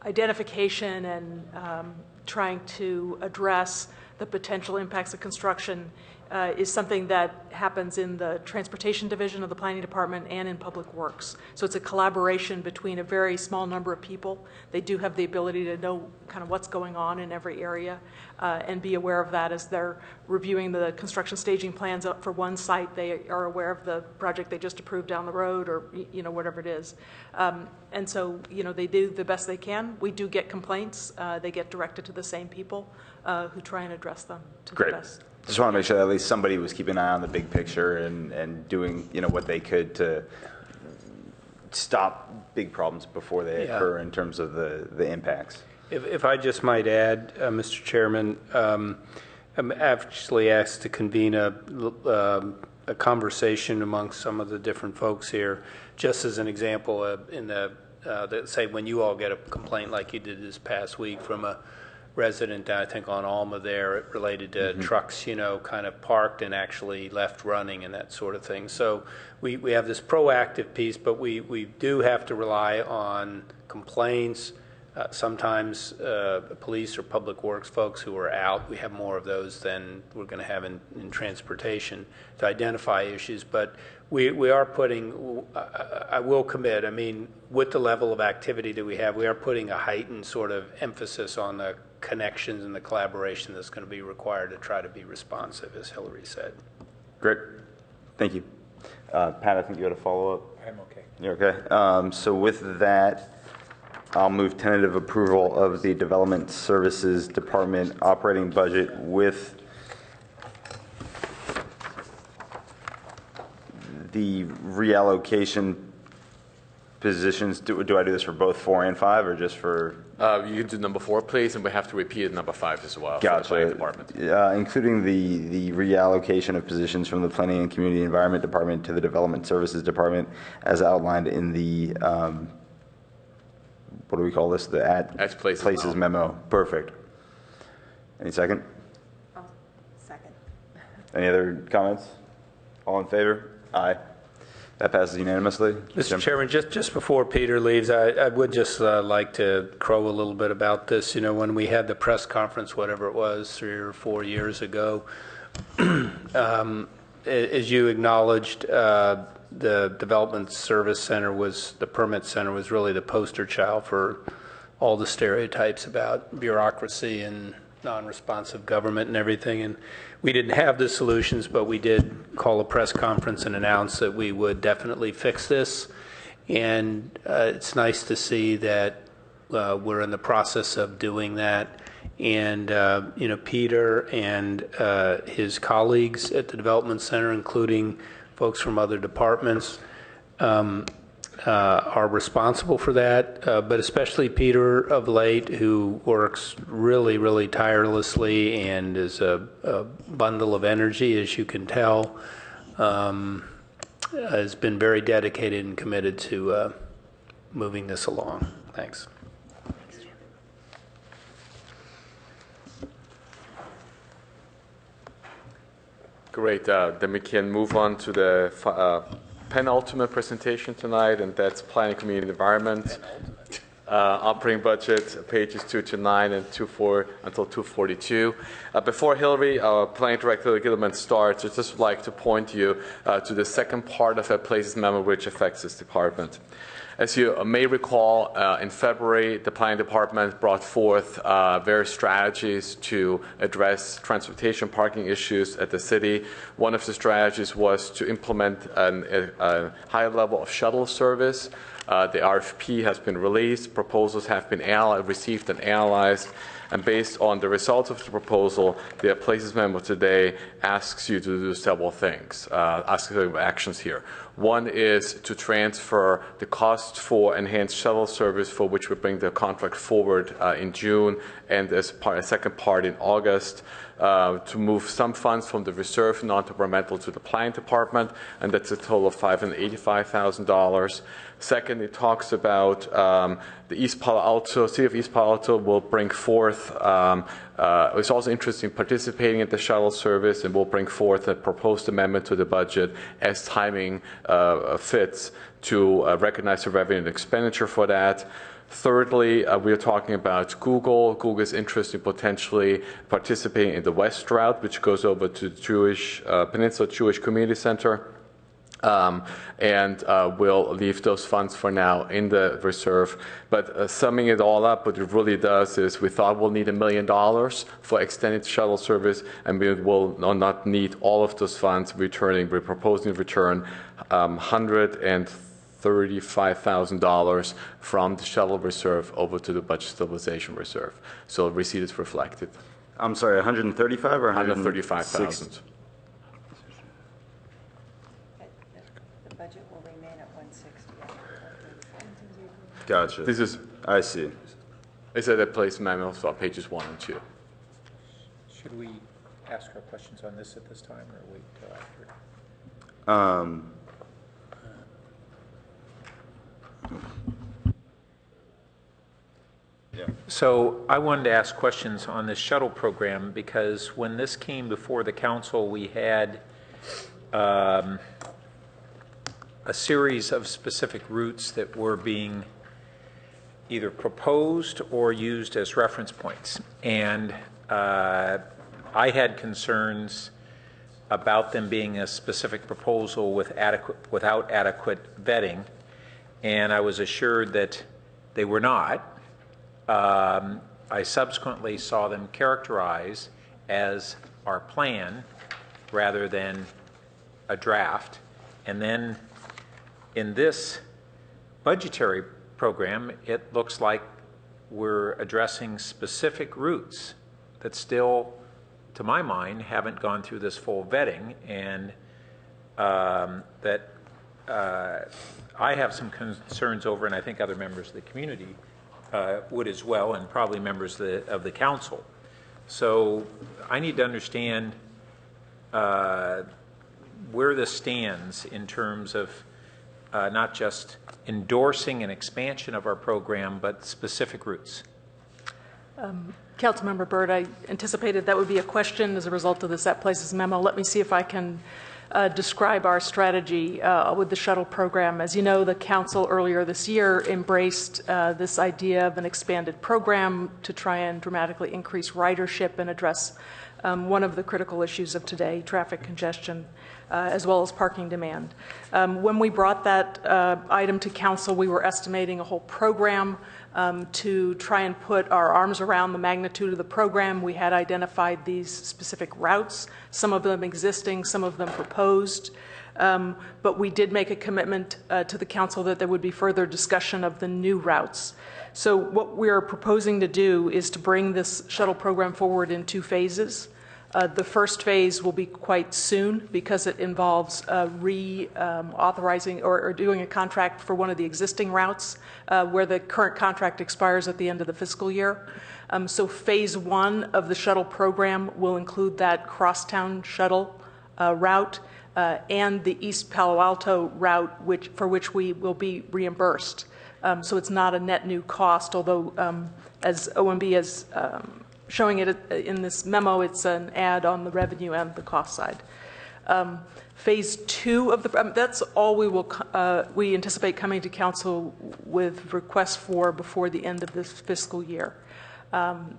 P: identification and trying to address the potential impacts of construction is something that happens in the transportation division of the planning department and in public works. So it's a collaboration between a very small number of people. They do have the ability to know kind of what's going on in every area and be aware of that as they're reviewing the construction staging plans up for one site. They are aware of the project they just approved down the road, or whatever it is. And so they do the best they can. We do get complaints. They get directed to the same people who try and address them to the best.
A: Just want to make sure that at least somebody was keeping an eye on the big picture and doing what they could to stop big problems before they occur in terms of the impacts.
F: If I just might add, Mr. Chairman, I'm actually asked to convene a conversation amongst some of the different folks here, just as an example, say when you all get a complaint like you did this past week from a resident, I think on Alma there, related to trucks, kind of parked and actually left running and that sort of thing. So we have this proactive piece, but we do have to rely on complaints. Sometimes police or public works folks who are out, we have more of those than we're going to have in transportation to identify issues. But we are putting, I will commit, with the level of activity that we have, we are putting a heightened sort of emphasis on the connections and the collaboration that's going to be required to try to be responsive, as Hillary said.
A: Great. Thank you. Pat, I think you had a follow-up.
G: I'm okay.
A: You're okay. So with that, I'll move tentative approval of the Development Services Department operating budget with the reallocation positions. Do I do this for both 4 and 5, or just for?
C: You can do number 4, please, and we have to repeat number 5 as well.
A: Gotcha.
C: For the planning department.
A: Including the reallocation of positions from the Planning and Community Environment Department to the Development Services Department, as outlined in the what do we call this? The at places memo. Perfect. Any second?
H: Second.
A: Any other comments? All in favor? Aye. That passes unanimously.
F: Mr. Chairman, just before Peter leaves, I would just like to crow a little bit about this. When we had the press conference, whatever it was, 3 or 4 years ago, as you acknowledged, the Development Service Center the Permit Center was really the poster child for all the stereotypes about bureaucracy and non-responsive government and everything. And we didn't have the solutions, but we did call a press conference and announce that we would definitely fix this. And it's nice to see that we're in the process of doing that. And, Peter and his colleagues at the Development Center, including folks from other departments, are responsible for that, but especially Peter of late, who works really, really tirelessly and is a bundle of energy, as you can tell, has been very dedicated and committed to moving this along. Thanks.
C: Great. Then we can move on to the penultimate presentation tonight, and that's Planning, Community, and Environment. Operating budget, pages 2 to 9 and 24 until 242. Before Hillary, our Planning Director Gilman starts, I'd just like to point you to the second part of that Places memo, which affects this department. As you may recall, in February, the Planning Department brought forth various strategies to address transportation parking issues at the city. One of the strategies was to implement a high level of shuttle service. The RFP has been released, proposals have been received and analyzed, and based on the results of the proposal, the Places memo today asks you to do several things, asks you actions here. One is to transfer the cost for enhanced shuttle service, for which we bring the contract forward in June, and as a second part in August, to move some funds from the reserve non-departmental to the Planning Department, and that's a total of $585,000. Second, it talks about the East Palo Alto, City of East Palo Alto will bring forth, it's also interested in participating in the shuttle service, and will bring forth a proposed amendment to the budget as timing fits to recognize the revenue and expenditure for that. Thirdly, we are talking about Google. Google is interested in potentially participating in the West Route, which goes over to Peninsula Jewish Community Center. And we'll leave those funds for now in the reserve. But summing it all up, what it really does is we thought we'll need $1 million for extended shuttle service, and we will not need all of those funds returning. We're proposing to return $135,000 from the shuttle reserve over to the budget stabilization reserve. So receipt is reflected.
A: I'm sorry, 135 or
C: 135,000.
H: The budget will remain at 160.
A: Gotcha.
C: This is,
A: I see.
C: It's at the place memo, so pages 1 and 2.
G: Should we ask our questions on this at this time, or wait till after?
A: Yeah.
G: So I wanted to ask questions on this shuttle program, because when this came before the council, we had a series of specific routes that were being either proposed or used as reference points. And I had concerns about them being a specific proposal without adequate vetting, and I was assured that they were not. I subsequently saw them characterized as our plan rather than a draft. And then in this budgetary program, it looks like we're addressing specific routes that still, to my mind, haven't gone through this full vetting, and that I have some concerns over, and I think other members of the community would as well, and probably members of the council. So I need to understand where this stands in terms of not just endorsing an expansion of our program, but specific routes.
P: Councilmember Byrd, I anticipated that would be a question as a result of the Set Places memo. Let me see if I can describe our strategy with the shuttle program. As you know, the council earlier this year embraced this idea of an expanded program to try and dramatically increase ridership and address one of the critical issues of today, traffic congestion, as well as parking demand. When we brought that item to council, we were estimating a whole program to try and put our arms around the magnitude of the program. We had identified these specific routes, some of them existing, some of them proposed. But we did make a commitment to the council that there would be further discussion of the new routes. So what we're proposing to do is to bring this shuttle program forward in 2 phases. The first phase will be quite soon because it involves reauthorizing or doing a contract for one of the existing routes where the current contract expires at the end of the fiscal year. So phase 1 of the shuttle program will include that crosstown shuttle route and the East Palo Alto route, for which we will be reimbursed. So it's not a net new cost, although as OMB is showing it in this memo, it's an add on the revenue and the cost side. Phase 2 of the that's all we anticipate coming to council with requests for before the end of this fiscal year.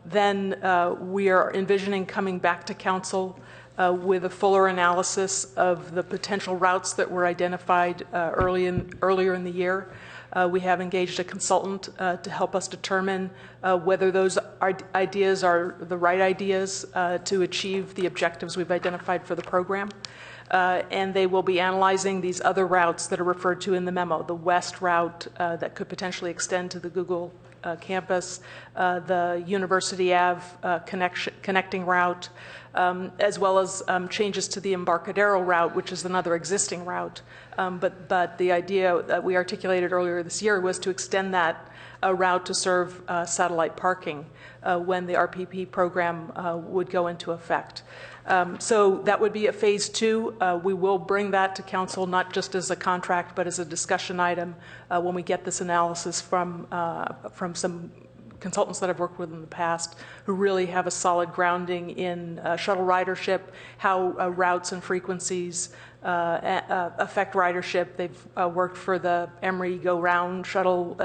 P: Then we are envisioning coming back to council with a fuller analysis of the potential routes that were identified earlier in the year. We have engaged a consultant to help us determine whether those ideas are the right ideas to achieve the objectives we've identified for the program. And they will be analyzing these other routes that are referred to in the memo, the west route that could potentially extend to the Google campus, the University Ave connecting route, as well as changes to the Embarcadero route, which is another existing route. But the idea that we articulated earlier this year was to extend that route to serve satellite parking when the RPP program would go into effect. So that would be a phase 2. We will bring that to council not just as a contract, but as a discussion item when we get this analysis from some consultants that I've worked with in the past who really have a solid grounding in shuttle ridership, how routes and frequencies affect ridership. They've worked for the Emory Go Round shuttle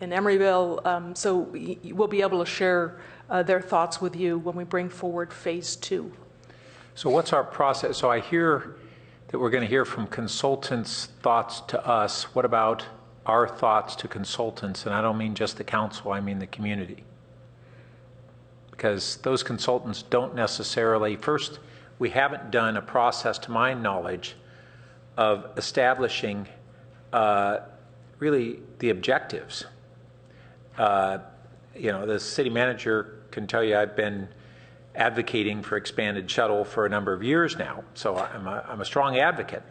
P: in Emeryville, so we'll be able to share their thoughts with you when we bring forward phase 2.
G: So what's our process? So I hear that we're going to hear from consultants' thoughts to us. What about our thoughts to consultants? And I don't mean just the council, I mean the community. Because those consultants don't necessarily, first, we haven't done a process, to my knowledge, of establishing really the objectives. The city manager can tell you I've been advocating for expanded shuttle for a number of years now, so I'm a strong advocate.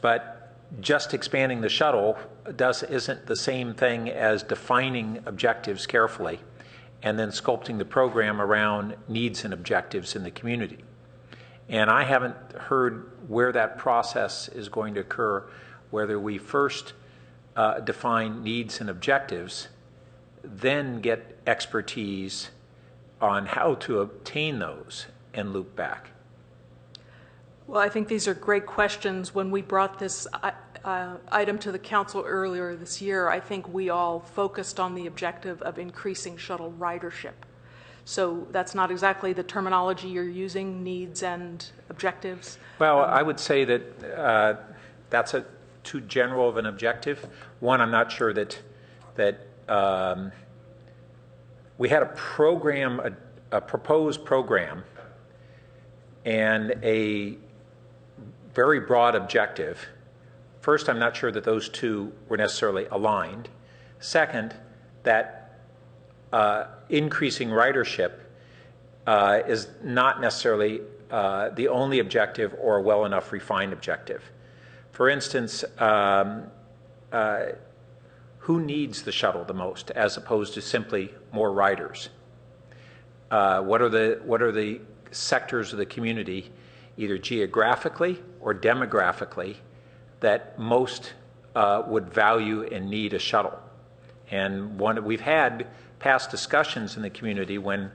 G: But just expanding the shuttle isn't the same thing as defining objectives carefully and then sculpting the program around needs and objectives in the community. And I haven't heard where that process is going to occur, whether we first define needs and objectives, then get expertise on how to obtain those and loop back.
P: Well, I think these are great questions. When we brought this item to the council earlier this year, I think we all focused on the objective of increasing shuttle ridership. So that's not exactly the terminology you're using, needs and objectives.
G: Well, I would say that that's too general of an objective. One, I'm not sure that we had a proposed program and a very broad objective. First, I'm not sure that those two were necessarily aligned. Second, that increasing ridership is not necessarily the only objective or a well enough refined objective. For instance, who needs the shuttle the most as opposed to simply more riders? What are the sectors of the community, either geographically or demographically, that most would value and need a shuttle? And we've had past discussions in the community when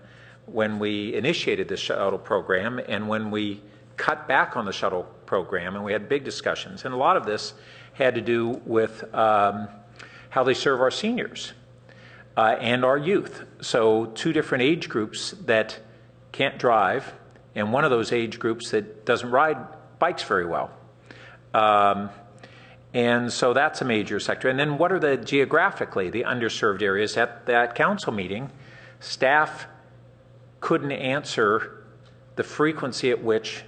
G: we initiated the shuttle program and when we cut back on the shuttle program, and we had big discussions. And a lot of this had to do with how they serve our seniors and our youth. So two different age groups that can't drive and one of those age groups that doesn't ride bikes very well. And so that's a major sector. And then what are the geographically the underserved areas? At that council meeting, staff couldn't answer the frequency at which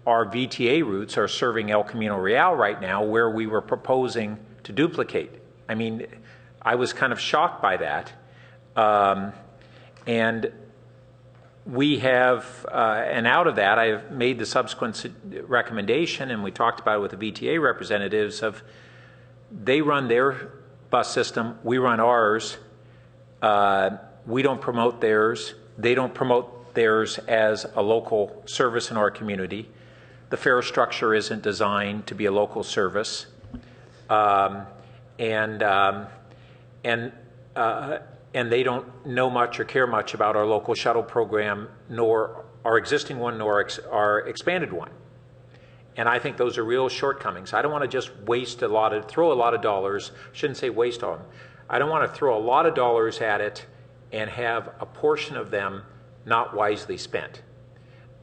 G: our VTA routes are serving El Camino Real right now, where we were proposing to duplicate. I mean, I was kind of shocked by that. And we have, and out of that, I have made the subsequent recommendation, and we talked about it with the VTA representatives, of they run their bus system, we run ours. We don't promote theirs. They don't promote theirs as a local service in our community. The fare structure isn't designed to be a local service. And they don't know much or care much about our local shuttle program, nor our existing one, nor our expanded one. And I think those are real shortcomings. I don't want to just throw a lot of dollars, shouldn't say waste on them. I don't want to throw a lot of dollars at it and have a portion of them not wisely spent.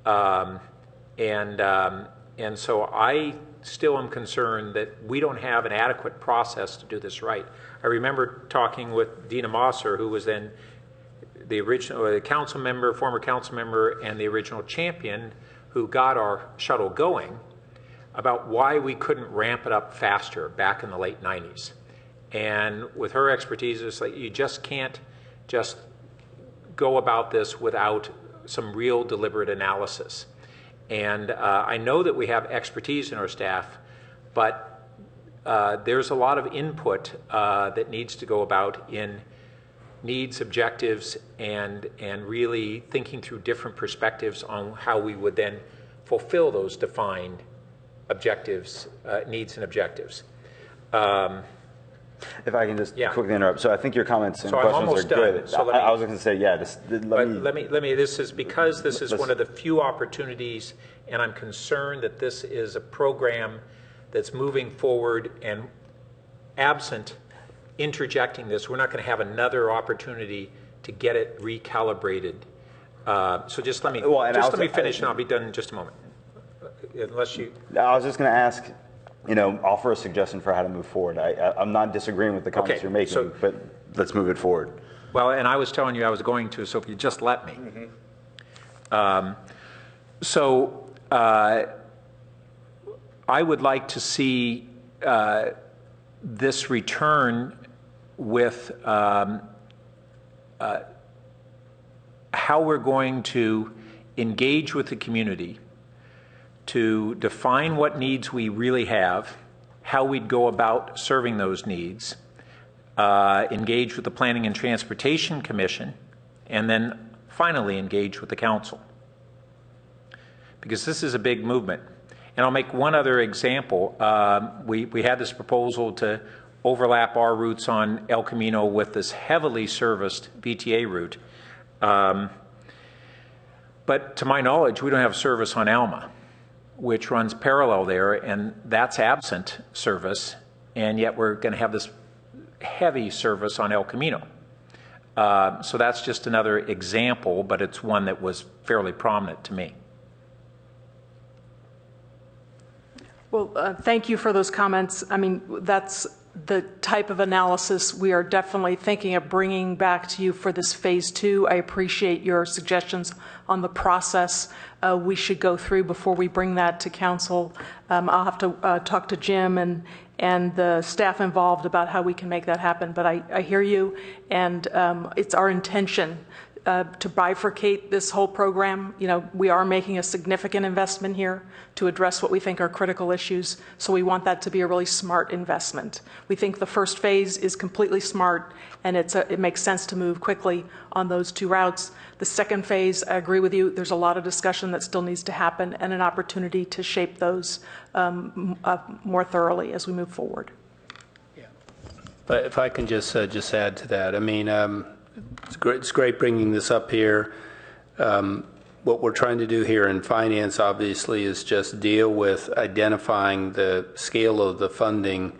G: And so I still am concerned that we don't have an adequate process to do this right. I remember talking with Dina Mosser, who was then the original council member, former council member, and the original champion who got our shuttle going, about why we couldn't ramp it up faster back in the late 90s. And with her expertise, it's like you just can't just go about this without some real deliberate analysis. And I know that we have expertise in our staff, but there's a lot of input that needs to go about in needs, objectives, and really thinking through different perspectives on how we would then fulfill those defined objectives, needs and objectives.
A: If I can just quickly interrupt. So I think your comments and
G: so
A: questions are good.
G: So
A: I was going to say,
G: let me, this is because this is one of the few opportunities, and I'm concerned that this is a program that's moving forward, and absent interjecting this, we're not going to have another opportunity to get it recalibrated. So just let me finish, and I'll be done in just a moment. Unless you...
A: I was just going to ask, offer a suggestion for how to move forward. I'm not disagreeing with the comments you're making, but let's move it forward.
G: Well, and I was telling you I was going to, so if you just let me. I would like to see this return with how we're going to engage with the community to define what needs we really have, how we'd go about serving those needs, engage with the Planning and Transportation Commission, and then finally engage with the council. Because this is a big movement. And I'll make one other example. We had this proposal to overlap our routes on El Camino with this heavily serviced VTA route. But to my knowledge, we don't have service on Alma, which runs parallel there, and that's absent service, and yet we're going to have this heavy service on El Camino. So that's just another example, but it's one that was fairly prominent to me.
P: Well, thank you for those comments. I mean, that's the type of analysis we are definitely thinking of bringing back to you for this phase 2. I appreciate your suggestions on the process we should go through before we bring that to council. I'll have to talk to Jim and the staff involved about how we can make that happen. But I hear you, and it's our intention to bifurcate this whole program. We are making a significant investment here to address what we think are critical issues, so we want that to be a really smart investment. We think the first phase is completely smart, and it makes sense to move quickly on those 2 routes. The second phase, I agree with you, there's a lot of discussion that still needs to happen and an opportunity to shape those more thoroughly as we move forward.
F: Yeah. But if I can just add to that, I mean, it's great bringing this up here. What we're trying to do here in finance, obviously, is just deal with identifying the scale of the funding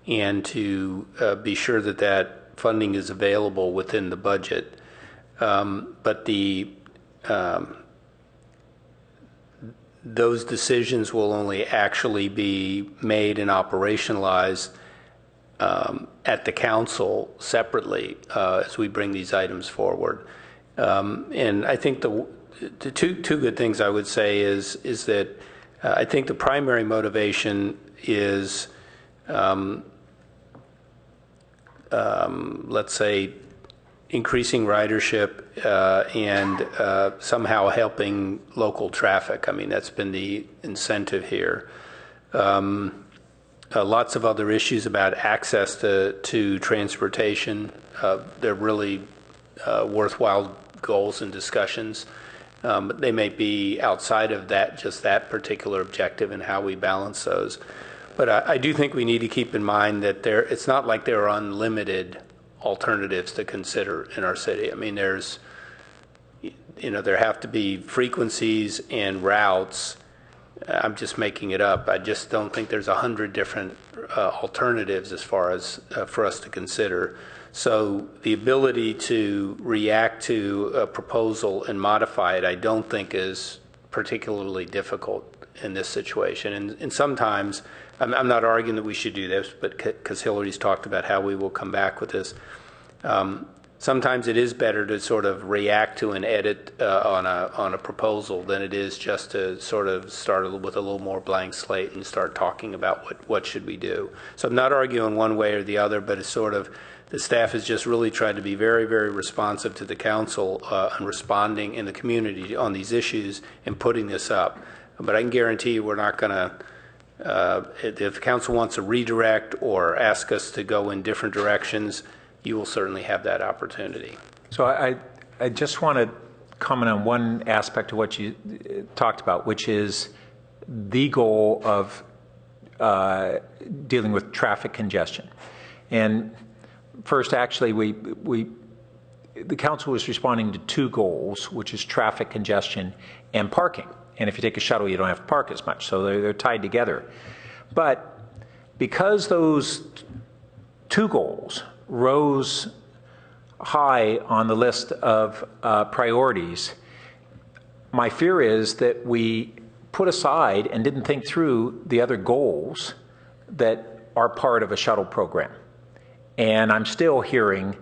F: and to be sure that that funding is available within the budget. But the those decisions will only actually be made and operationalized at the council separately as we bring these items forward. And I think the two good things I would say is that I think the primary motivation is, let's say, increasing ridership and somehow helping local traffic. I mean, that's been the incentive here. Lots of other issues about access to transportation. They're really worthwhile goals and discussions. But they may be outside of that, just that particular objective and how we balance those. But I do think we need to keep in mind that it's not like there are unlimited alternatives to consider in our city. I mean, there have to be frequencies and routes. I'm just making it up. I just don't think there's 100 different alternatives as far as for us to consider. So the ability to react to a proposal and modify it, I don't think is particularly difficult in this situation. And sometimes, I'm not arguing that we should do this, but because Hillary's talked about how we will come back with this, sometimes it is better to sort of react to an edit on a proposal than it is just to sort of start with a little more blank slate and start talking about what should we do. So I'm not arguing one way or the other, but it's sort of the staff has just really tried to be very, very responsive to the council and responding in the community on these issues and putting this up. But I can guarantee you we're not going to, if the council wants to redirect or ask us to go in different directions, you will certainly have that opportunity.
G: So I just want to comment on one aspect of what you talked about, which is the goal of dealing with traffic congestion. And first, actually, the council was responding to two goals, which is traffic congestion and parking. And if you take a shuttle, you don't have to park as much. So they're tied together. But because those two goals rose high on the list of priorities, my fear is that we put aside and didn't think through the other goals that are part of a shuttle program. And I'm still hearing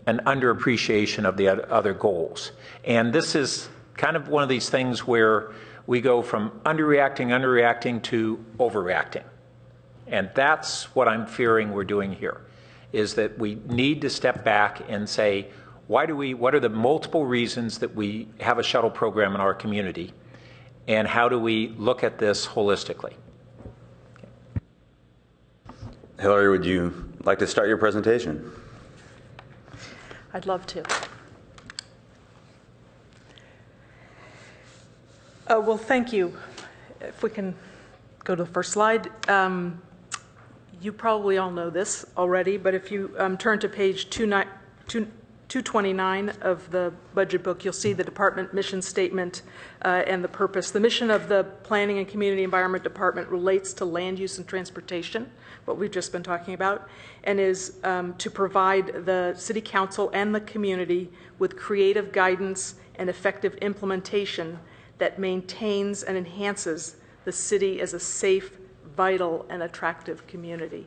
G: an underappreciation of the other goals. And this is kind of one of these things where we go from underreacting to overreacting. And that's what I'm fearing we're doing here, is that we need to step back and say, what are the multiple reasons that we have a shuttle program in our community, and how do we look at this holistically?
A: Hillary, would you like to start your presentation?
P: I'd love to. Well, thank you. If we can go to the first slide. You probably all know this already, but if you turn to page 229 of the budget book, you'll see the department mission statement and the purpose. The mission of the Planning and Community Environment Department relates to land use and transportation, what we've just been talking about, and is to provide the City Council and the community with creative guidance and effective implementation that maintains and enhances the city as a safe, vital, and attractive community.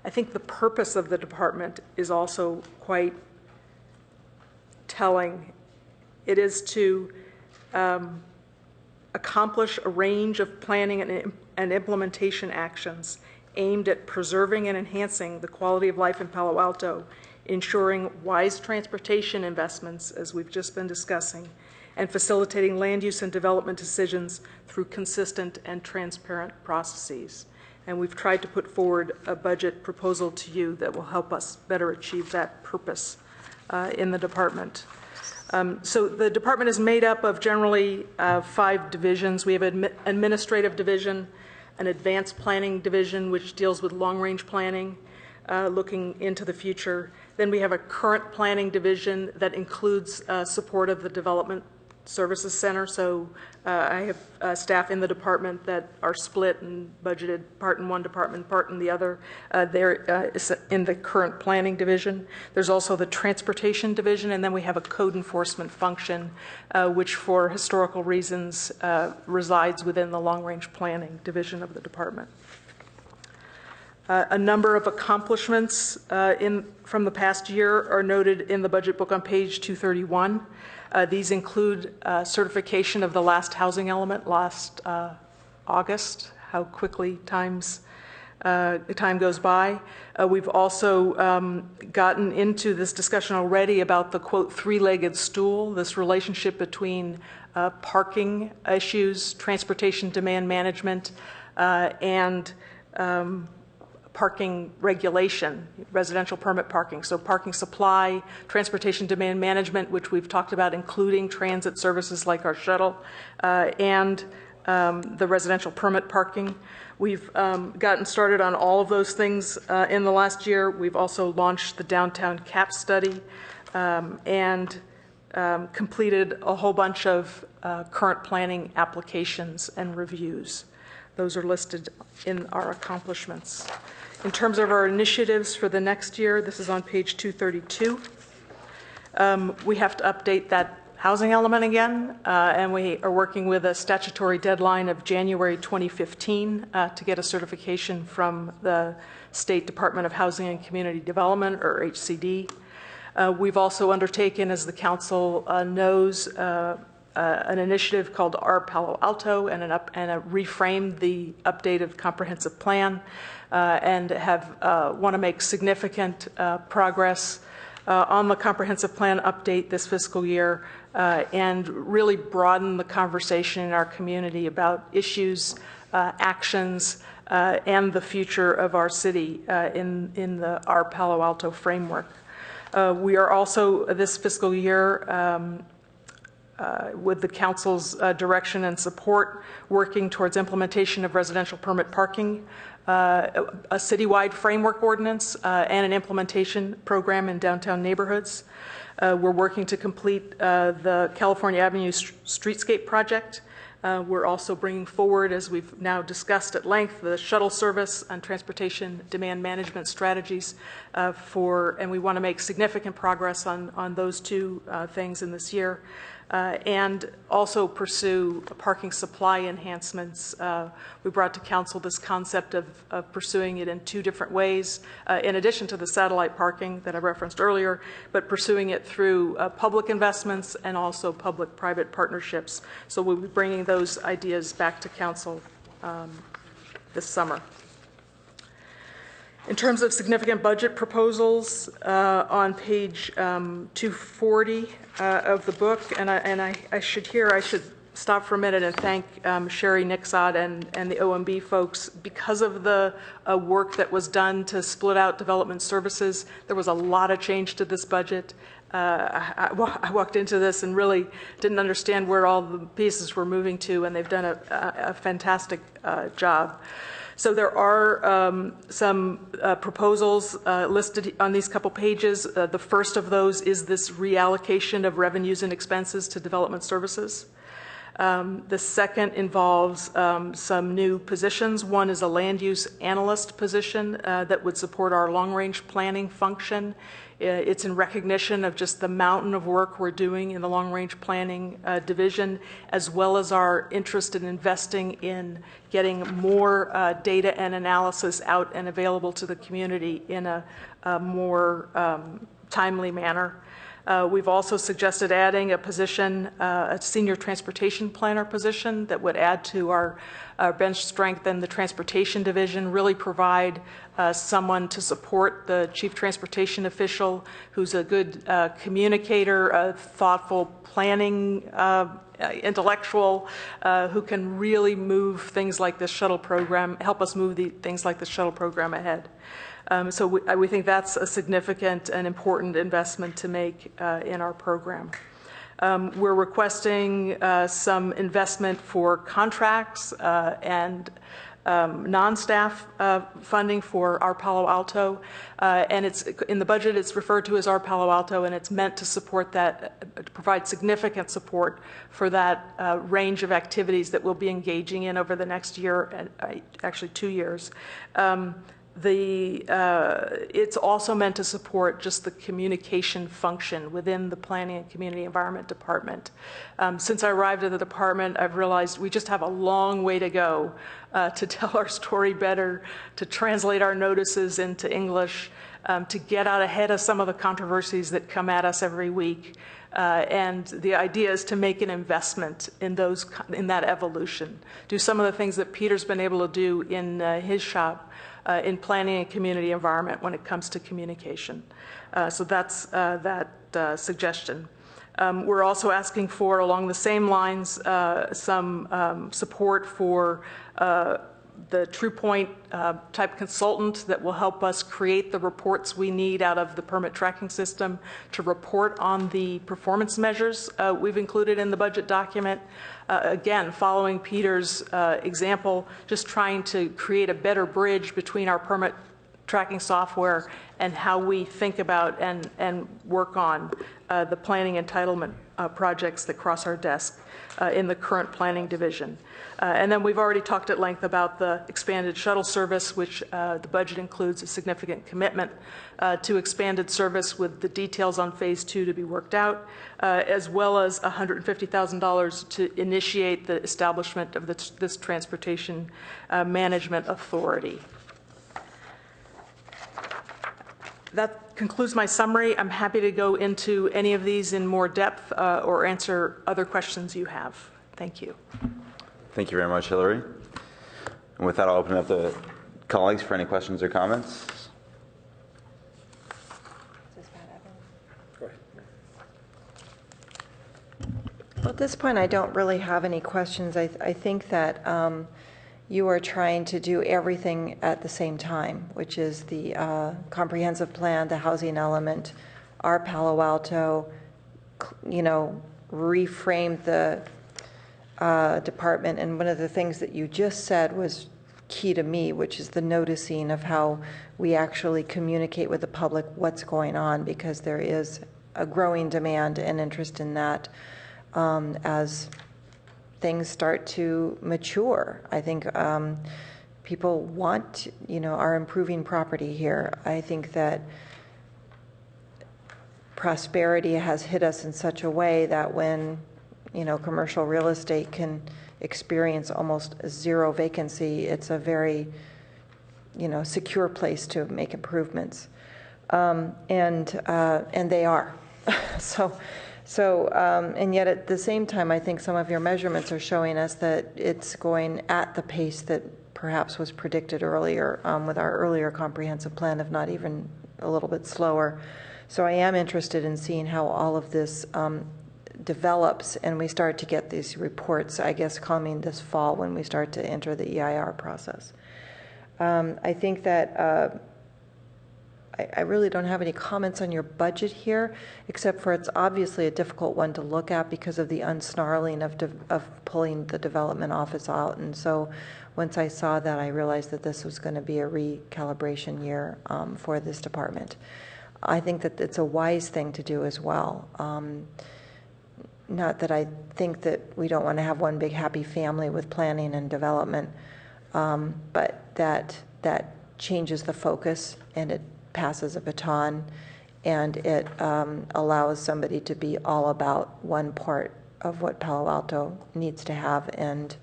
P: I think the purpose of the department is also quite telling. It is to accomplish a range of planning and implementation actions aimed at preserving and enhancing the quality of life in Palo Alto, ensuring wise transportation investments, as we've just been discussing, and facilitating land use and development decisions through consistent and transparent processes. And we've tried to put forward a budget proposal to you that will help us better achieve that purpose in the department. So the department is made up of generally 5 divisions. We have an administrative division, an advanced planning division, which deals with long-range planning, looking into the future. Then we have a current planning division that includes support of the development Services Center. So I have staff in the department that are split and budgeted, part in one department, part in the other. They're in the current planning division. There's also the transportation division, and then we have a code enforcement function, which for historical reasons resides within the long-range planning division of the department. A number of accomplishments from the past year are noted in the budget book on page 231. These include certification of the last housing element last August, how quickly time goes by. We've also gotten into this discussion already about the, quote, three-legged stool, this relationship between parking issues, transportation demand management, and parking regulation, residential permit parking. So parking supply, transportation demand management, which we've talked about, including transit services like our shuttle, and the residential permit parking. We've gotten started on all of those things in the last year. We've also launched the downtown CAP study and completed a whole bunch of current planning applications and reviews. Those are listed in our accomplishments. In terms of our initiatives for the next year, this is on page 232. We have to update that housing element again, and we are working with a statutory deadline of January 2015 to get a certification from the State Department of Housing and Community Development, or HCD. We've also undertaken, as the council knows, an initiative called our Palo Alto, and reframed the updated comprehensive plan, and want to make significant progress on the comprehensive plan update this fiscal year, and really broaden the conversation in our community about issues, actions, and the future of our city in the our Palo Alto framework. We are also this fiscal year, with the council's direction and support, working towards implementation of residential permit parking, a citywide framework ordinance, and an implementation program in downtown neighborhoods. We're working to complete the California Avenue Streetscape project. We're also bringing forward, as we've now discussed at length, the shuttle service and transportation demand management strategies and we want to make significant progress on those two things in this year. And also pursue parking supply enhancements. We brought to council this concept of pursuing it in two different ways, in addition to the satellite parking that I referenced earlier, but pursuing it through public investments and also public-private partnerships. So we'll be bringing those ideas back to council this summer. In terms of significant budget proposals, on page 240 of the book, and I should stop for a minute and thank Sherry Nixod and the OMB folks. Because of the work that was done to split out development services, there was a lot of change to this budget. I walked into this and really didn't understand where all the pieces were moving to, and they've done a fantastic job. So there are some proposals listed on these couple pages. The first of those is this reallocation of revenues and expenses to development services. The second involves some new positions. One is a land use analyst position that would support our long-range planning function. It's in recognition of just the mountain of work we're doing in the long-range planning division, as well as our interest in investing in getting more data and analysis out and available to the community in a more timely manner. We've also suggested adding a position, a senior transportation planner position that would add to our bench strength in the transportation division, really provide someone to support the chief transportation official who's a good communicator, a thoughtful planning intellectual who can really move things like this shuttle program, help us move things like the shuttle program ahead. So we think that's a significant and important investment to make in our program. We're requesting some investment for contracts and non-staff funding for our Palo Alto, and it's in the budget. It's referred to as our Palo Alto, and it's meant to support that, to provide significant support for that range of activities that we'll be engaging in over the next year, actually 2 years. It's also meant to support just the communication function within the Planning and Community Environment Department. Since I arrived at the department, I've realized we just have a long way to go to tell our story better, to translate our notices into English, to get out ahead of some of the controversies that come at us every week. And the idea is to make an investment in that evolution. Do some of the things that Peter's been able to do in his shop in planning and community environment when it comes to communication. So that's that suggestion. We're also asking for, along the same lines, some support for the TruePoint type consultant that will help us create the reports we need out of the permit tracking system to report on the performance measures we've included in the budget document. Again, following Peter's example, just trying to create a better bridge between our permit tracking software and how we think about and work on the planning entitlement projects that cross our desk in the current planning division. And then we've already talked at length about the expanded shuttle service, which the budget includes a significant commitment to expanded service with the details on phase 2 to be worked out, as well as $150,000 to initiate the establishment of this transportation management authority. That concludes my summary. I'm happy to go into any of these in more depth or answer other questions you have. Thank you.
A: Thank you very much, Hillary. And with that, I'll open it up to colleagues for any questions or comments.
H: Well, at this point, I don't really have any questions. I think that you are trying to do everything at the same time, which is the comprehensive plan, the housing element, our Palo Alto, reframe the department. And one of the things that you just said was key to me, which is the noticing of how we actually communicate with the public what's going on, because there is a growing demand and interest in that as things start to mature. I think people want, our improving property here. I think that prosperity has hit us in such a way that when, commercial real estate can experience almost zero vacancy, it's a very, secure place to make improvements. And they are. And yet at the same time, I think some of your measurements are showing us that it's going at the pace that perhaps was predicted earlier with our earlier comprehensive plan, if not even a little bit slower. So I am interested in seeing how all of this develops and we start to get these reports, I guess, coming this fall when we start to enter the EIR process. I think that I really don't have any comments on your budget here, except for it's obviously a difficult one to look at because of the unsnarling of pulling the development office out. And so once I saw that, I realized that this was going to be a recalibration year for this department. I think that it's a wise thing to do as well. Not that I think that we don't want to have one big happy family with planning and development, but that changes the focus and it passes a baton, and it allows somebody to be all about one part of what Palo Alto needs to have, and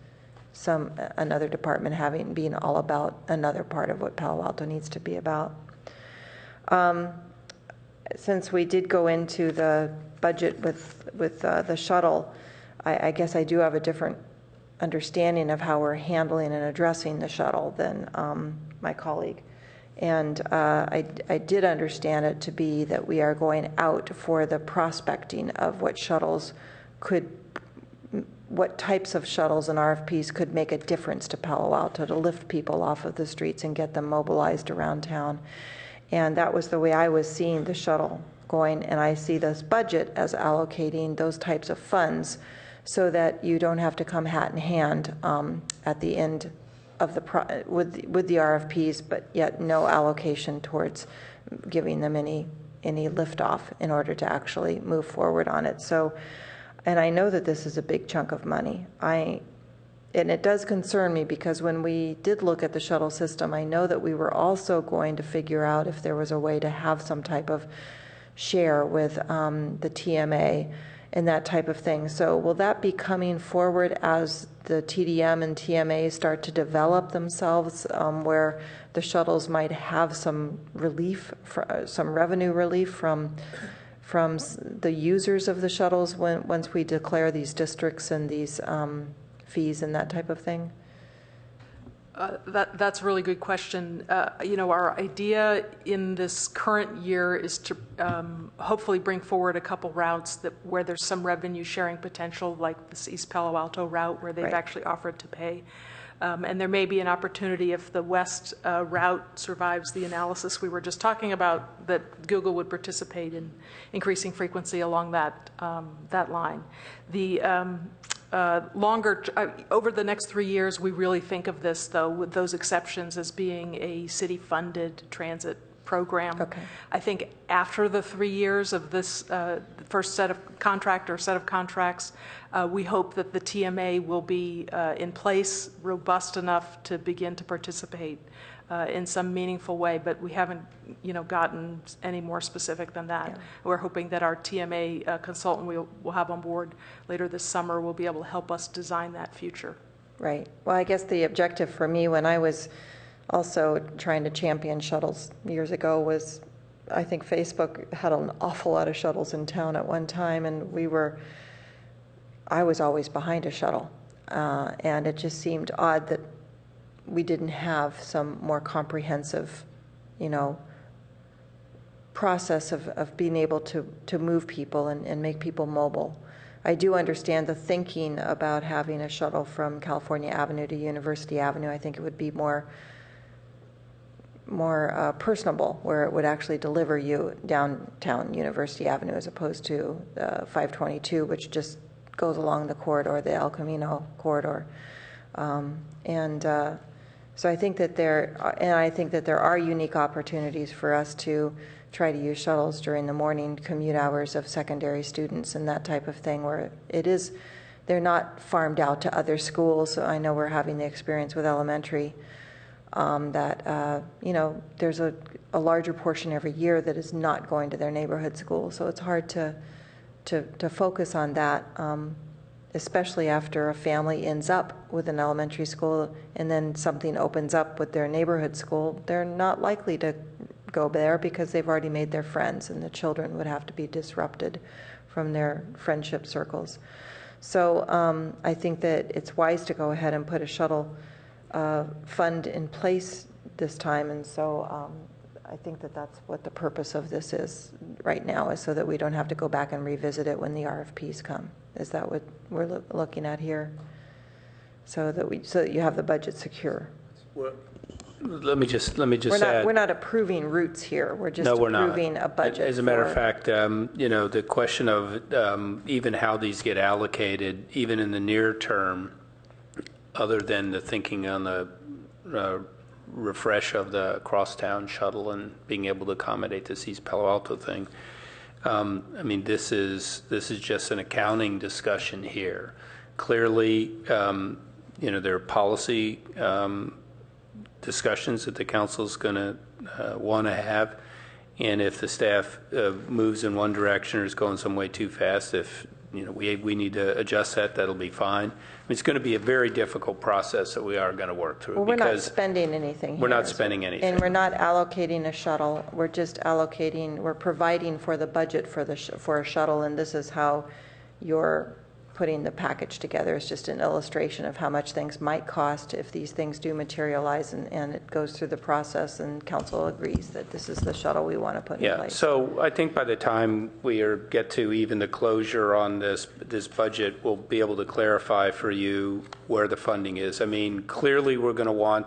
H: another department being all about another part of what Palo Alto needs to be about. Since we did go into the budget with the shuttle, I guess I do have a different understanding of how we're handling and addressing the shuttle than my colleague. And I did understand it to be that we are going out for the prospecting of what types of shuttles and RFPs could make a difference to Palo Alto to lift people off of the streets and get them mobilized around town. And that was the way I was seeing the shuttle going. And I see this budget as allocating those types of funds so that you don't have to come hat in hand at the end of with the RFPs, but yet no allocation towards giving them any liftoff in order to actually move forward on it. So, and I know that this is a big chunk of money. And it does concern me because when we did look at the shuttle system, I know that we were also going to figure out if there was a way to have some type of share with the TMA and that type of thing. So will that be coming forward as the TDM and TMA start to develop themselves, where the shuttles might have some relief, some revenue relief from the users of the shuttles once we declare these districts and these fees and that type of thing?
P: That's a really good question. Our idea in this current year is to hopefully bring forward a couple routes where there's some revenue sharing potential, like this East Palo Alto route where they've actually offered to pay. And there may be an opportunity if the West route survives the analysis we were just talking about, that Google would participate in increasing frequency along that line. The over the next 3 years, we really think of this, though, with those exceptions, as being a city-funded transit program.
H: Okay.
P: I think after the 3 years of this first set of contracts, we hope that the TMA will be in place, robust enough to begin to participate in some meaningful way, but we haven't, gotten any more specific than that. Yeah. We're hoping that our TMA consultant we'll have on board later this summer will be able to help us design that future.
H: Right. Well, I guess the objective for me when I was also trying to champion shuttles years ago was, I think Facebook had an awful lot of shuttles in town at one time, and I was always behind a shuttle, and it just seemed odd that we didn't have some more comprehensive, process of being able to move people and make people mobile. I do understand the thinking about having a shuttle from California Avenue to University Avenue. I think it would be more personable, where it would actually deliver you downtown University Avenue as opposed to 522, which just goes along the corridor, the El Camino corridor. So I think that there are unique opportunities for us to try to use shuttles during the morning commute hours of secondary students and that type of thing, where they're not farmed out to other schools. So I know we're having the experience with elementary that there's a larger portion every year that is not going to their neighborhood school. So it's hard to focus on that, especially after a family ends up with an elementary school and then something opens up with their neighborhood school. They're not likely to go there because they've already made their friends, and the children would have to be disrupted from their friendship circles. So I think that it's wise to go ahead and put a shuttle fund in place this time, and so I think that that's what the purpose of this is right now, is so that we don't have to go back and revisit it when the RFPs come. Is that what we're looking at here? So that you have the budget secure.
F: Well, let me just add.
H: We're not approving routes here. We're just approving a budget.
F: As a matter of fact, the question of even how these get allocated, even in the near term, other than the thinking on the refresh of the crosstown shuttle and being able to accommodate this East Palo Alto thing. This is just an accounting discussion here. Clearly, there are policy discussions that the council is going to want to have, and if the staff moves in one direction or is going some way too fast, if we need to adjust that, that'll be fine. It's going to be a very difficult process that we are going to work through.
H: Well, we're not spending anything.
F: We're not spending anything.
H: And we're not allocating a shuttle. We're just we're providing for the budget for a shuttle, and this is how you're putting the package together. It's just an illustration of how much things might cost if these things do materialize, and it goes through the process and council agrees that this is the shuttle we want to put in place.
F: So I think by the time we get to even the closure on this budget, we'll be able to clarify for you where the funding is. Clearly we're going to want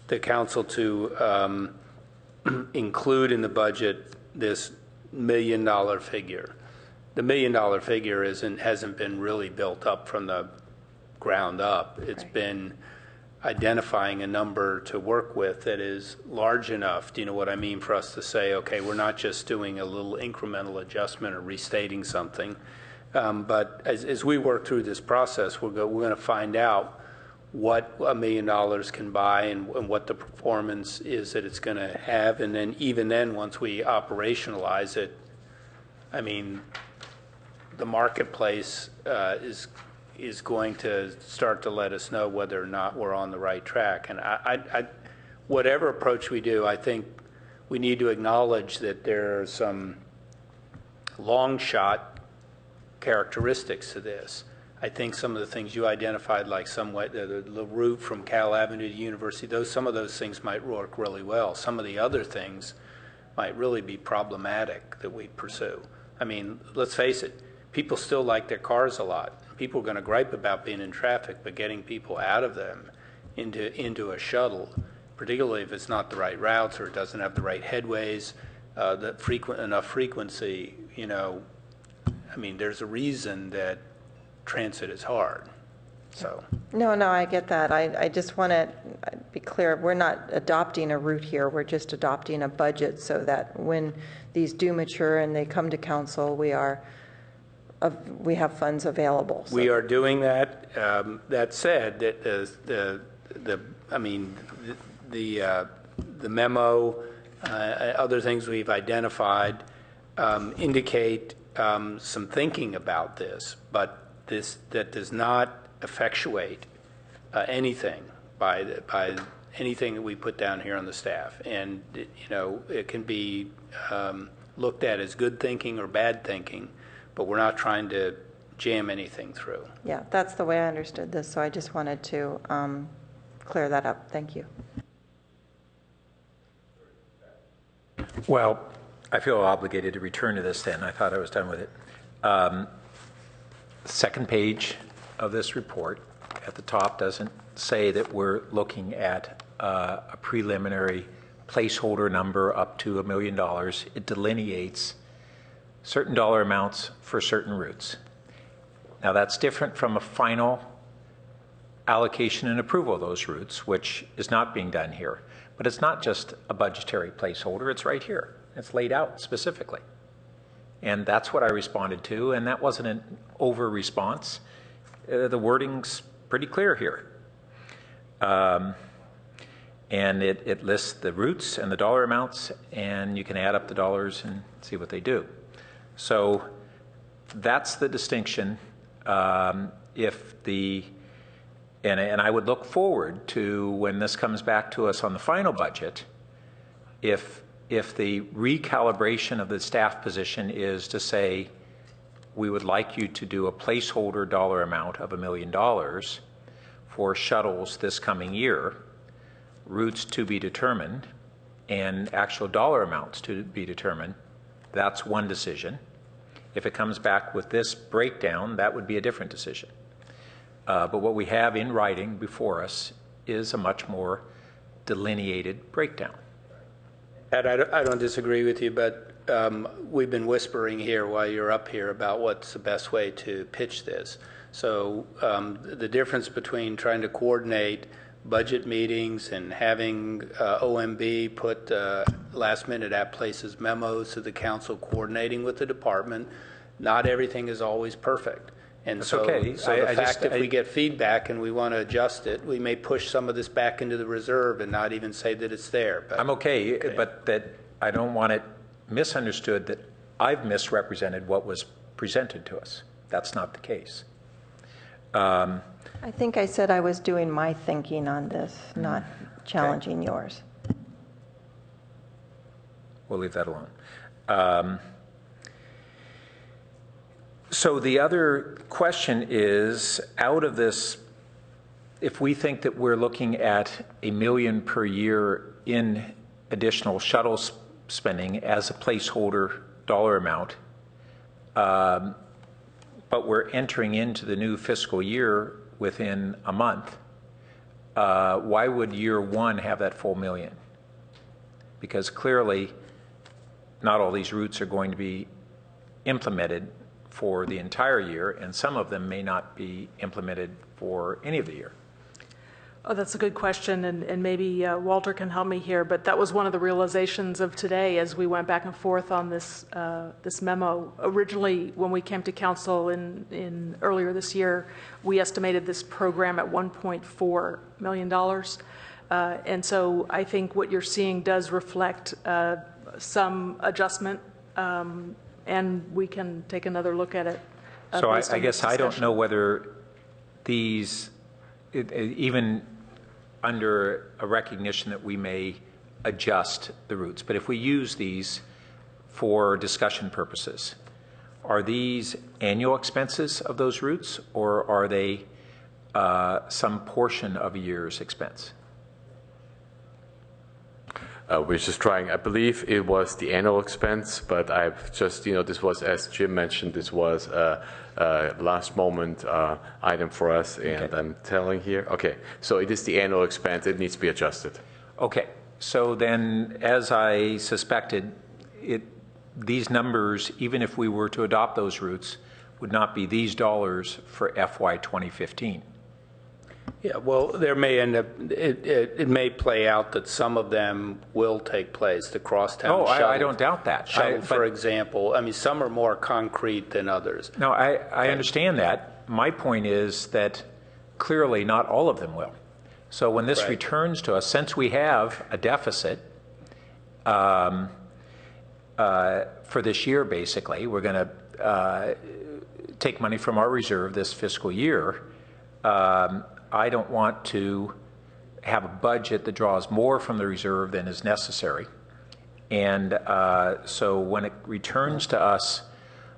F: the council to include in the budget this $1 million figure. The $1 million figure hasn't been really built up from the ground up. It's been identifying a number to work with that is large enough, do you know what I mean, for us to say, okay, we're not just doing a little incremental adjustment or restating something. But as we work through this process, we're going to find out what $1 million can buy and what the performance is that it's going to have. And then even then, once we operationalize it, I mean, the marketplace is going to start to let us know whether or not we're on the right track. And whatever approach we do, I think we need to acknowledge that there are some long shot characteristics to this. I think some of the things you identified, like somewhat the route from Cal Avenue to University, some of those things might work really well. Some of the other things might really be problematic that we pursue. I mean, let's face it, people still like their cars a lot. People are going to gripe about being in traffic, but getting people out of them into a shuttle, particularly if it's not the right routes or it doesn't have the right headways, enough frequency, you know, I mean, there's a reason that transit is hard. So
H: No, I get that. I just want to be clear. We're not adopting a route here. We're just adopting a budget so that when these do mature and they come to council, we have funds available. So.
F: We are doing that. That said, that the memo, other things we've identified indicate some thinking about this, but that does not effectuate anything by anything that we put down here on the staff. And you know, it can be looked at as good thinking or bad thinking, but we're not trying to jam anything through.
H: Yeah, that's the way I understood this, so I just wanted to clear that up. Thank you.
G: Well, I feel obligated to return to this then. I thought I was done with it. Second page of this report at the top doesn't say that we're looking at a preliminary placeholder number up to $1 million. It delineates certain dollar amounts for certain routes. Now that's different from a final allocation and approval of those routes, which is not being done here. But it's not just a budgetary placeholder, it's right here. It's laid out specifically. And that's what I responded to, and that wasn't an over response. The wording's pretty clear here. And it lists the routes and the dollar amounts, and you can add up the dollars and see what they do. So that's the distinction. And I would look forward to when this comes back to us on the final budget, if the recalibration of the staff position is to say, we would like you to do a placeholder dollar amount of $1 million for shuttles this coming year, routes to be determined, and actual dollar amounts to be determined, that's one decision. If it comes back with this breakdown, that would be a different decision. But what we have in writing before us is a much more delineated breakdown.
F: Ed, I don't disagree with you, but we've been whispering here while you're up here about what's the best way to pitch this. So the difference between trying to coordinate budget meetings and having OMB put last-minute at places memos to the council coordinating with the department, not everything is always perfect. And
G: That's
F: so,
G: okay.
F: if we get feedback and we want to adjust it, we may push some of this back into the reserve and not even say that it's there. But,
G: I'm okay, but that I don't want it misunderstood that I've misrepresented what was presented to us. That's not the case.
H: I think I said I was doing my thinking on this, not challenging yours.
G: We'll leave that alone. So the other question is, out of this, if we think that we're looking at $1 million per year in additional shuttle spending as a placeholder dollar amount, but we're entering into the new fiscal year within a month, why would year one have that full $1 million? Because clearly not all these routes are going to be implemented for the entire year, and some of them may not be implemented for any of the year.
P: Oh, that's a good question, and maybe Walter can help me here, but that was one of the realizations of today as we went back and forth on this this memo. Originally, when we came to council in earlier this year, we estimated this program at $1.4 million. And so I think what you're seeing does reflect some adjustment, and we can take another look at it.
G: So I guess I don't know whether these, even under a recognition that we may adjust the routes, but if we use these for discussion purposes, are these annual expenses of those routes, or are they some portion of a year's expense?
C: We're just trying, I believe it was the annual expense, but I've just, this was, as Jim mentioned, this was a last moment item for us, and okay. I'm telling here, okay, so it is the annual expense, it needs to be adjusted.
G: Okay, so then, as I suspected, these numbers, even if we were to adopt those routes, would not be these dollars for FY 2015.
F: Yeah, well, there may end up, it may play out that some of them will take place, the crosstown shuttle.
G: I don't doubt that.
F: Shuttle, for example. I mean, some are more concrete than others.
G: No, I understand that. My point is that clearly not all of them will. So when this returns to us, since we have a deficit for this year, basically, we're going to take money from our reserve this fiscal year. I don't want to have a budget that draws more from the reserve than is necessary. And so when it returns to us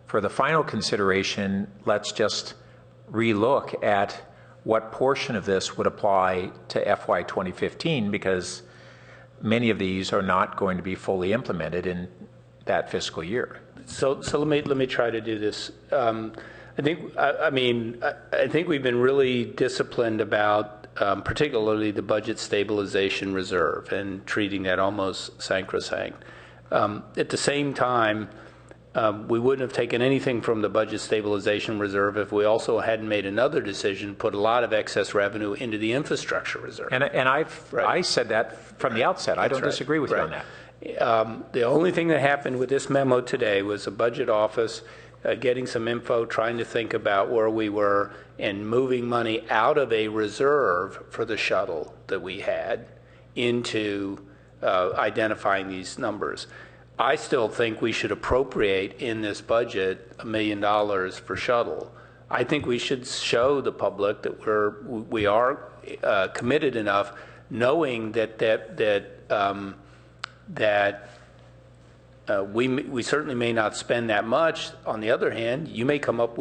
G: for the final consideration, let's just relook at what portion of this would apply to FY 2015, because many of these are not going to be fully implemented in that fiscal year.
F: So let me try to do this. I think we've been really disciplined about particularly the budget stabilization reserve and treating that almost sacrosanct. At the same time, we wouldn't have taken anything from the budget stabilization reserve if we also hadn't made another decision, put a lot of excess revenue into the infrastructure reserve.
G: And I said that from the outset. I don't disagree with you on that.
F: The only thing that happened with this memo today was the budget office getting some info, trying to think about where we were, and moving money out of a reserve for the shuttle that we had into identifying these numbers. I still think we should appropriate in this budget $1 million for shuttle. I think we should show the public that we are committed enough, knowing that we certainly may not spend that much. On the other hand, we may come up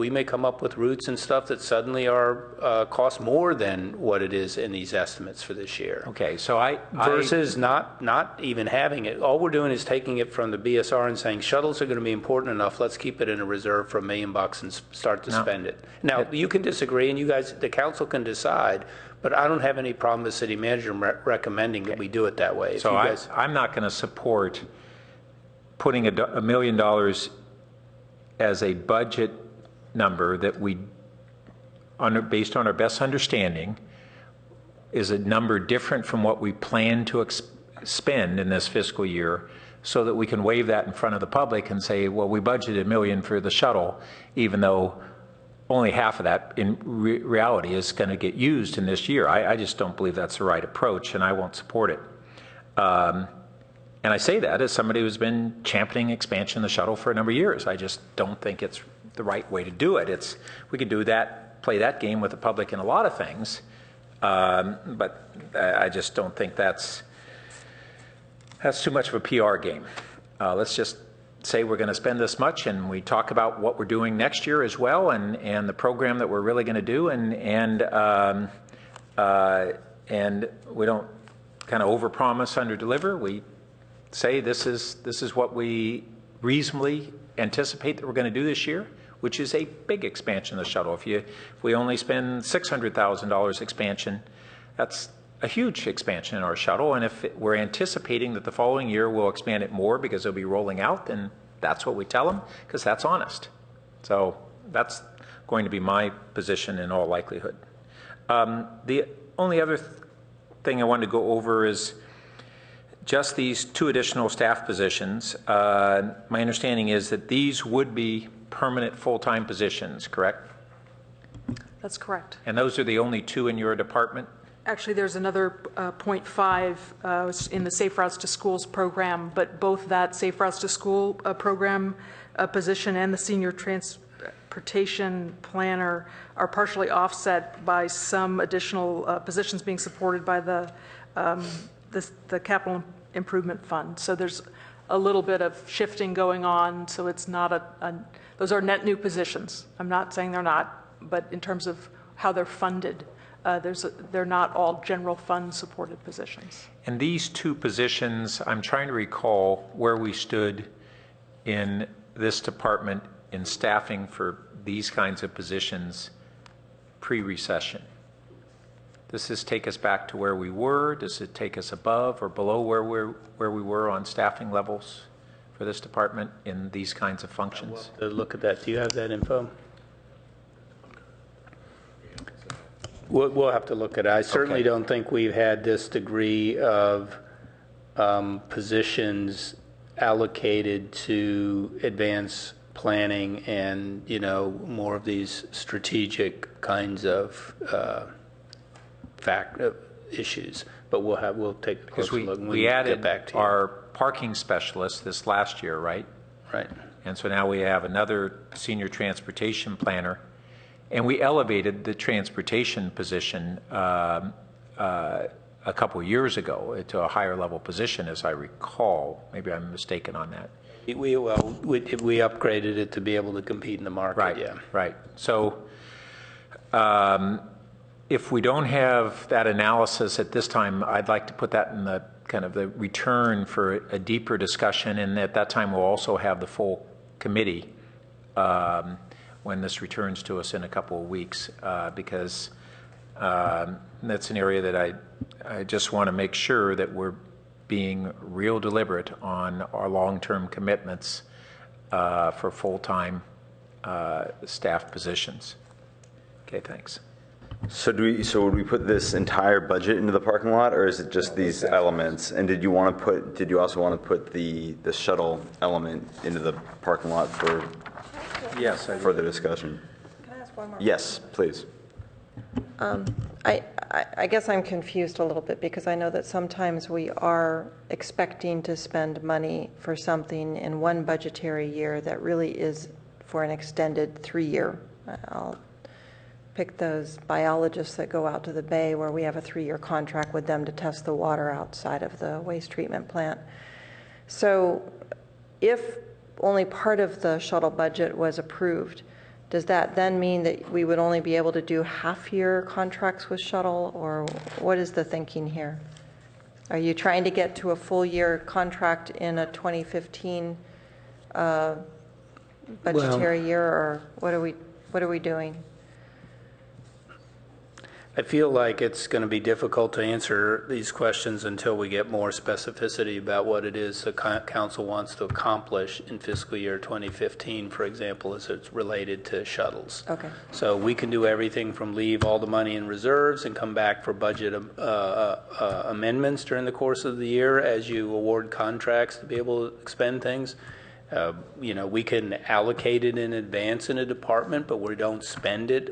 F: with routes and stuff that suddenly are cost more than what it is in these estimates for this year.
G: Okay, so
F: versus not even having it. All we're doing is taking it from the BSR and saying shuttles are going to be important enough. Let's keep it in a reserve for $1 million and start to spend it. Now you can disagree, and you guys, the council can decide. But I don't have any problem with city manager recommending that we do it that way.
G: So I'm not going to support putting $1 million as a budget number that we, based on our best understanding, is a number different from what we plan to spend in this fiscal year, so that we can wave that in front of the public and say, well, we budgeted $1 million for the shuttle, even though only half of that in reality is going to get used in this year. I just don't believe that's the right approach, and I won't support it. And I say that as somebody who's been championing expansion of the shuttle for a number of years. I just don't think it's the right way to do it. We could do that, play that game with the public in a lot of things, but I just don't think that's too much of a PR game. Let's just say we're going to spend this much, and we talk about what we're doing next year as well, and the program that we're really going to do, and we don't kind of overpromise, underdeliver. We say this is what we reasonably anticipate that we're going to do this year, which is a big expansion of the shuttle. If we only spend $600,000 expansion, that's a huge expansion in our shuttle. And if we're anticipating that the following year we'll expand it more because it'll be rolling out, then that's what we tell them, because that's honest. So that's going to be my position in all likelihood. The only other thing I wanted to go over is just these 2 additional staff positions. My understanding is that these would be permanent full-time positions, correct?
P: That's correct.
G: And those are the only 2 in your department?
P: Actually, there's another .5 in the Safe Routes to Schools program, but both that Safe Routes to School program position and the senior transportation planner are partially offset by some additional positions being supported by the capital improvement fund. So there's a little bit of shifting going on. So it's not those are net new positions. I'm not saying they're not, but in terms of how they're funded, they're not all general fund supported positions.
G: And these 2 positions, I'm trying to recall where we stood in this department in staffing for these kinds of positions pre-recession. Does this take us back to where we were? Does it take us above or below where we were on staffing levels for this department in these kinds of functions?
F: We'll look at that. Do you have that info? We'll have to look at it. I certainly don't think we've had this degree of positions allocated to advance planning and, more of these strategic kinds of issues. But we'll take a closer look and
G: we
F: get back to you.
G: our parking specialist this last year, right?
F: Right.
G: And so now we have another senior transportation planner. And we elevated the transportation position a couple of years ago to a higher level position, as I recall. Maybe I'm mistaken on that.
F: We upgraded it to be able to compete in the market.
G: Right.
F: Yeah.
G: Right. So if we don't have that analysis at this time, I'd like to put that in the kind of the return for a deeper discussion. And at that time, we'll also have the full committee. When this returns to us in a couple of weeks, because that's an area that I just want to make sure that we're being real deliberate on our long-term commitments for full-time staff positions. Okay, thanks.
A: So would we put this entire budget into the parking lot, or is it just these elements? And did you also want to put the shuttle element into the parking lot for further discussion?
H: Can I ask one more?
A: Yes, please.
H: I guess I'm confused a little bit because I know that sometimes we are expecting to spend money for something in one budgetary year that really is for an extended 3-year. I'll pick those biologists that go out to the bay where we have a 3-year contract with them to test the water outside of the waste treatment plant. So if only part of the shuttle budget was approved, does that then mean that we would only be able to do half-year contracts with shuttle, or what is the thinking here? Are you trying to get to a full-year contract in a 2015 budgetary year, or what are we doing?
F: I feel like it's going to be difficult to answer these questions until we get more specificity about what it is the council wants to accomplish in fiscal year 2015, for example, as it's related to shuttles.
H: Okay.
F: So we can do everything from leave all the money in reserves and come back for budget amendments during the course of the year as you award contracts to be able to expend things. We can allocate it in advance in a department, but we don't spend it.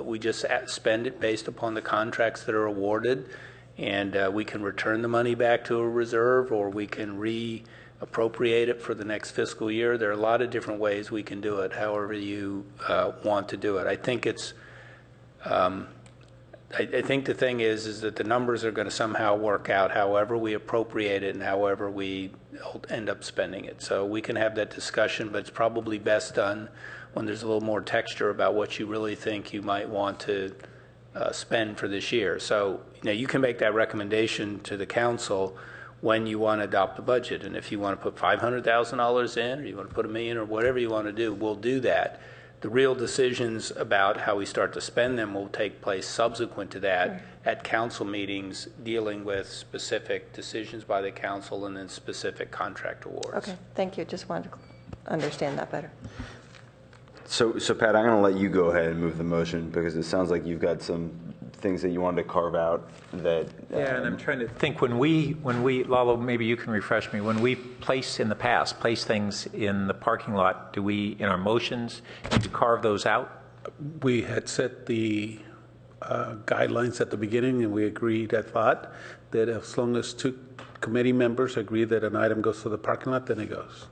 F: We just spend it based upon the contracts that are awarded, and we can return the money back to a reserve, or we can reappropriate it for the next fiscal year. There are a lot of different ways we can do it, however you want to do it. I think it's. I think the thing is that the numbers are going to somehow work out however we appropriate it and however we end up spending it. So we can have that discussion, but it's probably best done when there's a little more texture about what you really think you might want to spend for this year. So you can make that recommendation to the council when you want to adopt the budget. And if you want to put $500,000 in, or you want to put $1 million, or whatever you want to do, we'll do that. The real decisions about how we start to spend them will take place subsequent to that at council meetings, dealing with specific decisions by the council and then specific contract awards.
H: Okay, thank you. Just wanted to understand that better.
A: So Pat, I'm going to let you go ahead and move the motion because it sounds like you've got some things that you wanted to carve out that.
G: Yeah, and I'm trying to think when we, Lalo, maybe you can refresh me. When we place things in the parking lot, do we, in our motions, need to carve those out?
I: We had set the guidelines at the beginning, and we agreed, I thought, that as long as 2 committee members agree that an item goes to the parking lot, then it goes.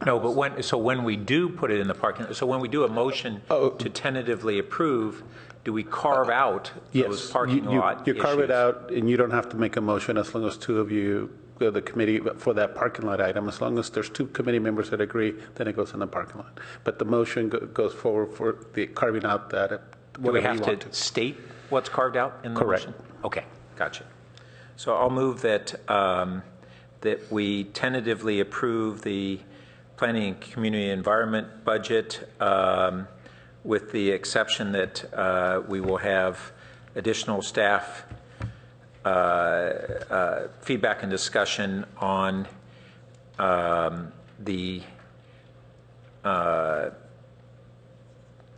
G: No, but when we do put it in the parking lot, so when we do a motion to tentatively approve, do we carve out those parking lot
I: you carve it
G: issues?
I: out, and you don't have to make a motion as long as 2 of you, the committee for that parking lot item. As long as there's 2 committee members that agree, then it goes in the parking lot. But the motion goes forward for the carving out that.
G: Do we have to state what's carved out in the motion? Okay, gotcha. So I'll move that that we tentatively approve the Planning and Community Environment budget with the exception that we will have additional staff feedback and discussion on the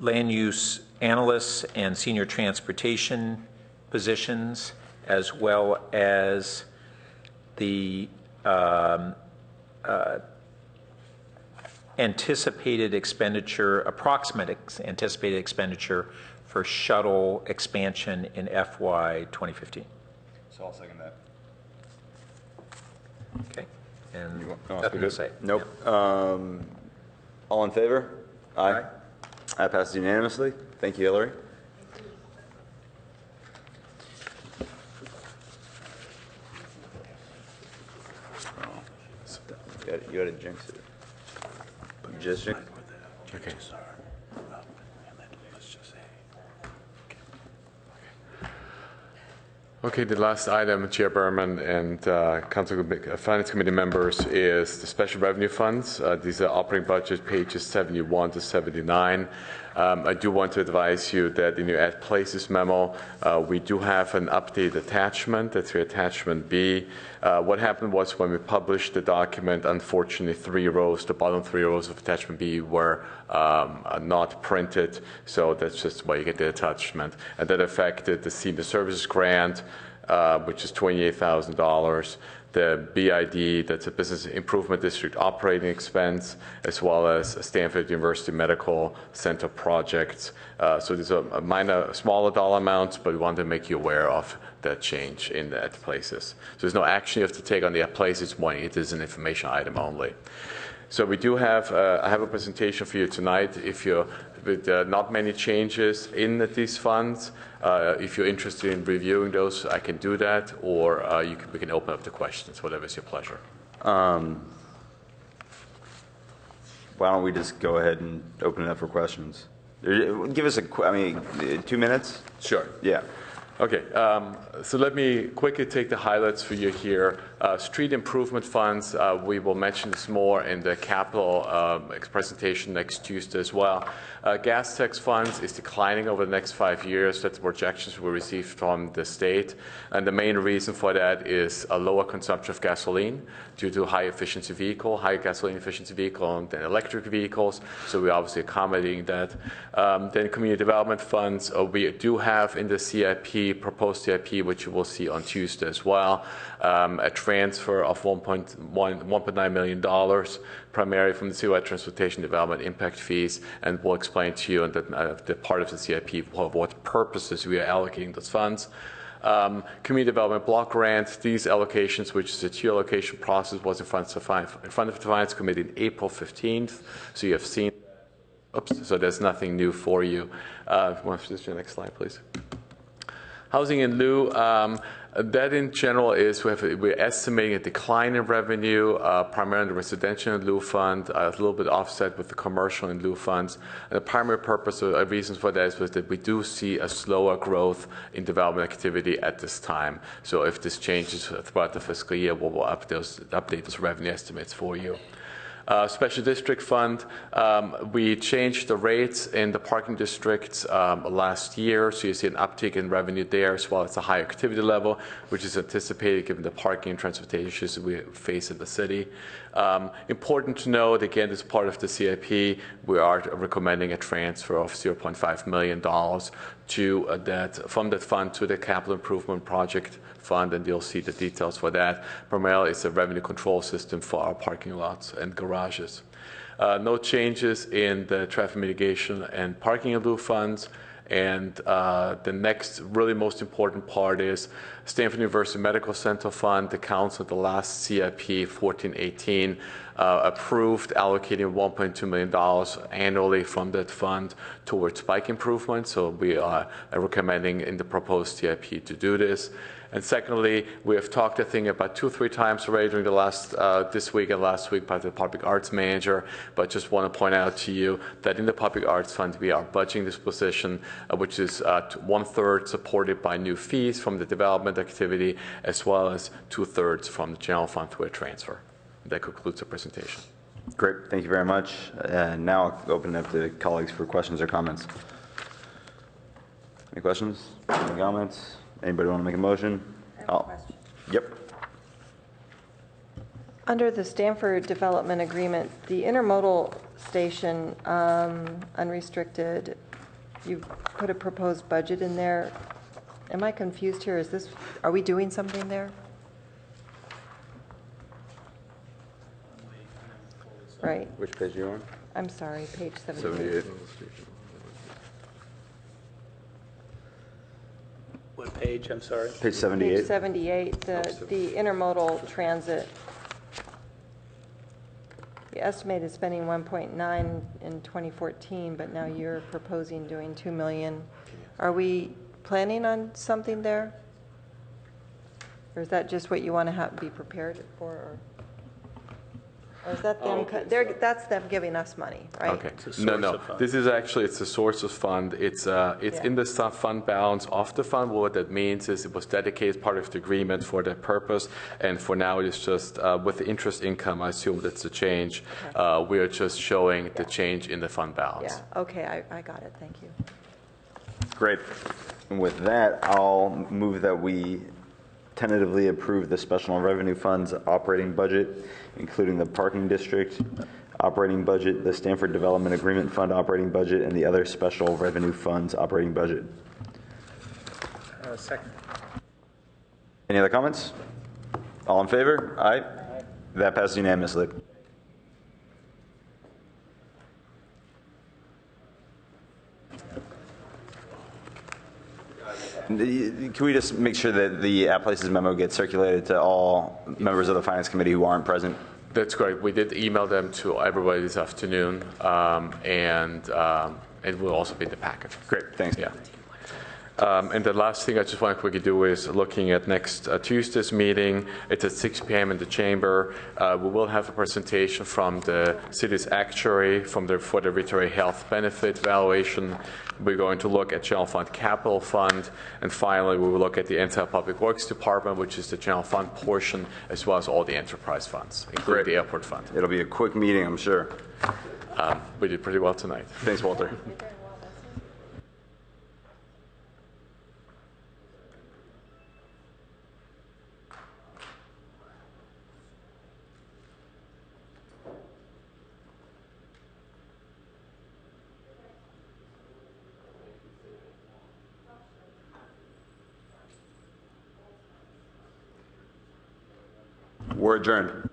G: land use analysts and senior transportation positions, as well as the approximate anticipated expenditure for shuttle expansion in FY 2015.
A: So I'll second that.
G: Okay. And
A: nothing to say? Nope. All in favor? Aye. That passes unanimously. Thank you, Hillary. You got to jinx it. Just jinx it.
C: Okay. Okay, the last item, Chair Berman and Finance Committee members, is the special revenue funds. These are operating budget pages 71 to 79. I do want to advise you that in your Add Places memo, we do have an update attachment. That's your attachment B. What happened was when we published the document, unfortunately, the bottom 3 rows of attachment B were not printed. So that's just why you get the attachment. And that affected the Senior Services Grant, which is $28,000. The BID, that's a Business Improvement District operating expense, as well as Stanford University Medical Center projects. So these are smaller dollar amounts, but we want to make you aware of that change in the Add Places. So there's no action you have to take on the Add Places one. It is an information item only. So we do have, I have a presentation for you tonight. If you're with not many changes in these funds, if you're interested in reviewing those, I can do that, or we can open up the questions, whatever is your pleasure.
A: Why don't we just go ahead and open it up for questions? Give us 2 minutes?
C: Sure.
A: Yeah.
C: Okay, so let me quickly take the highlights for you here. Street improvement funds, we will mention this more in the capital presentation next Tuesday as well. Gas tax funds is declining over the next 5 years. That's projections we received from the state. And the main reason for that is a lower consumption of gasoline due to high gasoline efficiency vehicle than electric vehicles. So we're obviously accommodating that. Then community development funds, we do have in the CIP, proposed CIP, which you will see on Tuesday as well, a transfer of $1.9 million, primarily from the citywide transportation development impact fees, and we'll explain to you the part of the CIP for what purposes we are allocating those funds. Community development block grant, these allocations, which is a 2 allocation process, was in front of the Finance Committee on April 15th. So you have seen, so there's nothing new for you. Want to switch to the next slide, please. Housing in lieu, that in general is we're estimating a decline in revenue, primarily in the residential in lieu fund, a little bit offset with the commercial in lieu funds. And the primary purpose or reasons for that is that we do see a slower growth in development activity at this time. So if this changes throughout the fiscal year, we'll update those revenue estimates for you. Special District Fund, we changed the rates in the parking districts last year, so you see an uptick in revenue there as well as a higher activity level, which is anticipated given the parking and transportation issues we face in the city. Important to note, again, as part of the CIP, we are recommending a transfer of $0.5 million from that fund to the capital improvement project fund, and you'll see the details for that. Primarily, it's a revenue control system for our parking lots and garages. No changes in the traffic mitigation and parking in lieu funds. And the next really most important part is Stanford University Medical Center Fund. The council at the last CIP 1418 approved allocating $1.2 million annually from that fund towards bike improvement. So we are recommending in the proposed CIP to do this. And secondly, we have talked, I think, about 2 or 3 times already during the last, this week and last week by the public arts manager, but just want to point out to you that in the public arts fund, we are budgeting this position, which is 1/3 supported by new fees from the development activity, as well as 2/3 from the general fund through a transfer. That concludes the presentation.
A: Great, thank you very much. Now I'll open it up to colleagues for questions or comments. Any questions? Any comments? Anybody want to make a motion?
H: I have a question.
A: Yep.
H: Under the Stanford Development Agreement, the intermodal station, unrestricted, you put a proposed budget in there. Am I confused here? Are we doing something there? Right.
A: Which page are you on?
H: I'm sorry, page 78.
F: What page, I'm sorry?
A: Page 78.
H: Page 78, the intermodal transit. The estimated spending 1.9 in 2014, but now you're proposing doing 2 million. Are we planning on something there? Or is that just what you want to be prepared for? Or is that them? That's them giving us money, right?
C: Okay. No. This is actually, it's a source of fund. It's in the fund balance of the fund. What that means is it was dedicated part of the agreement for that purpose, and for now it's just with the interest income. I assume that's the change. Okay. We are just showing the change in the fund balance.
H: Yeah. Okay. I got it. Thank you.
A: Great. And with that, I'll move that we tentatively approve the special revenue fund's operating budget, including the parking district operating budget, the Stanford Development Agreement Fund operating budget, and the other special revenue funds operating budget.
F: Second.
A: Any other comments? All in favor? Aye. That passes unanimously. Can we just make sure that the App Places memo gets circulated to all members of the Finance Committee who aren't present?
C: That's correct. We did email them to everybody this afternoon, and it will also be in the packet.
A: Great, thanks.
C: Yeah. And the last thing I just want to quickly do is looking at next Tuesday's meeting. It's at 6 p.m. in the chamber. We will have a presentation from the city's actuary for the retiree health benefit valuation. We're going to look at General Fund Capital Fund. And finally, we will look at the entire Public Works Department, which is the General Fund portion, as well as all the enterprise funds, including the Airport Fund.
A: It'll be a quick meeting, I'm sure.
C: We did pretty well tonight.
A: Thanks, Walter. We're adjourned.